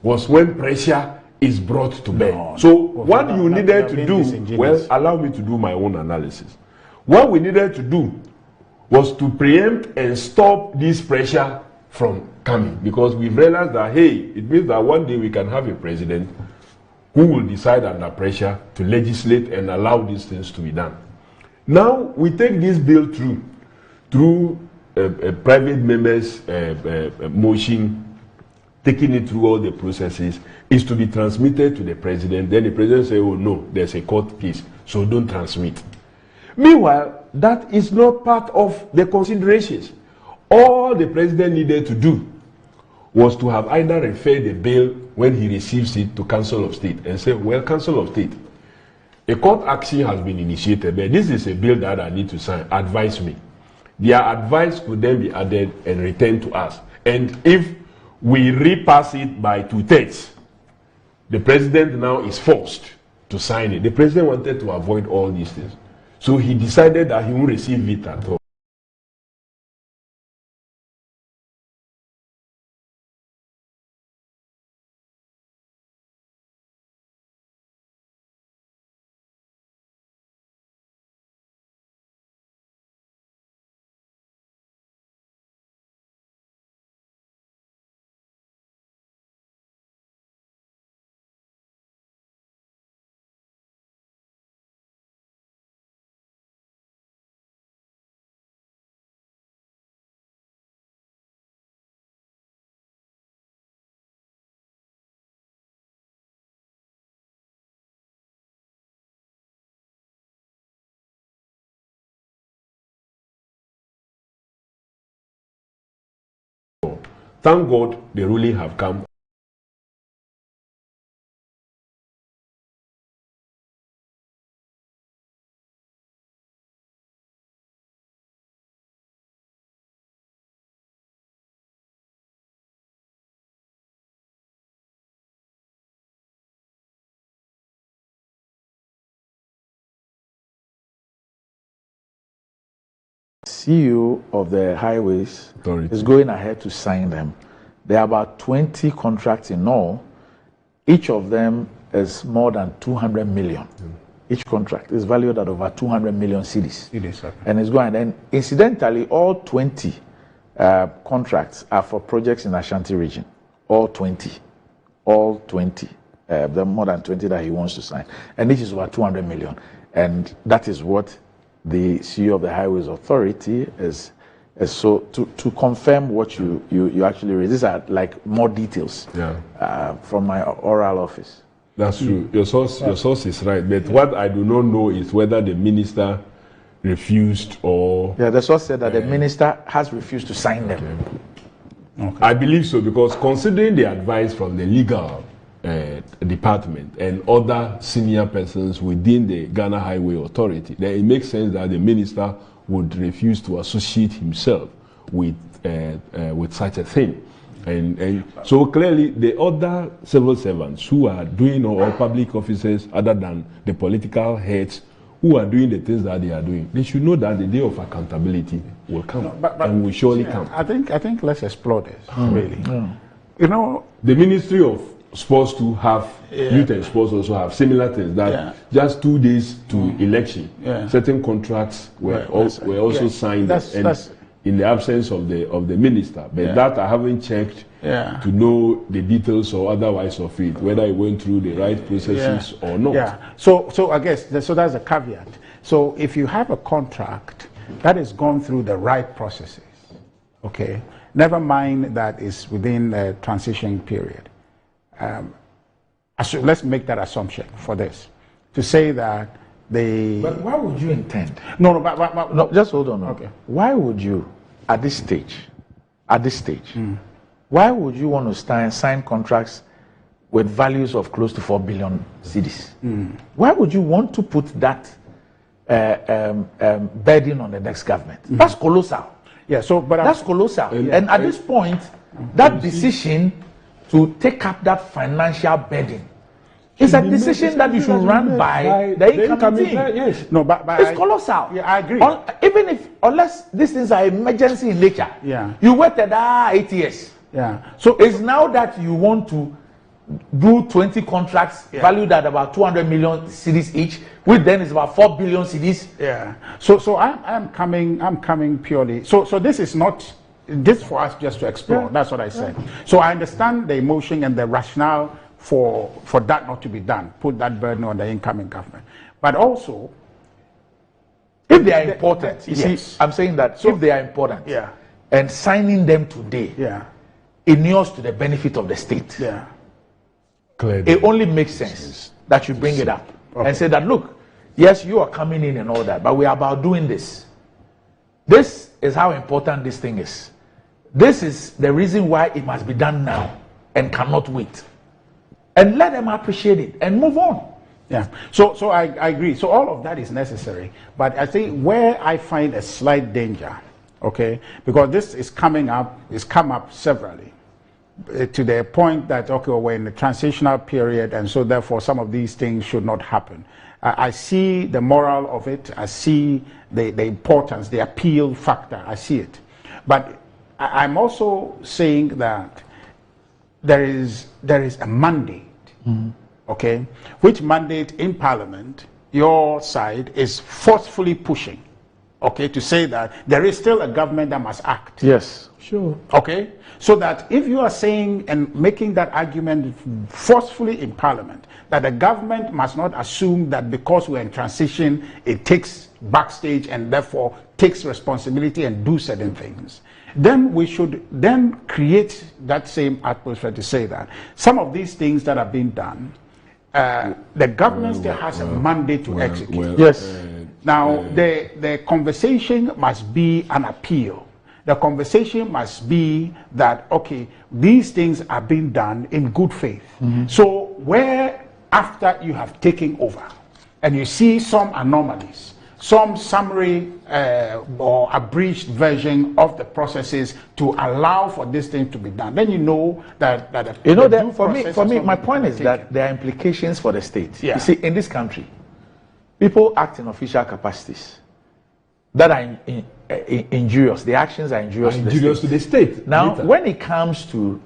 was when pressure is brought to bear. So what you needed to do, well, allow me to do my own analysis. What we needed to do was to preempt and stop this pressure from coming, because we realized that, hey, it means that one day we can have a president who will decide under pressure to legislate and allow these things to be done. Now we take this bill through a private member's motion, taking it through all the processes, is to be transmitted to the president. Then the president says, oh no, there's a court case, so don't transmit. Meanwhile, that is not part of the considerations. All the president needed to do was to have either referred the bill when he receives it to Council of State and say, well, Council of State, a court action has been initiated, but this is a bill that I need to sign. Advise me. Their advice could then be added and returned to us. And if we repass it by 2/3, the president now is forced to sign it. The president wanted to avoid all these things. So he decided that he won't receive it at all. thank God the ruling have come. CEO of the highways is going ahead to sign them. There are about 20 contracts in all. Each of them is more than 200 million. Each contract is valued at over 200 million cedis. And it's going. And incidentally, all 20 contracts are for projects in Ashanti region. All 20. All 20. There are more than 20 that he wants to sign. And each is over 200 million. And that is what the CEO of the Highways Authority is so to confirm what you actually raised. These are like more details from my oral office. That's true. Your source is right. But what I do not know is whether the minister refused or... Yeah, the source said that the minister has refused to sign them. Okay. I believe so, because considering the advice from the legal department and other senior persons within the Ghana Highway Authority, then it makes sense that the minister would refuse to associate himself with such a thing. And so clearly the other civil servants who are doing, or public officers other than the political heads who are doing the things that they are doing, they should know that the day of accountability will come, and will surely come. I think let's explore this, really. You know, the Ministry of Sports to have, youth and sports also have similar things, that just 2 days to election, certain contracts were also signed in the absence of the minister. But that I haven't checked to know the details or otherwise of it, whether it went through the right processes or not. Yeah. So I guess that's a caveat. So if you have a contract that is gone through the right processes, okay, never mind that is within a transition period. Let's make that assumption for this, to say that But why would you intend? No, just hold on. Okay. Why would you, at this stage, why would you want to sign contracts with values of close to 4 billion cedis? Why would you want to put that burden on the next government? That's colossal. Yeah. That's colossal. And at this point, that decision to take up that financial burden is a decision that you should run by the incoming team. Yes. No, but it's colossal. Yeah, I agree. Unless these things are emergency in nature, you waited 8 years. Yeah. So it's now that you want to do 20 contracts valued at about 200 million cedis each, which then is about 4 billion cedis. Yeah. So I'm coming purely. So this is not this for us just to explore. That's what I said. So I understand the emotion and the rationale for that not to be done. Put that burden on the incoming government. But also, if they are important, I'm saying that if they are important, and signing them today, inures to the benefit of the state. Clearly. It only makes sense that you bring it up and say that, look, yes, you are coming in and all that, but we are about doing this. This is how important this thing is. This is the reason why it must be done now and cannot wait. And let them appreciate it and move on. Yeah. So I agree. So all of that is necessary. But I think where I find a slight danger, okay, because this is coming up, it's come up severally, to the point that, okay, we're in the transitional period, and so therefore some of these things should not happen. I see the moral of it. I see the importance, the appeal factor. I see it. But I'm also saying that there is a mandate, okay, which mandate in Parliament your side is forcefully pushing, okay, to say that there is still a government that must act. Yes. Sure. Okay? So that if you are saying and making that argument forcefully in Parliament, that the government must not assume that because we're in transition, it takes backstage and therefore takes responsibility and do certain things, then we should then create that same atmosphere to say that some of these things that are being done, the government still has a mandate to execute. Yes. Now, the conversation must be an appeal. The conversation must be that, okay, these things are being done in good faith. So where after you have taken over and you see some anomalies, some summary or abridged version of the processes to allow for this thing to be done, then you know that for me, my point is that there are implications for the state. Yeah. You see, in this country, people act in official capacities that are injurious. The actions are injurious, to the state. Now, later. when it comes to,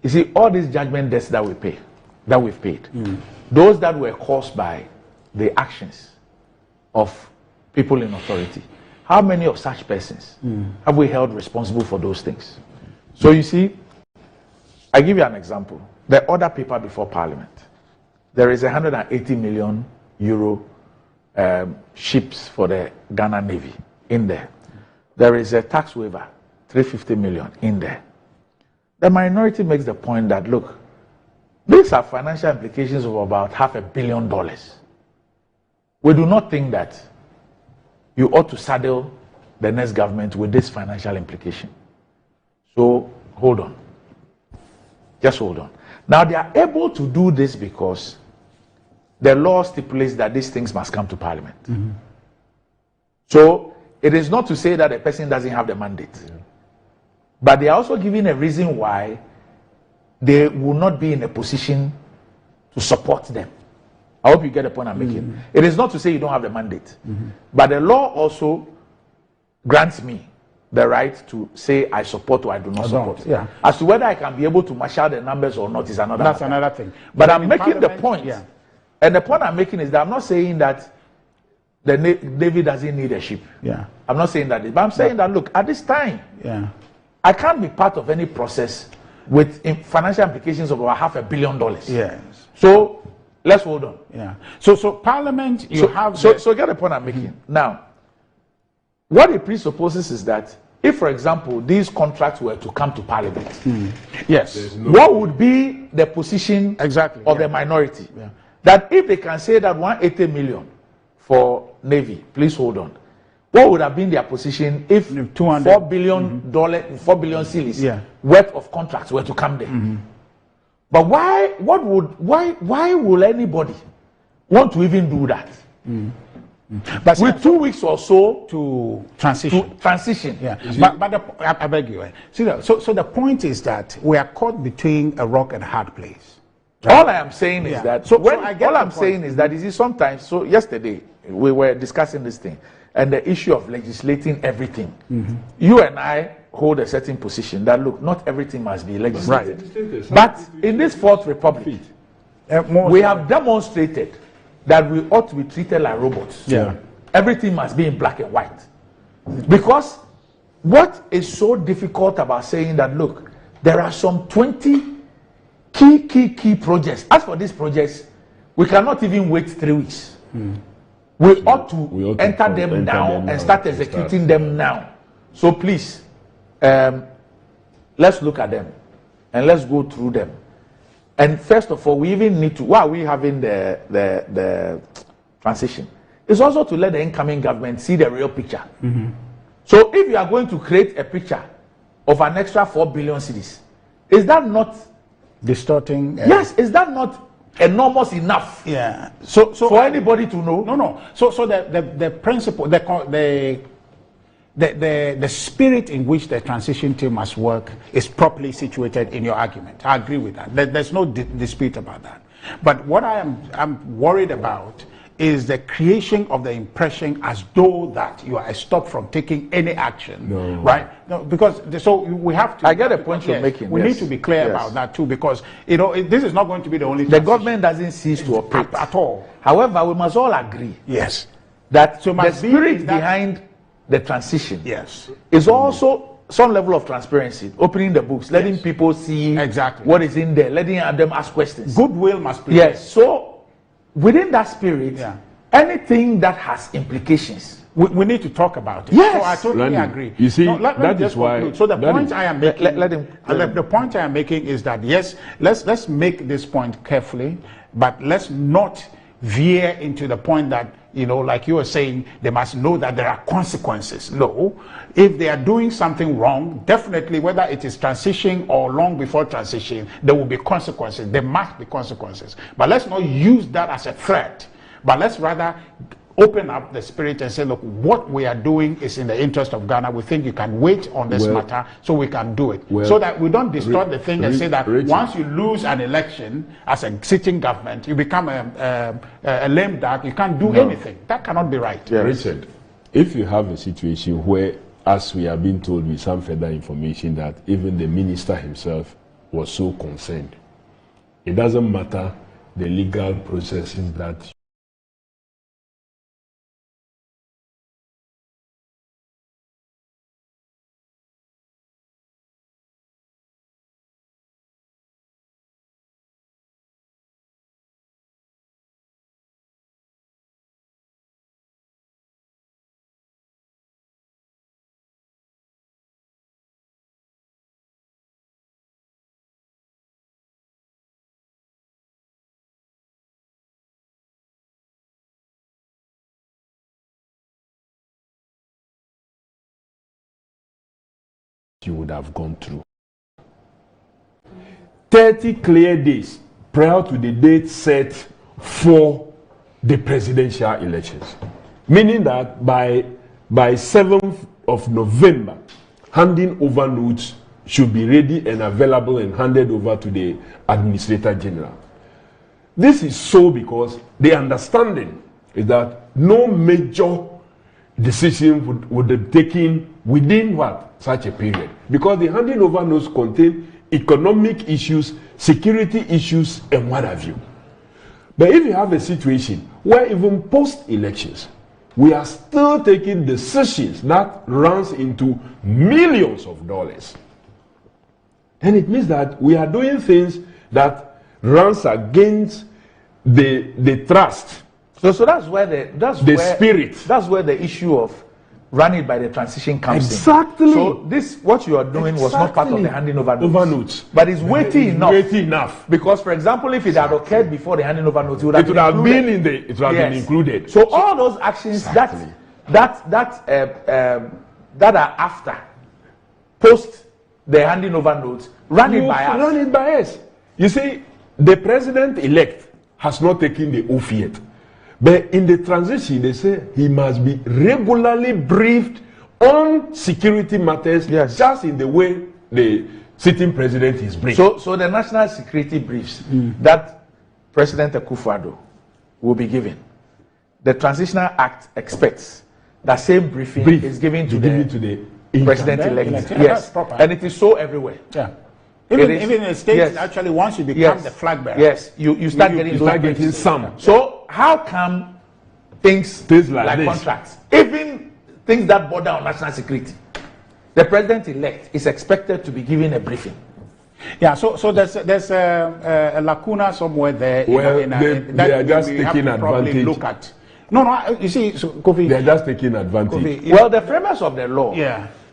you see, all these judgment debts that we've paid, those that were caused by the actions of people in authority, how many of such persons have we held responsible for those things? So you see, I give you an example. The order paper before Parliament, there is 180 million euro ships for the Ghana Navy in there. There is a tax waiver, 350 million in there. The minority makes the point that, look, these are financial implications of about $500 million. We do not think that you ought to saddle the next government with this financial implication. So hold on. Just hold on. Now they are able to do this because the law stipulates that these things must come to Parliament. So it is not to say that a person doesn't have the mandate. But they are also giving a reason why they will not be in a position to support them. I hope you get the point I'm making. It is not to say you don't have the mandate. But the law also grants me the right to say I support or I do not support. Yeah. As to whether I can be able to marshal the numbers or not is another That's matter. another thing. But I'm making the point. Yeah. And the point I'm making is that I'm not saying that the Navy doesn't need a ship. Yeah. I'm not saying that. But I'm saying that, look, at this time, I can't be part of any process with financial implications of over $500 million. Yes. So let's hold on. Yeah. So Parliament, you have. So get the point I'm making. Now, what it presupposes is that if, for example, these contracts were to come to Parliament, yes, what would be the position of the minority? That if they can say that 180 million for Navy, please hold on. What would have been their position if $4 billion, 4 billion cedis worth of contracts were to come there? But why will anybody want to even do that? But with 2 weeks or so to transition. Yeah. But I beg you. See, so the point is that we are caught between a rock and a hard place. Right? All I am saying is that all I'm saying is that you see, sometimes. So yesterday we were discussing this thing and the issue of legislating everything. You and I hold a certain position that, look, not everything must be legislated. But in this Fourth Republic, we have demonstrated that we ought to be treated like robots. Yeah. Everything must be in black and white. Because what is so difficult about saying that, look, there are some 20 key projects. As for these projects, we cannot even wait 3 weeks. We ought to enter them now and start executing them now. So please, let's look at them and let's go through them. And first of all, we even need to, while we having the transition, is also to let the incoming government see the real picture. So if you are going to create a picture of an extra 4 billion cedis, is that not distorting? Yes, is that not enormous enough? Yeah. So for anybody to know? No. So the principle, the spirit in which the transition team must work is properly situated in your argument. I agree with that. There's no dispute about that. But what I'm worried about is the creation of the impression as though that you are stopped from taking any action. No. Right? No, because so we have to. I get the point you're making. We need to be clear about that too, because this is not going to be the only. The government doesn't cease to operate at all. However, we must all agree. Yes. That the spirit behind the transition is also some level of transparency, opening the books, letting people see what is in there, letting them ask questions. Goodwill must prevail. Yes. So within that spirit, anything that has implications, we need to talk about it. Yes. So I totally agree. You see, that is why. So the point I am making, the point I am making is that yes, let's make this point carefully, but let's not veer into the point that you know, like you were saying, they must know that there are consequences. No, if they are doing something wrong, definitely, whether it is transition or long before transition, there will be consequences. There must be consequences. But let's not use that as a threat, but let's rather open up the spirit and say, look, what we are doing is in the interest of Ghana. We think you can wait on this matter so we can do it. So that we don't distort the thing and say that once you lose an election as a sitting government, you become a lame duck, you can't do anything. That cannot be right. Yeah. Richard, if you have a situation where, as we have been told with some further information, that even the minister himself was so concerned, it doesn't matter the legal processes that you would have gone through. 30 clear days prior to the date set for the presidential elections. Meaning that by 7th of November, handing over notes should be ready and available and handed over to the Administrator General. This is so because the understanding is that no major decision would have taken within such a period, because the handing over notes contain economic issues, security issues, and what have you. But if you have a situation where even post-elections, we are still taking decisions that runs into millions of dollars, then it means that we are doing things that runs against the trust. So that's where the spirit. That's where the issue of running by the transition comes exactly. in. So this, what you are doing, was not part of the handing over notes. But it's weighty enough. Weighty enough. Because, for example, if it had occurred before the handing over notes, it would have been included. So all those actions that are after, post the handing over notes, run it by us. You see, the president-elect has not taken the oath yet. But in the transition, they say he must be regularly briefed on security matters, just in the way the sitting president is briefed. So the national security briefs that President Akufo-Addo will be given, the Transitional Act expects that same briefing is given to the president-elect. Yes, and it is so everywhere. Yeah. Even in the states, actually, once you become the flag bearer, you start getting some. So how come things like contracts, even things that border on national security, the president-elect is expected to be given a briefing? Yeah, so there's a lacuna somewhere there. They are just taking advantage. Look at. No, you see, so, Kofi, they are just taking advantage. Kofi, well, the framers of the law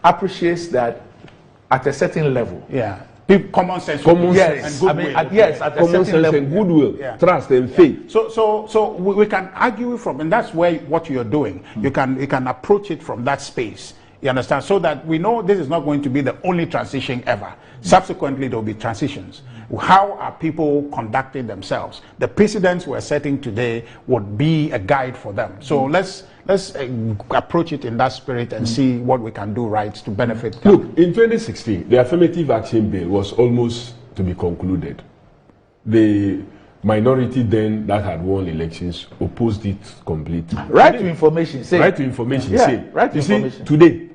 appreciates that at a certain level. Yeah. Common sense, and goodwill. At a common sense level. and goodwill, trust and faith. So we can argue from, and that's where what you're doing. You can approach it from that space. You understand? So that we know this is not going to be the only transition ever. Subsequently, there will be transitions. How are people conducting themselves? The precedents we're setting today would be a guide for them. So let's approach it in that spirit and see what we can do right to benefit them. Look, in 2016, the affirmative action bill was almost to be concluded. The minority then that had won elections opposed it completely. Right to information, say. Right to information, say. Right to information. See, today,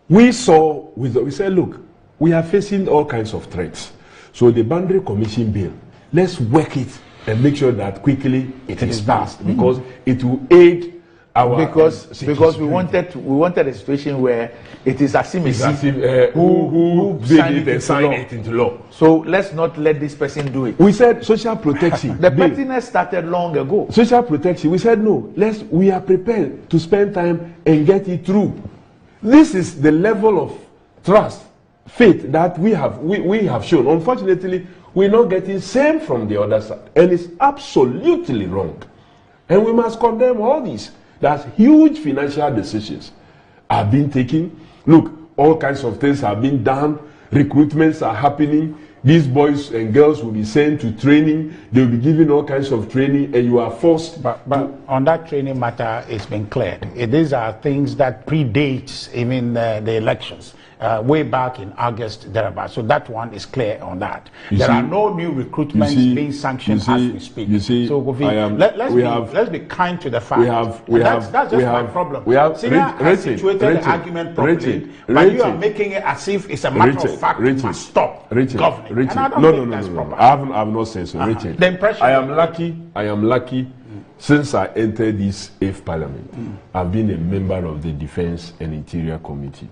we said, look, we are facing all kinds of threats. So the Boundary Commission bill, let's work it and make sure that quickly it is passed, because it will aid our because we wanted a situation where it is as if who signed it into law. So let's not let this person do it. We said social protection. The pettiness started long ago. Social protection. We said no. We are prepared to spend time and get it through. This is the level of trust, faith that we have shown. Unfortunately, we're not getting same from the other side, and it's absolutely wrong. And we must condemn all these. That's huge financial decisions are being taken. Look, all kinds of things have been done. Recruitments are happening. These boys and girls will be sent to training. They will be given all kinds of training, and you are forced. But on that training matter, it's been cleared. These are things that predates even the elections. Way back in August, thereabouts. So that one is clear on that. There are no new recruitments being sanctioned as we speak. You see, so let's be kind to the facts. That's just my problem. Senior has situated the argument properly, but you are making it as if it's a matter of fact. Must stop governing. And I don't think that's proper. I have not said so. Richard, the impression I am lucky. Since I entered this 8th Parliament, I've been a member of the Defense and Interior Committee.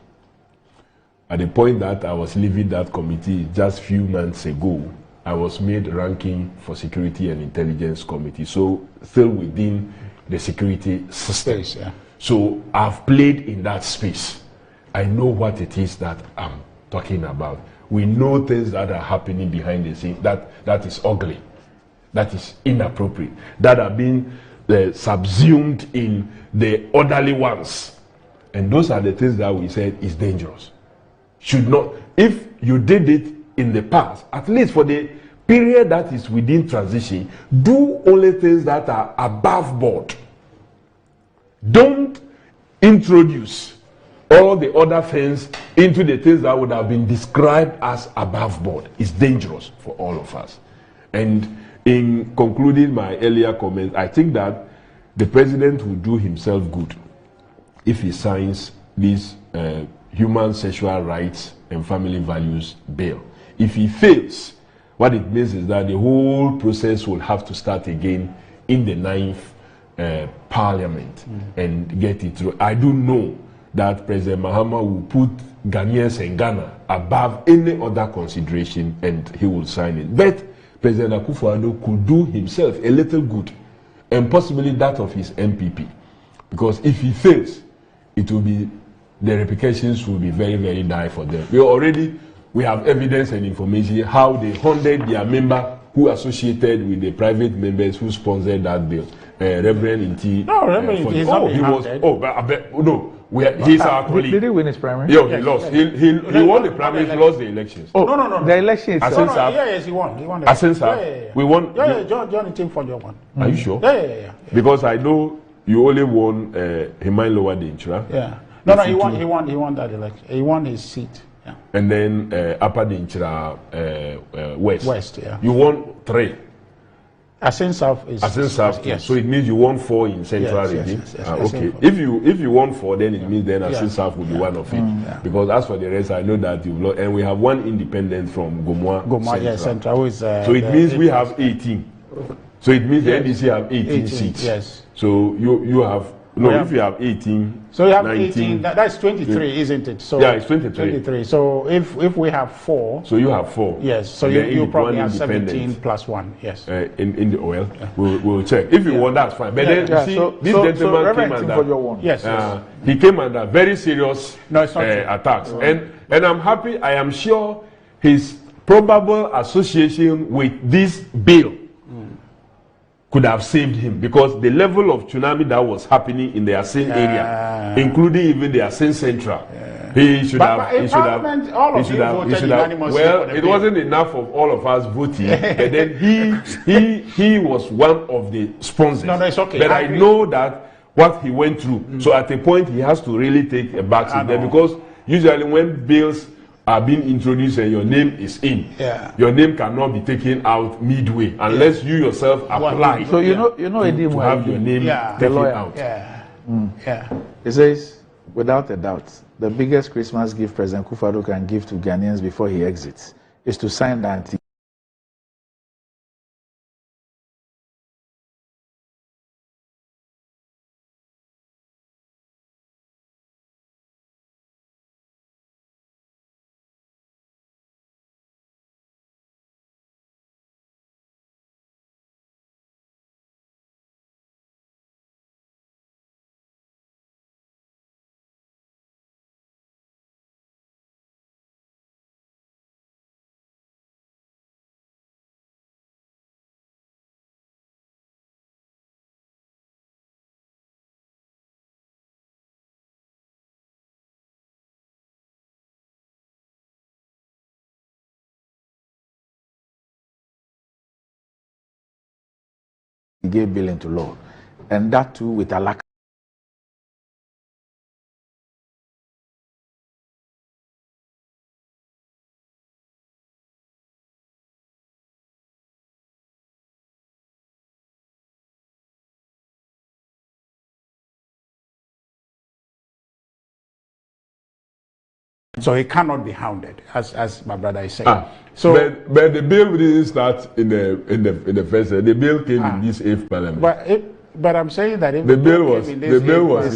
At the point that I was leaving that committee just few months ago, I was made ranking for Security and Intelligence Committee, so still within the security system. Space, yeah. So I've played in that space. I know what it is that I'm talking about. We know things that are happening behind the scenes that is ugly, that is inappropriate, that are being subsumed in the orderly ones. And those are the things that we said is dangerous. Should not, if you did it in the past, at least for the period that is within transition, do only things that are above board. Don't introduce all the other things into the things that would have been described as above board. It's dangerous for all of us. And in concluding my earlier comment, I think that the president will do himself good if he signs this Human Sexual Rights and Family Values Bill. If he fails, what it means is that the whole process will have to start again in the 9th Parliament and get it through. I do know that President Mahama will put Ghanaians and Ghana above any other consideration, and he will sign it. But President Akufo-Addo could do himself a little good, and possibly that of his MPP. Because if he fails, it will be, the repercussions will be very, very dire for them. We have evidence and information how they hounded their member who associated with the private members who sponsored that bill. Reverend Inti. No, Reverend Inti is not being hounded. He's our colleague. Did he win his primary? Yeah, he lost. He won the primary, he lost the elections. No. The election itself. Yes, he won. He won. We won. John team for your one. Are you sure? Yeah. Because I know you only won Himain Lower Dinchra. Yeah. No, he won that election. He won his seat. Yeah. And then Upper Dinchra West. West, yeah. You won 3. Asin South is. Asin South, yes. So it means you won 4 in Central Region. Yes, okay. If you won 4, then it means then Asin South will be one of it. Because as for the rest, I know that you've lost, and we have one independent from Gomwa Central. Central is, so it means we have 18. So it means the NDC have 18 seats. Yes. So you have. No, if you have 18, so you have 19, 18. That's 23, isn't it? So yeah, it's 23. 23. So if we have 4, so you have 4. Yes. So you probably have 17 plus 1. Yes. In the oil, we'll check. If you want, that's fine. But then you see, this gentleman came under. Yes. He came under very serious attacks, and I'm happy. I am sure his probable association with this bill could have saved him, because the level of tsunami that was happening in the Asin area, including even the Asin Central, he should have. Well, it wasn't enough of all of us voting, but then he was one of the sponsors. No, it's okay. But I know that what he went through. So at a point, he has to really take a back seat there, because usually when bills are being introduced and your name is in, your name cannot be taken out midway unless you yourself apply. So you know, to have your name taken out. It says, without a doubt, the biggest Christmas gift President Akufo-Addo can give to Ghanaians before he exits is to sign the gay bill into law, and that too with a lack. So he cannot be hounded, as my brother is saying. So, but the bill didn't start in the first. The bill came in this 8th Parliament. But I'm saying that if the bill was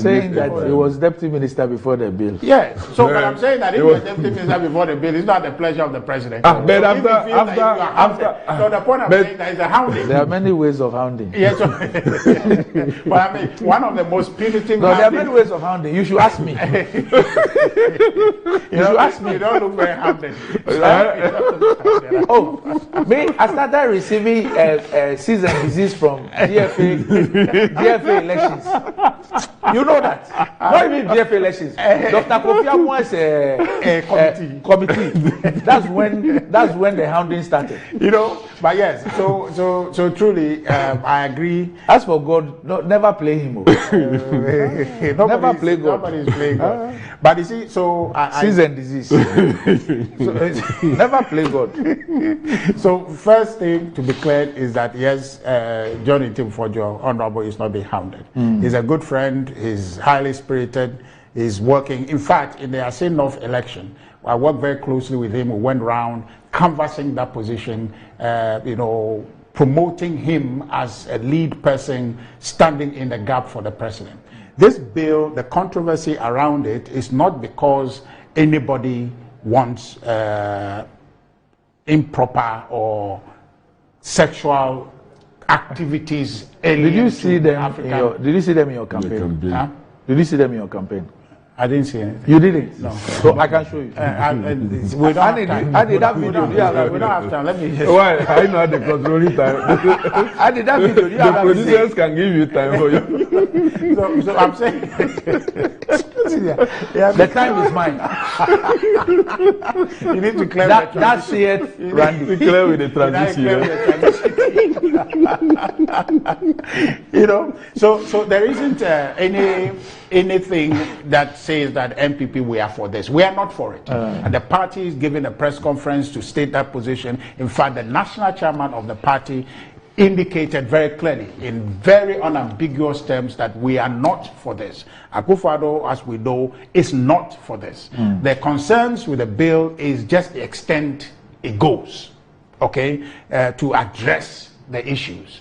saying that he was deputy minister before the bill. Yes. So, but I'm saying that if you're deputy minister before the bill, it's not the pleasure of the president. But so after, so the point I'm saying that is a hounding. There are many ways of hounding. Yes. But I mean, one of the most punitive. No, there are many ways of hounding. You should ask me. You should ask me. You don't look very hounded. Me, I started receiving cease and desist from DFA elections. You know that. Not even DFA elections. Dr. Kofi wants a committee. That's when the hounding started. You know, but yes. So truly, I agree. As for God, no, never play him. Never play God. Nobody's playing God. But you see, so cease and desist. Never play God. So first thing to be cleared is that yes, John Intim-Fojo, Honorable, is not being hounded. He's a good friend. He's highly spirited. He's working. In fact, in the Assin North election, I worked very closely with him. We went around canvassing that position, promoting him as a lead person standing in the gap for the president. This bill, the controversy around it is not because anybody wants improper or sexual activities. Did you see them in your campaign? Did you see them in your campaign? I didn't see anything. You didn't? No. So I can show you. We don't have time. I did that video. We don't have time. Let me just... Why? I know the controlling time. I did that video. The producers can give you time for you. So I'm saying... The time is mine. You need to clear that. That's it, Randy. Clear with the transition. So there isn't anything that says that MPP, we are for this. We are not for it. And the party is giving a press conference to state that position. In fact, the national chairman of the party indicated very clearly in very unambiguous terms that we are not for this. Akufo-Addo, as we know, is not for this. The concerns with the bill is just the extent it goes, okay, to address the issues.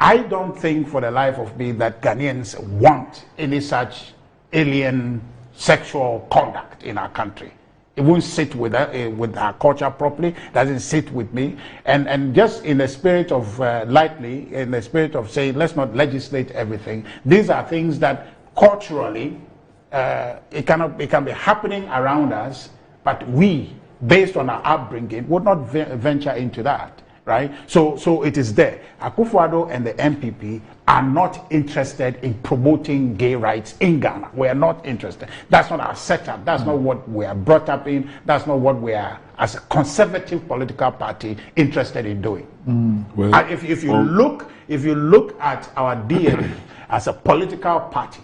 I don't think for the life of me that Ghanaians want any such alien sexual conduct in our country. It won't sit with our culture properly. Doesn't sit with me. And just in the spirit of lightly, in the spirit of saying let's not legislate everything. These are things that culturally it can be happening around us, but we, based on our upbringing, would not venture into that. Right? So it is there. Akufo-Addo and the MPP are not interested in promoting gay rights in Ghana. We are not interested. That's not our setup. That's not what we are brought up in. That's not what we are, as a conservative political party, interested in doing. Well, if you look at our DNA as a political party,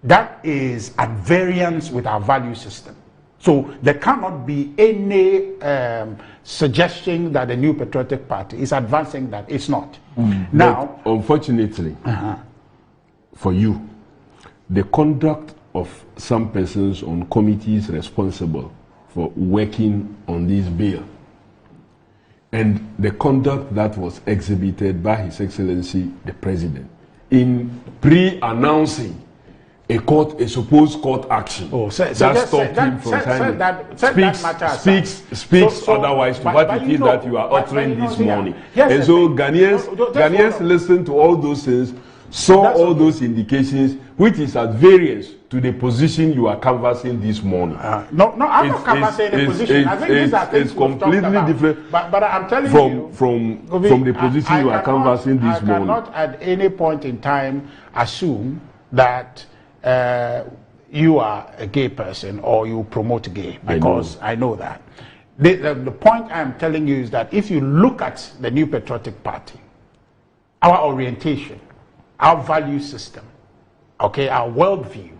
that is at variance with our value system. So there cannot be any suggestion that the New Patriotic Party is advancing that. It's not. Now, but unfortunately, for you, the conduct of some persons on committees responsible for working on this bill and the conduct that was exhibited by His Excellency the President in pre-announcing a supposed court action that stopped him from signing speaks otherwise to what it is that you are uttering this morning. And so Ghanaians listen to all those things, saw all those indications, which is at variance to the position you are canvassing this morning. No, I'm not canvassing the position. I think these are things it's completely different. But I'm telling you, from the position you are canvassing this morning. I cannot at any point in time assume that you are a gay person or you promote gay, because I know that. The point I'm telling you is that if you look at the New Patriotic Party, our orientation, our value system, okay, our worldview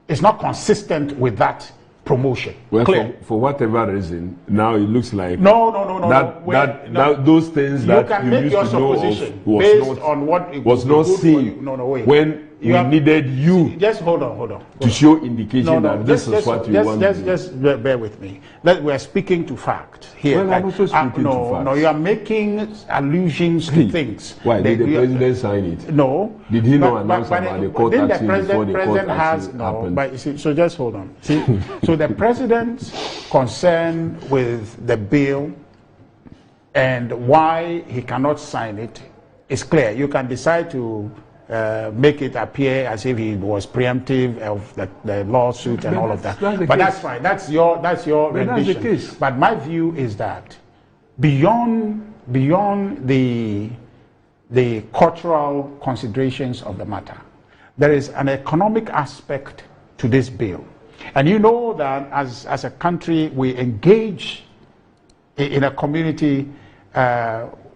is not consistent with that promotion. Well, Clear? for whatever reason, now it looks like no. Those things you that can you make used your to know supposition of based on what it was not seen wait. when we needed you just hold on to show indication that this is what you want. Just bear with me. We are speaking to fact here. Well, I'm also speaking to facts. No, you are making allusions to things. Why did the president sign it? No. Did he not announce about the court action before the court action happened? But you see, so just hold on. See, so the president's concern with the bill and why he cannot sign it is clear. You can decide to make it appear as if he was preemptive of the lawsuit and all of that. But that's fine. That's your rendition. That's the case. But my view is that beyond the cultural considerations of the matter, there is an economic aspect to this bill. And you know that as a country, we engage in a community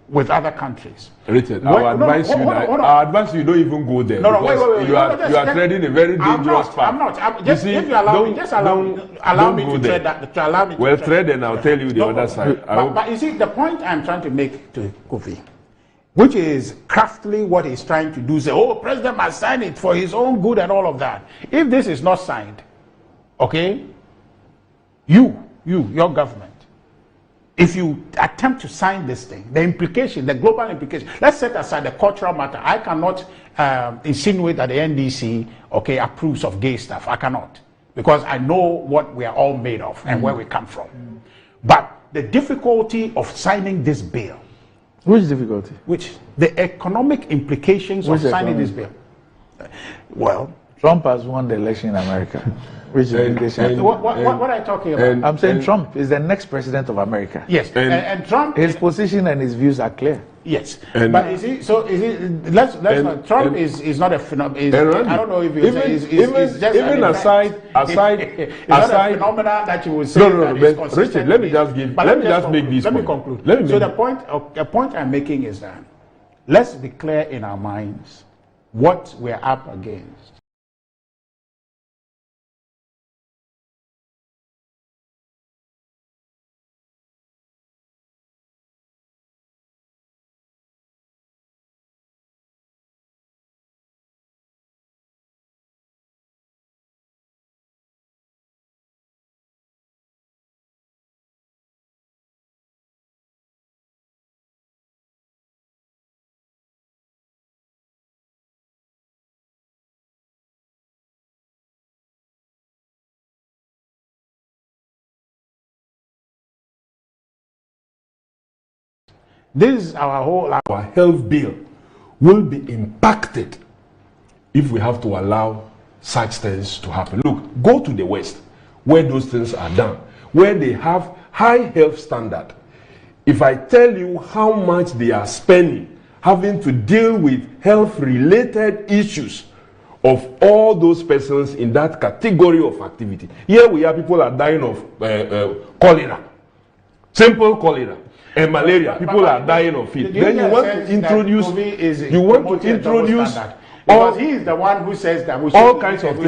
with other countries. Richard, our advice you don't even go there. Wait. You are treading a very dangerous path. I'm not. If you allow me to tread that. Well, tread and I'll tell you the other side. But you see, the point I'm trying to make to Kofi, which is craftily what he's trying to do, say, oh, President must sign it for his own good and all of that. If this is not signed, okay, your government, if you attempt to sign this thing, the implication, the global implication, let's set aside the cultural matter. I cannot insinuate that the NDC, okay, approves of gay stuff. I cannot, because I know what we are all made of and where we come from. But the difficulty of signing this bill. Which difficulty? The economic implications of signing this bill. Well, Trump has won the election in America. Which implication? What are you talking about? I'm saying Trump is the next president of America. Yes, and Trump. His position and his views are clear. Yes, but is he? So is he? Let's not. Trump is not a phenomenon. I don't know if it's just even aside not a phenomenon that you would say. No. Richard, let me just make this. Let me conclude. So the point I'm making is that let's be clear in our minds what we're up against. This is our health bill will be impacted if we have to allow such things to happen. Look, go to the West, where those things are done, where they have high health standard. If I tell you how much they are spending having to deal with health-related issues of all those persons in that category of activity. Here we have people are dying of cholera, simple cholera. And malaria, people are dying of it. Then you want to introduce, because he is the one who says that we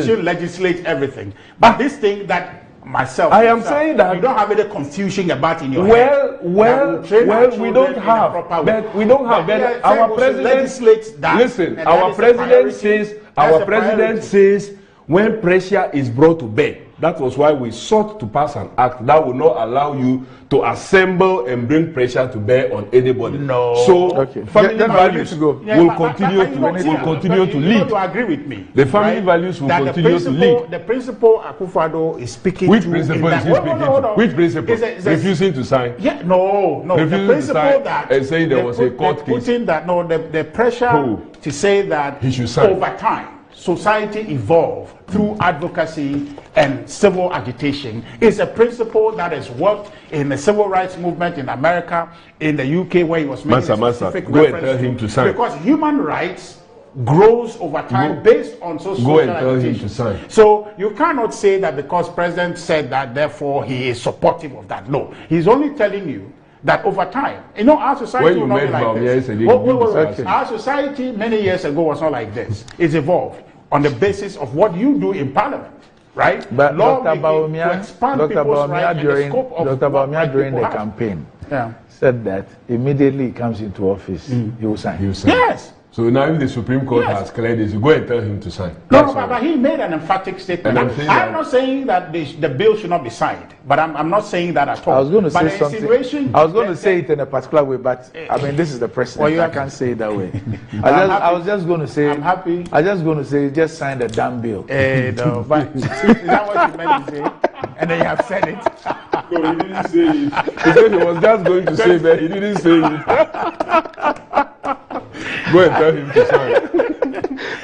should legislate everything. But this thing that myself, I am saying that you don't have any confusion about in your head. Well, we don't have. But we don't have. But our president, listen, our president says when pressure is brought to bear. That was why we sought to pass an act that will not allow you to assemble and bring pressure to bear on anybody. No. So family values will continue to lead. You agree with me? The family values will continue to lead. The principle Akufo-Addo is speaking Which to. Principle is he speaking to? Which principle? Refusing to sign. Yeah, no. Refusing the principle to sign that and saying there was a court case. Putting that the pressure to say that he should sign over time. Society evolve through advocacy and civil agitation is a principle that has worked in the civil rights movement in America, in the UK, where he was making specific go and tell him to sign. Because human rights grows over time based on social and tell him to sign. So you cannot say that because President said that, therefore he is supportive of that. No, he's only telling you that over time, you know, our society will not be like this. Our society many years ago was not like this. It's evolved on the basis of what you do in Parliament, right? But Law Dr. Baumia during the campaign said that immediately he comes into office, he will sign. Yes. So now if the Supreme Court has cleared this, you go and tell him to sign. No, but he made an emphatic statement. I'm not saying that the bill should not be signed, but I'm not saying that at all. I was going to say something. I was going to say it in a particular way, but I mean, this is the president. I can't say it that way. I was just going to say. I'm happy. I was just going to say, just sign the damn bill. No, but is that what you meant to say? And then you have said it. No, he didn't say it. He said he was just going to say that. He didn't say it. Go and tell him to sign.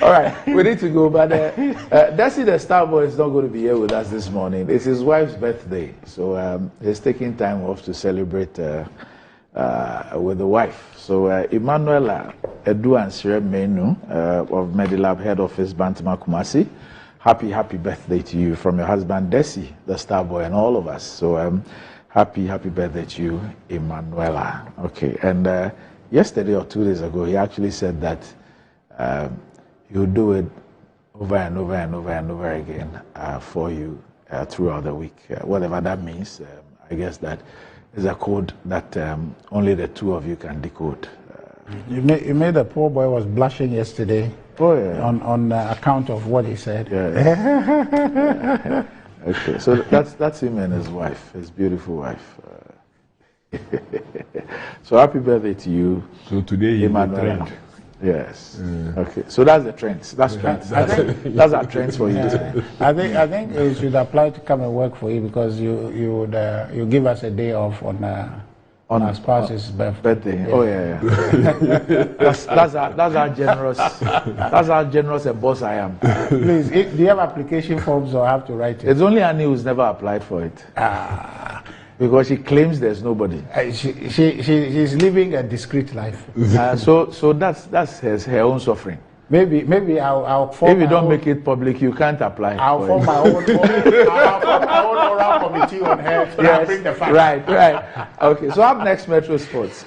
All right, we need to go, but Desi the Starboy is not going to be here with us this morning. It's his wife's birthday, so he's taking time off to celebrate with the wife. So Emanuela Edu Ansire Menu of Medilab Head Office, Bantama Kumasi, happy birthday to you from your husband Desi the Starboy and all of us. So happy birthday to you, Emanuela. Okay, and yesterday or 2 days ago, he actually said that he'll do it over and over and over and over again for you throughout the week. Whatever that means, I guess that is a code that only the two of you can decode. You made the poor boy was blushing yesterday. Oh yeah. On account of what he said. Yeah. Okay, so that's him and his wife, his beautiful wife. So happy birthday to you. So today is the trend. Yes. Okay. So that's the trends. That's trends. That's our trends for you today. I think it should apply to come and work for you because you give us a day off on our spouse's birthday. Oh yeah. That's how generous a boss I am. Please, do you have application forms or have to write it? There's only Annie who's never applied for it. Because she claims there's nobody. She's living a discreet life. So that's her own suffering. Maybe I'll form. If you don't make it public, you can't apply. I'll form my own. I'll form my own oral committee on her. So I'll bring the facts. Right. Okay. So up next, Metro Sports.